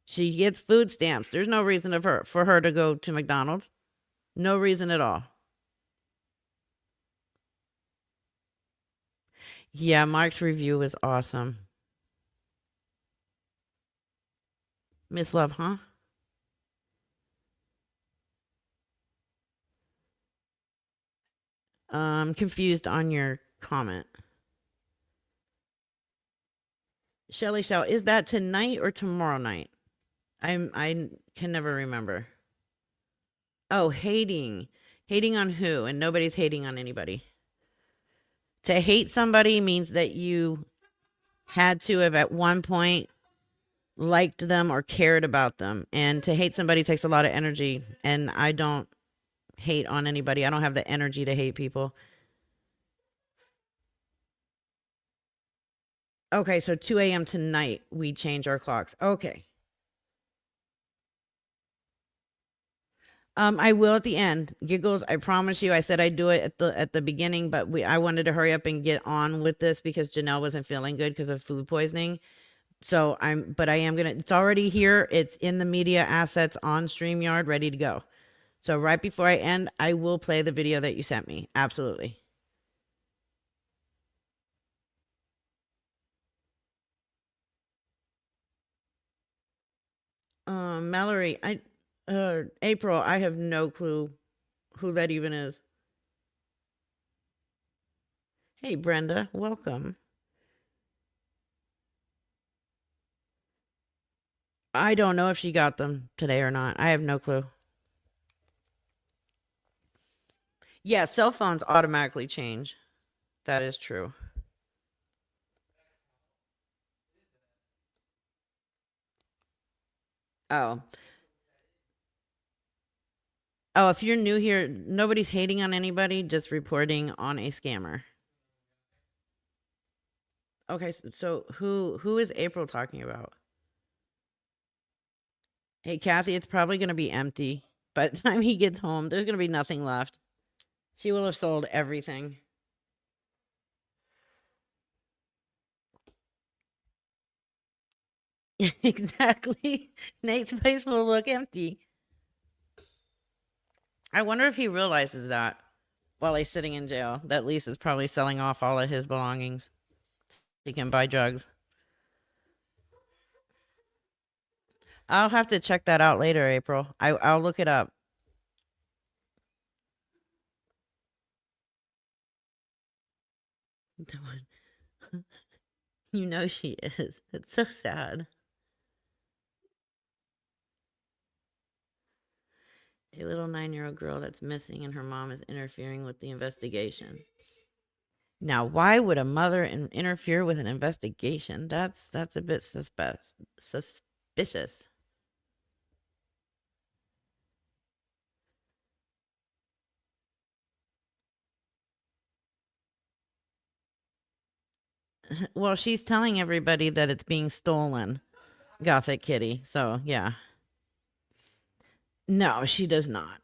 She gets food stamps. There's no reason for her to go to McDonald's. No reason at all. Yeah, Mark's review was awesome. Miss Love, huh? Confused on your comment. Shelly Shell, is that tonight or tomorrow night? I can never remember. Oh, hating. Hating on who? And nobody's hating on anybody. To hate somebody means that you had to have at one point liked them or cared about them. And to hate somebody takes a lot of energy. And I don't hate on anybody. I don't have the energy to hate people. Okay, so 2 a.m. tonight, we change our clocks. Okay. I will at the end. Giggles, I promise you. I said I'd do it at the beginning, but I wanted to hurry up and get on with this because Janelle wasn't feeling good because of food poisoning. So I am gonna. It's already here. It's in the media assets on StreamYard, ready to go. So right before I end, I will play the video that you sent me. Absolutely. Mallory, April, I have no clue who that even is. Hey, Brenda, welcome. I don't know if she got them today or not. I have no clue. Yeah, cell phones automatically change. That is true. Oh. Oh, if you're new here, nobody's hating on anybody, just reporting on a scammer. Okay, so who is April talking about? Hey, Kathy, it's probably going to be empty. By the time he gets home, there's going to be nothing left. She will have sold everything. Exactly. Nate's place will look empty. I wonder if he realizes that while he's sitting in jail, that Lisa's probably selling off all of his belongings. He can buy drugs. I'll have to check that out later, April. I'll look it up. You know she is. It's so sad. A little 9-year-old girl that's missing and her mom is interfering with the investigation. Now, why would a mother interfere with an investigation? That's a bit suspicious. Well, she's telling everybody that it's being stolen, Gothic Kitty. So, yeah. No, she does not.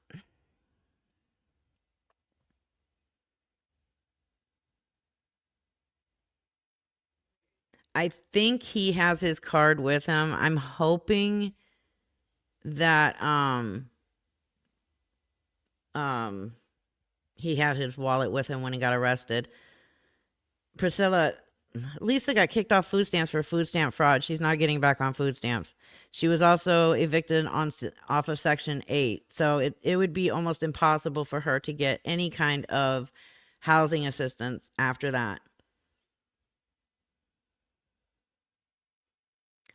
I think he has his card with him. I'm hoping that he had his wallet with him when he got arrested. Priscilla, Lisa got kicked off food stamps for food stamp fraud. She's not getting back on food stamps. She was also evicted off of Section 8. So it would be almost impossible for her to get any kind of housing assistance after that.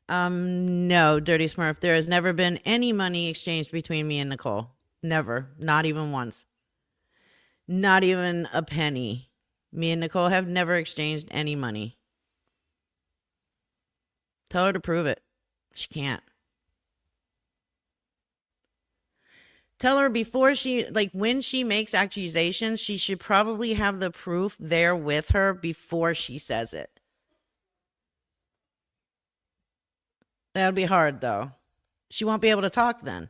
No, Dirty Smurf. There has never been any money exchanged between me and Nicole. Never. Not even once. Not even a penny. Me and Nicole have never exchanged any money. Tell her to prove it. She can't. Tell her before when she makes accusations, she should probably have the proof there with her before she says it. That'll be hard, though. She won't be able to talk then.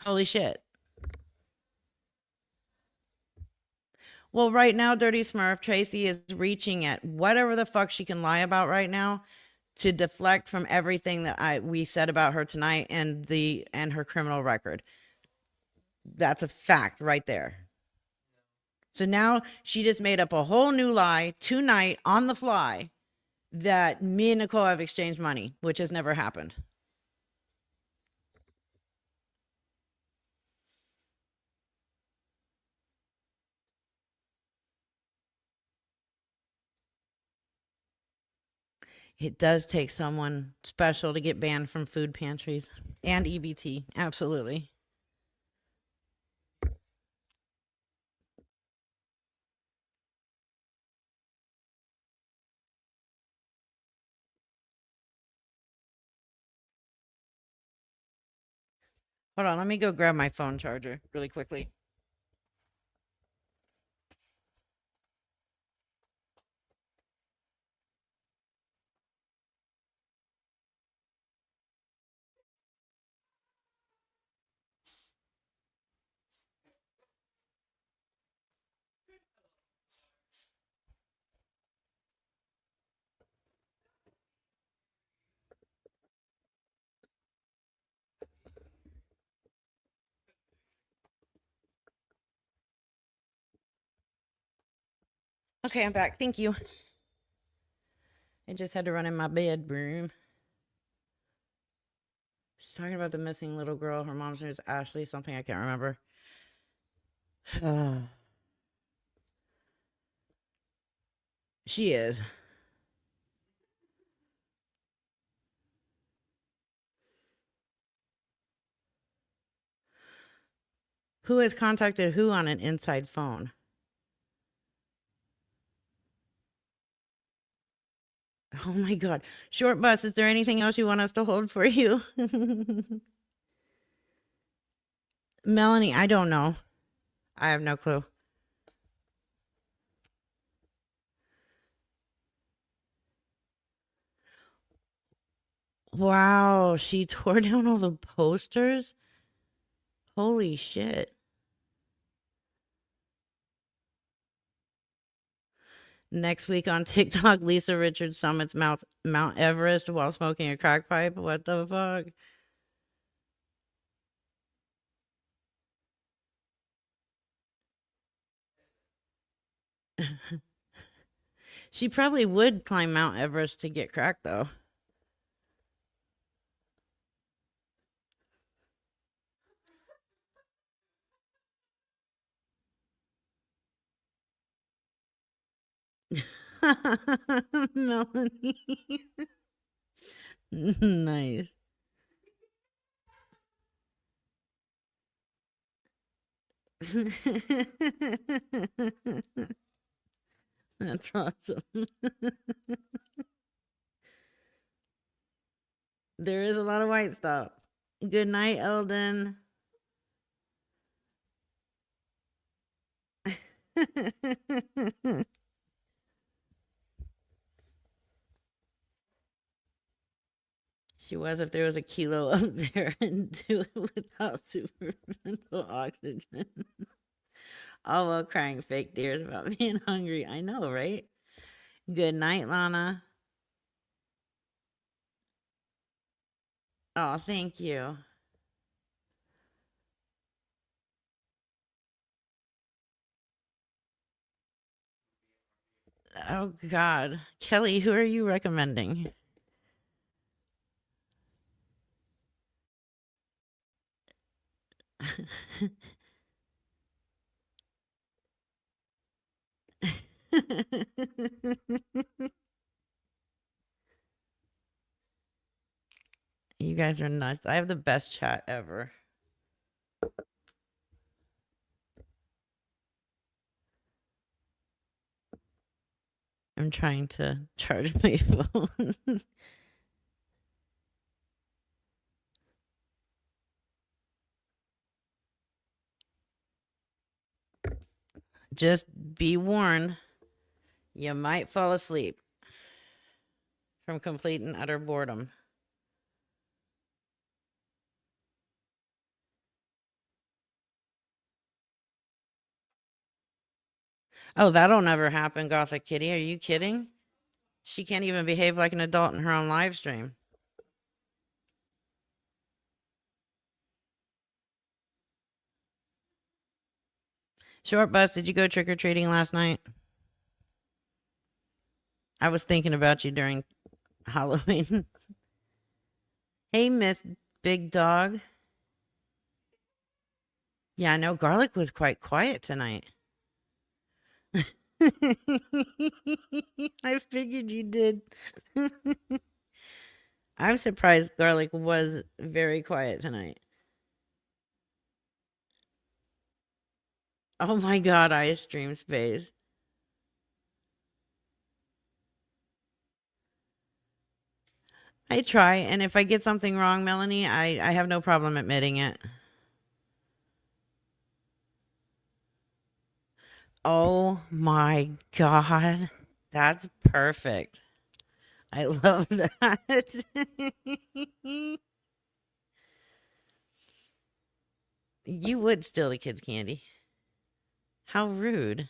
Holy shit. Well, right now, Dirty Smurf, Tracy is reaching at whatever the fuck she can lie about right now to deflect from everything that we said about her tonight and her criminal record. That's a fact right there. So now she just made up a whole new lie tonight on the fly that me and Nicole have exchanged money, which has never happened. It does take someone special to get banned from food pantries and EBT. Absolutely. Hold on, let me go grab my phone charger really quickly. Okay, I'm back. Thank you. I just had to run in my bedroom. She's talking about the missing little girl. Her mom's name is Ashley, something I can't remember. She is. Who has contacted who on an inside phone? Oh my god. Short bus, is there anything else you want us to hold for you? Melanie, I don't know. I have no clue. Wow, she tore down all the posters? Holy shit. Next week on TikTok, Lisa Richards summits Mount Everest while smoking a crack pipe. What the fuck? She probably would climb Mount Everest to get crack, though. Melanie. Nice. That's awesome. There is a lot of white stuff. Good night, Eldon. She was if there was a kilo up there and do it without supplemental oxygen. All while crying fake tears about being hungry. I know, right? Good night, Lana. Oh, thank you. Oh, God. Kelly, who are you recommending? You guys are nuts. I have the best chat ever. I'm trying to charge my phone. Just be warned, you might fall asleep from complete and utter boredom. Oh, that'll never happen, Gothic Kitty. Are you kidding? She can't even behave like an adult in her own live stream. Short Bus, did you go trick-or-treating last night? I was thinking about you during Halloween. Hey, Miss Big Dog. Yeah, I know Garlic was quite quiet tonight. I figured you did. I'm surprised Garlic was very quiet tonight. Oh my god, I stream space. I try, and if I get something wrong, Melanie, I have no problem admitting it. Oh my god. That's perfect. I love that. You would steal the kids' candy. How rude.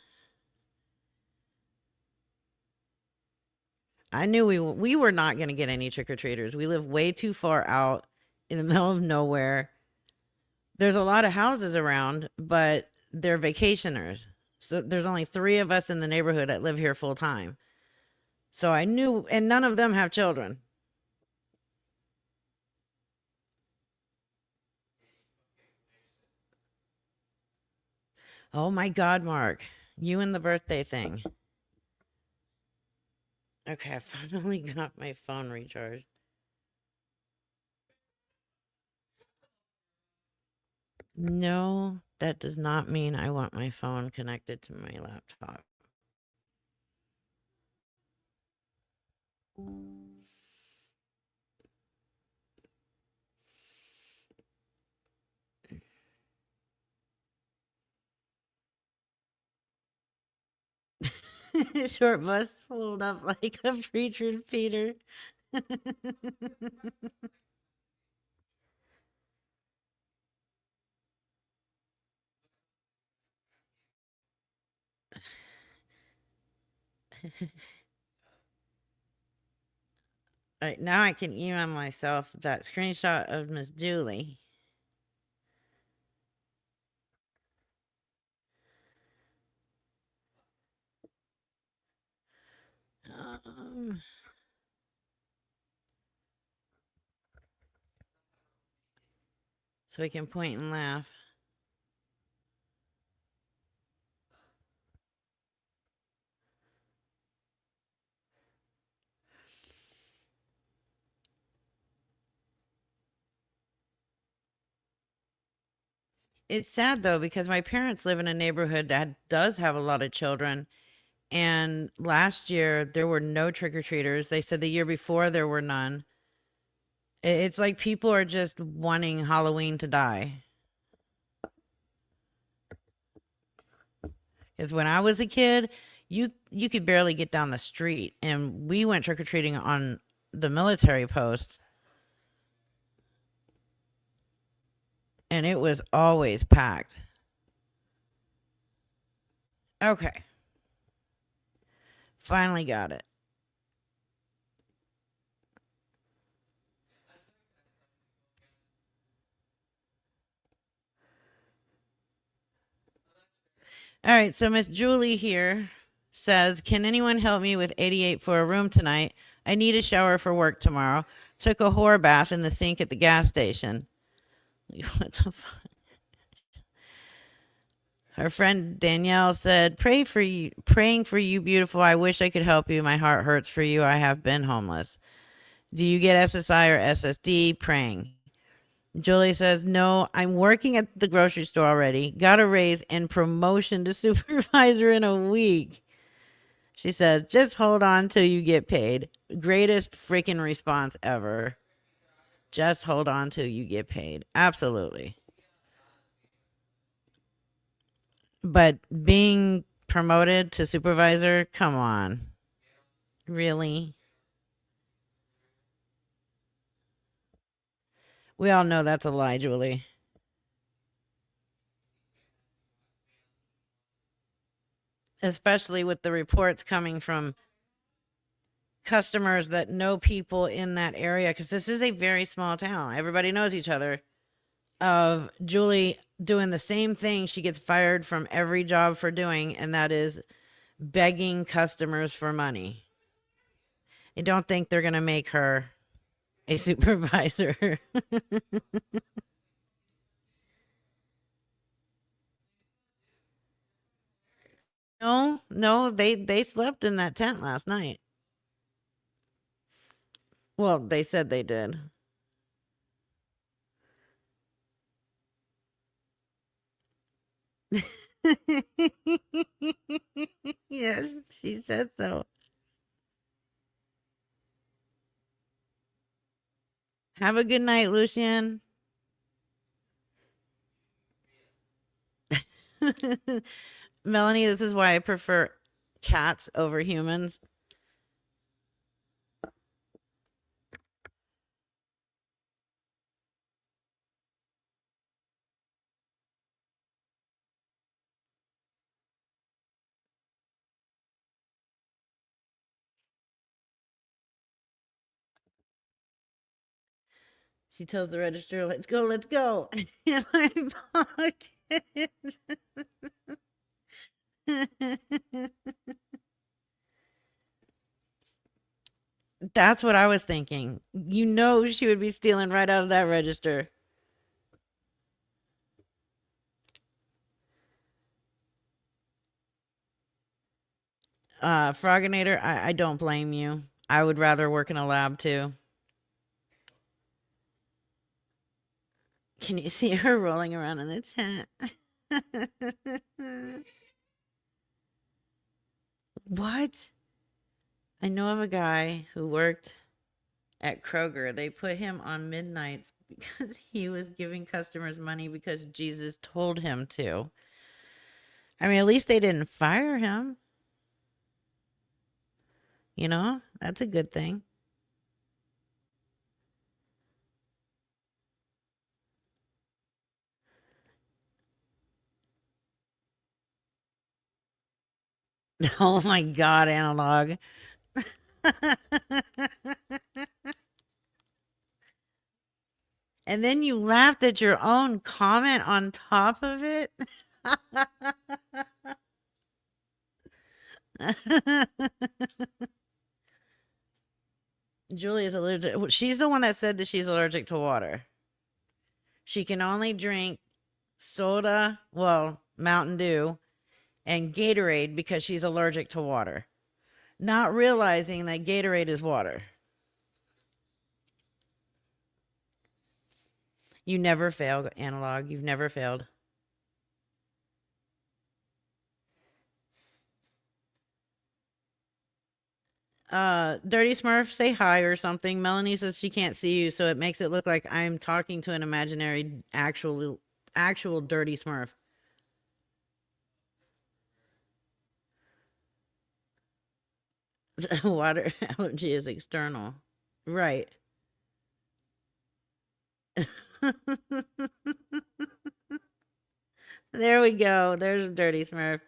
I knew we were not going to get any trick-or-treaters. We live way too far out in the middle of nowhere. There's a lot of houses around, but they're vacationers. So there's only 3 of us in the neighborhood that live here full time. So I knew, and none of them have children. Oh my God, Mark, you and the birthday thing. Okay, I finally got my phone recharged. No, that does not mean I want my phone connected to my laptop. Short bus pulled up like a preacher Peter. All right, now I can email myself that screenshot of Miss Julie. Um, so we can point and laugh. It's sad though because my parents live in a neighborhood that does have a lot of children. And last year there were no trick-or-treaters. They said the year before there were none. It's like people are just wanting Halloween to die. Because when I was a kid, you could barely get down the street, and we went trick-or-treating on the military post, and it was always packed. Okay. Finally got it. All right, so Miss Julie here says, "Can anyone help me with 88 for a room tonight? I need a shower for work tomorrow. Took a whore bath in the sink at the gas station." What the fuck? Her friend Danielle said, "Praying for you, beautiful. I wish I could help you. My heart hurts for you. I have been homeless. Do you get SSI or SSD? Praying." Julie says, "No, I'm working at the grocery store already. Got a raise and promotion to supervisor in a week." She says, "Just hold on till you get paid." Greatest freaking response ever. Just hold on till you get paid. Absolutely. But being promoted to supervisor, come on. Really? We all know that's a lie, Julie. Especially with the reports coming from customers that know people in that area, because this is a very small town. Everybody knows each other. Of Julie doing the same thing she gets fired from every job for doing, and that is begging customers for money. I don't think they're going to make her a supervisor. No, they slept in that tent last night. Well, they said they did. Yes, she said so. Have a good night, Lucian. Melanie, this is why I prefer cats over humans. She tells the register, let's go, let's go. In my pocket. That's what I was thinking. You know she would be stealing right out of that register. Froginator, I don't blame you. I would rather work in a lab too. Can you see her rolling around in the tent? What? I know of a guy who worked at Kroger. They put him on midnights because he was giving customers money because Jesus told him to. I mean, at least they didn't fire him. You know, that's a good thing. Oh my God, analog. And then you laughed at your own comment on top of it. Julie is allergic. She's the one that said that she's allergic to water. She can only drink soda, well, Mountain Dew, and Gatorade because she's allergic to water. Not realizing that Gatorade is water. You never failed, analog. You've never failed. Dirty Smurf, say hi or something. Melanie says she can't see you, so it makes it look like I'm talking to an imaginary actual Dirty Smurf. Water allergy is external. Right. There we go. There's a Dirty Smurf.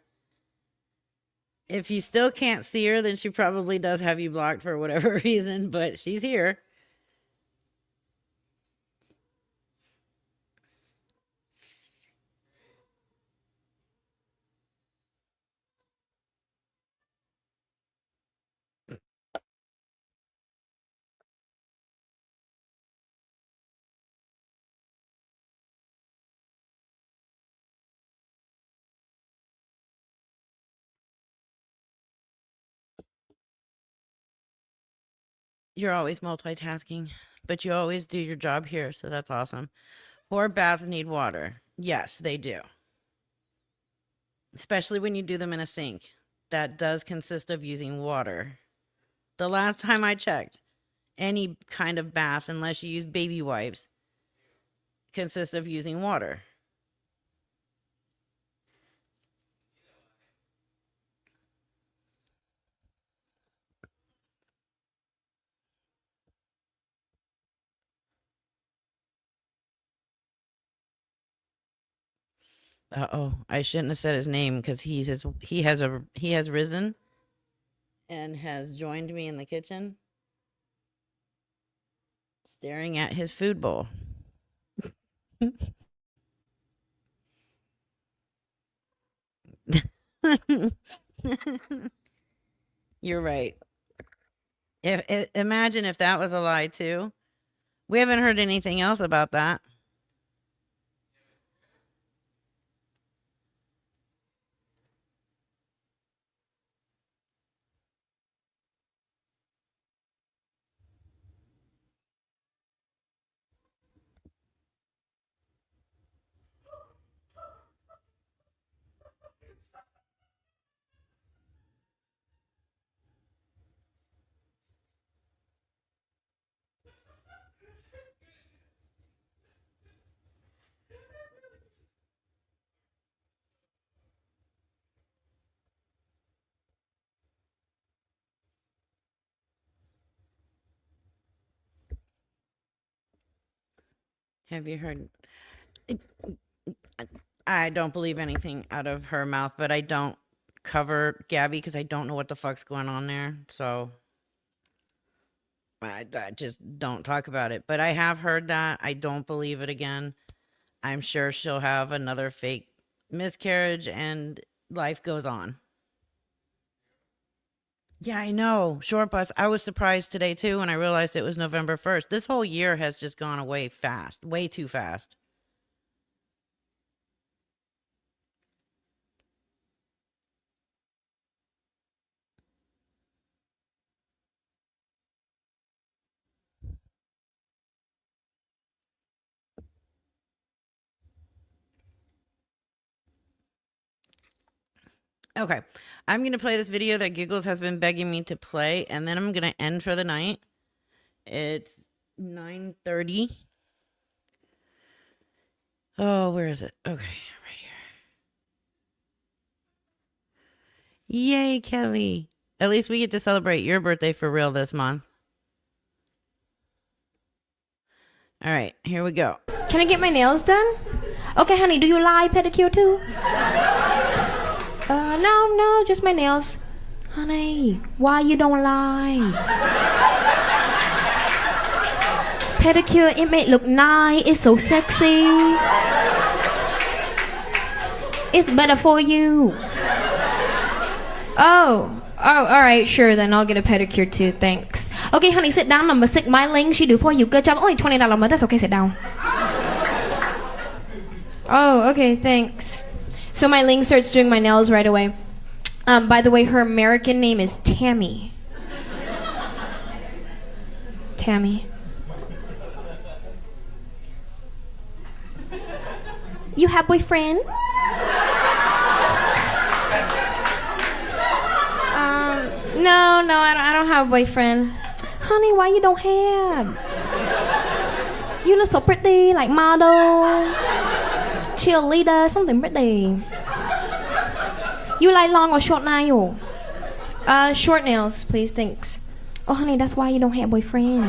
If you still can't see her, then she probably does have you blocked for whatever reason, but she's here. You're always multitasking, but you always do your job here, so that's awesome. 4 baths need water. Yes, they do. Especially when you do them in a sink. That does consist of using water. The last time I checked, any kind of bath, unless you use baby wipes, consists of using water. Uh-oh, I shouldn't have said his name because he has risen and has joined me in the kitchen, staring at his food bowl. You're right. Imagine if that was a lie too. We haven't heard anything else about that. Have you heard? I don't believe anything out of her mouth, but I don't cover Gabby because I don't know what the fuck's going on there. So I just don't talk about it. But I have heard that. I don't believe it again. I'm sure she'll have another fake miscarriage and life goes on. Yeah, I know. Short bus. I was surprised today too when I realized it was November 1st. This whole year has just gone away fast, way too fast. Okay. I'm going to play this video that Giggles has been begging me to play, and then I'm going to end for the night. It's 9:30. Oh, where is it? Okay, right here. Yay, Kelly. At least we get to celebrate your birthday for real this month. All right, here we go. Can I get my nails done? Okay, honey, do you like pedicure too? No, just my nails. Honey, why you don't like? Pedicure, it may look nice, it's so sexy. It's better for you. Oh, alright, sure, then I'll get a pedicure too, thanks. Okay, honey, sit down. Number 6, my Ling, she do for you. Good job. Only $20 a month. That's okay, sit down. Oh, okay, thanks. So my Ling starts doing my nails right away. By the way, her American name is Tammy. Tammy. You have boyfriend? No, I don't have a boyfriend. Honey, why you don't have? You look so pretty, like model, cheerleader, something pretty. You like long or short nail? Short nails, please, thanks. Oh, honey, that's why you don't have a boyfriend.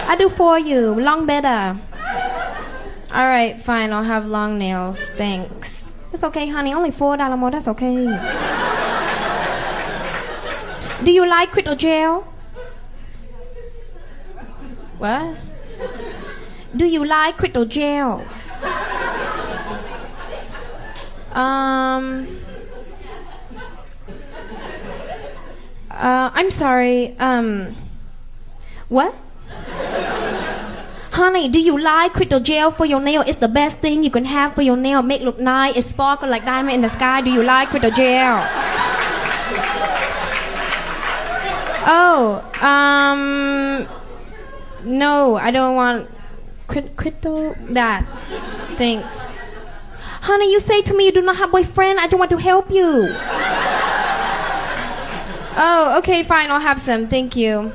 I do for you, long better. All right, fine, I'll have long nails, thanks. It's okay, honey, only $4 more, that's okay. Do you like crystal gel? What? Do you like crystal gel? I'm sorry, what? Honey, do you like crystal gel for your nail? It's the best thing you can have for your nail. Make look nice, it sparkle like diamond in the sky. Do you like crystal gel? Oh, no, I don't want crystal that. Thanks. Honey, you say to me you do not have boyfriend. I don't want to help you. Oh, okay, fine, I'll have some. Thank you.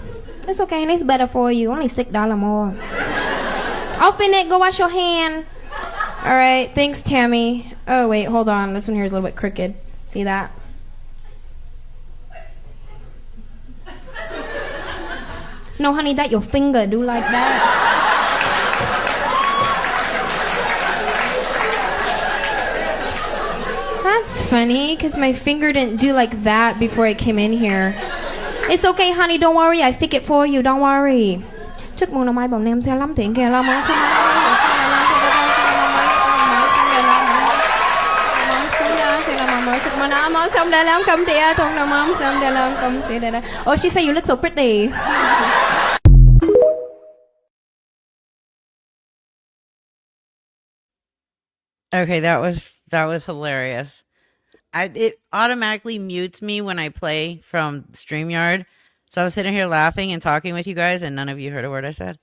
It's okay, and it's better for you. Only $6 more. Open it, go wash your hand. All right, thanks, Tammy. Oh, wait, hold on. This one here is a little bit crooked. See that? No, honey, that your finger do like that. That's funny, because my finger didn't do like that before I came in here. It's okay, honey, don't worry. I fix it for you, don't worry. Chúc mừng năm mai bồng nem xe lắm tiền kìa lo món cho Oh, she said you look so pretty. Okay, that was hilarious. It automatically mutes me when I play from StreamYard. So I was sitting here laughing and talking with you guys, and none of you heard a word I said.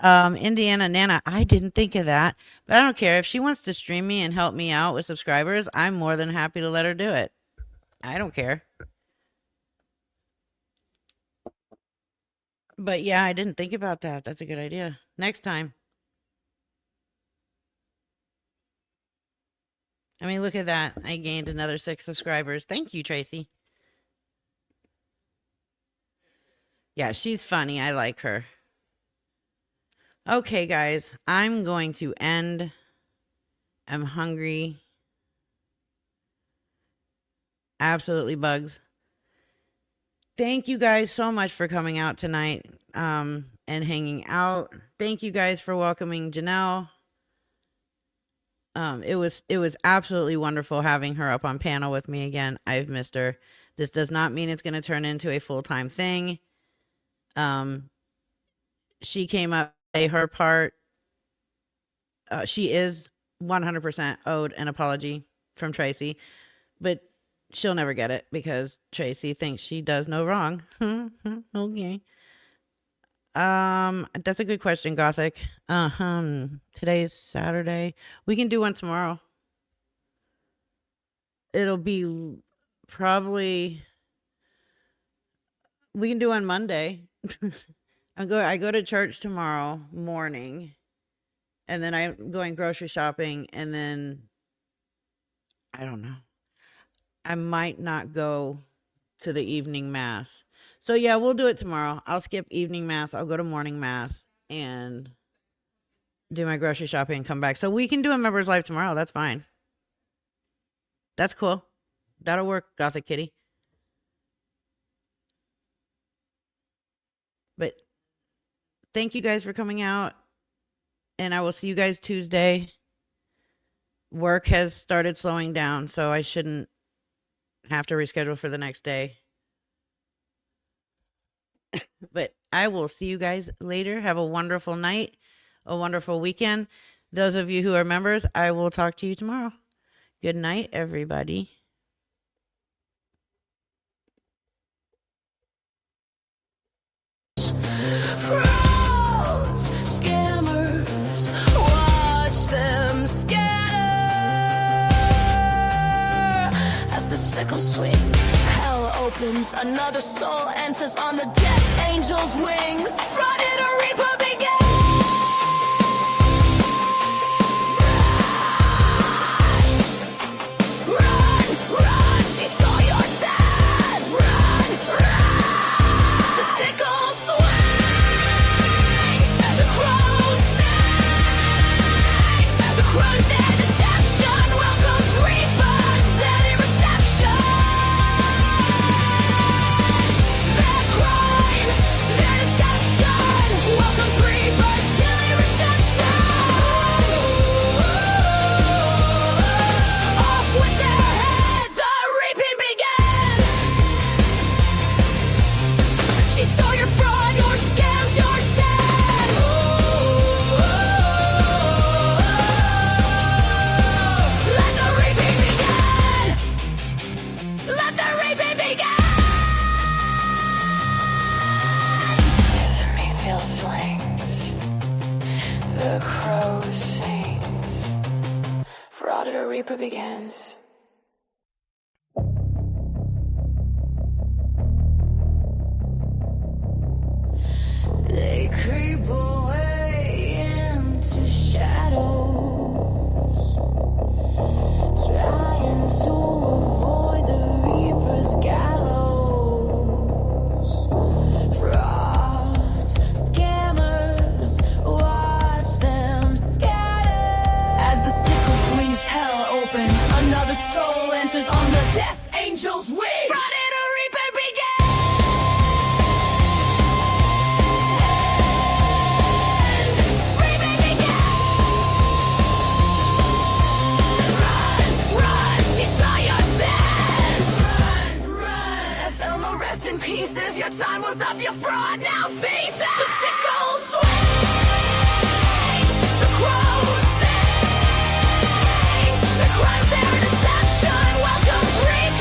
Indiana Nana, I didn't think of that, but I don't care. If she wants to stream me and help me out with subscribers, I'm more than happy to let her do it. I don't care. But yeah, I didn't think about that. That's a good idea. Next time. I mean, look at that. I gained another 6 subscribers. Thank you, Tracy. Yeah, she's funny. I like her. Okay, guys, I'm going to end. I'm hungry. Absolutely bugs. Thank you guys so much for coming out tonight and hanging out. Thank you guys for welcoming Janelle. It was absolutely wonderful having her up on panel with me again. I've missed her. This does not mean it's going to turn into a full-time thing. She came up, play her part. She is 100% owed an apology from Tracy, but she'll never get it because Tracy thinks she does no wrong. Okay. That's a good question, Gothic. Today's Saturday. We can do one tomorrow. It'll be probably we can do on Monday. I go to church tomorrow morning, and then I'm going grocery shopping, and then I don't know. I might not go to the evening mass. So yeah, we'll do it tomorrow. I'll skip evening mass. I'll go to morning mass and do my grocery shopping and come back. So we can do a members live tomorrow. That's fine. That's cool. That'll work, Gothic Kitty. But thank you guys for coming out, and I will see you guys Tuesday. Work has started slowing down, so I shouldn't have to reschedule for the next day. But I will see you guys later. Have a wonderful night, a wonderful weekend. Those of you who are members, I will talk to you tomorrow. Good night, everybody. Frauds, scammers, watch them scatter as the sickle swings. Hell opens, another soul enters on the death angel's wings. Flooded a reaper begins. Run, run, she saw your sins. Run, run, the sickle swings. The crows sings. The crows and deception welcomes reapers. Steady reception. Their crimes, their deception welcomes reapers. Chilly reception. Off with their heads, the reaping begins. She saw your fraud, your scams, your sin. Let the reaping begin. Let the reaping begin. Mayfield swings. The crow sings. Fraud at a reaper begins. They creep away into shadows, trying to avoid the reaper's gallows. Frauds, scammers, watch them scatter as the sickle swings. Hell opens, another soul enters on the death angel's wings. Friday the reaper begins. Reaping begins. Run, run, she saw your sins. Run, run, as Elmo rest in pieces. Your time was up, your fraud now ceases. The sickle swings. The crow sings. The crimes, their deception welcomes reapers.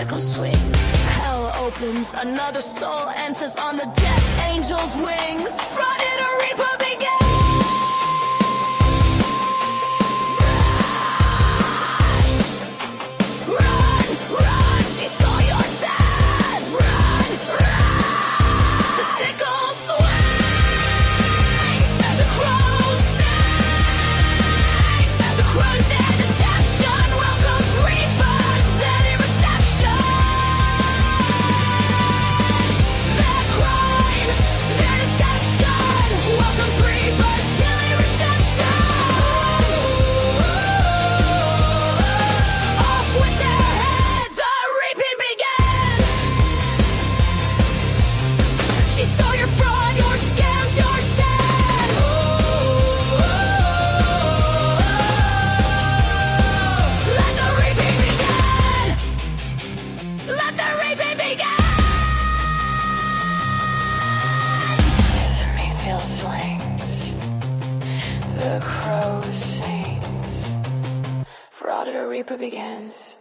sickle swings. Hell opens, another soul enters on the death angel's wings. Flooded a reaper begins. Run, run, she saw your sins. Run, run. The sickle swings, the crow sings. The crow's in deception welcomes reapers, any reception. Their crimes, their deception welcomes reapers, chilly reception. Off with their heads, a reaping begins. She saw your fraud, your scams, your sin. Let the reaping begin. Let the reaping begin. Mayfield swings. The crow sings. Fraud or reaper begins.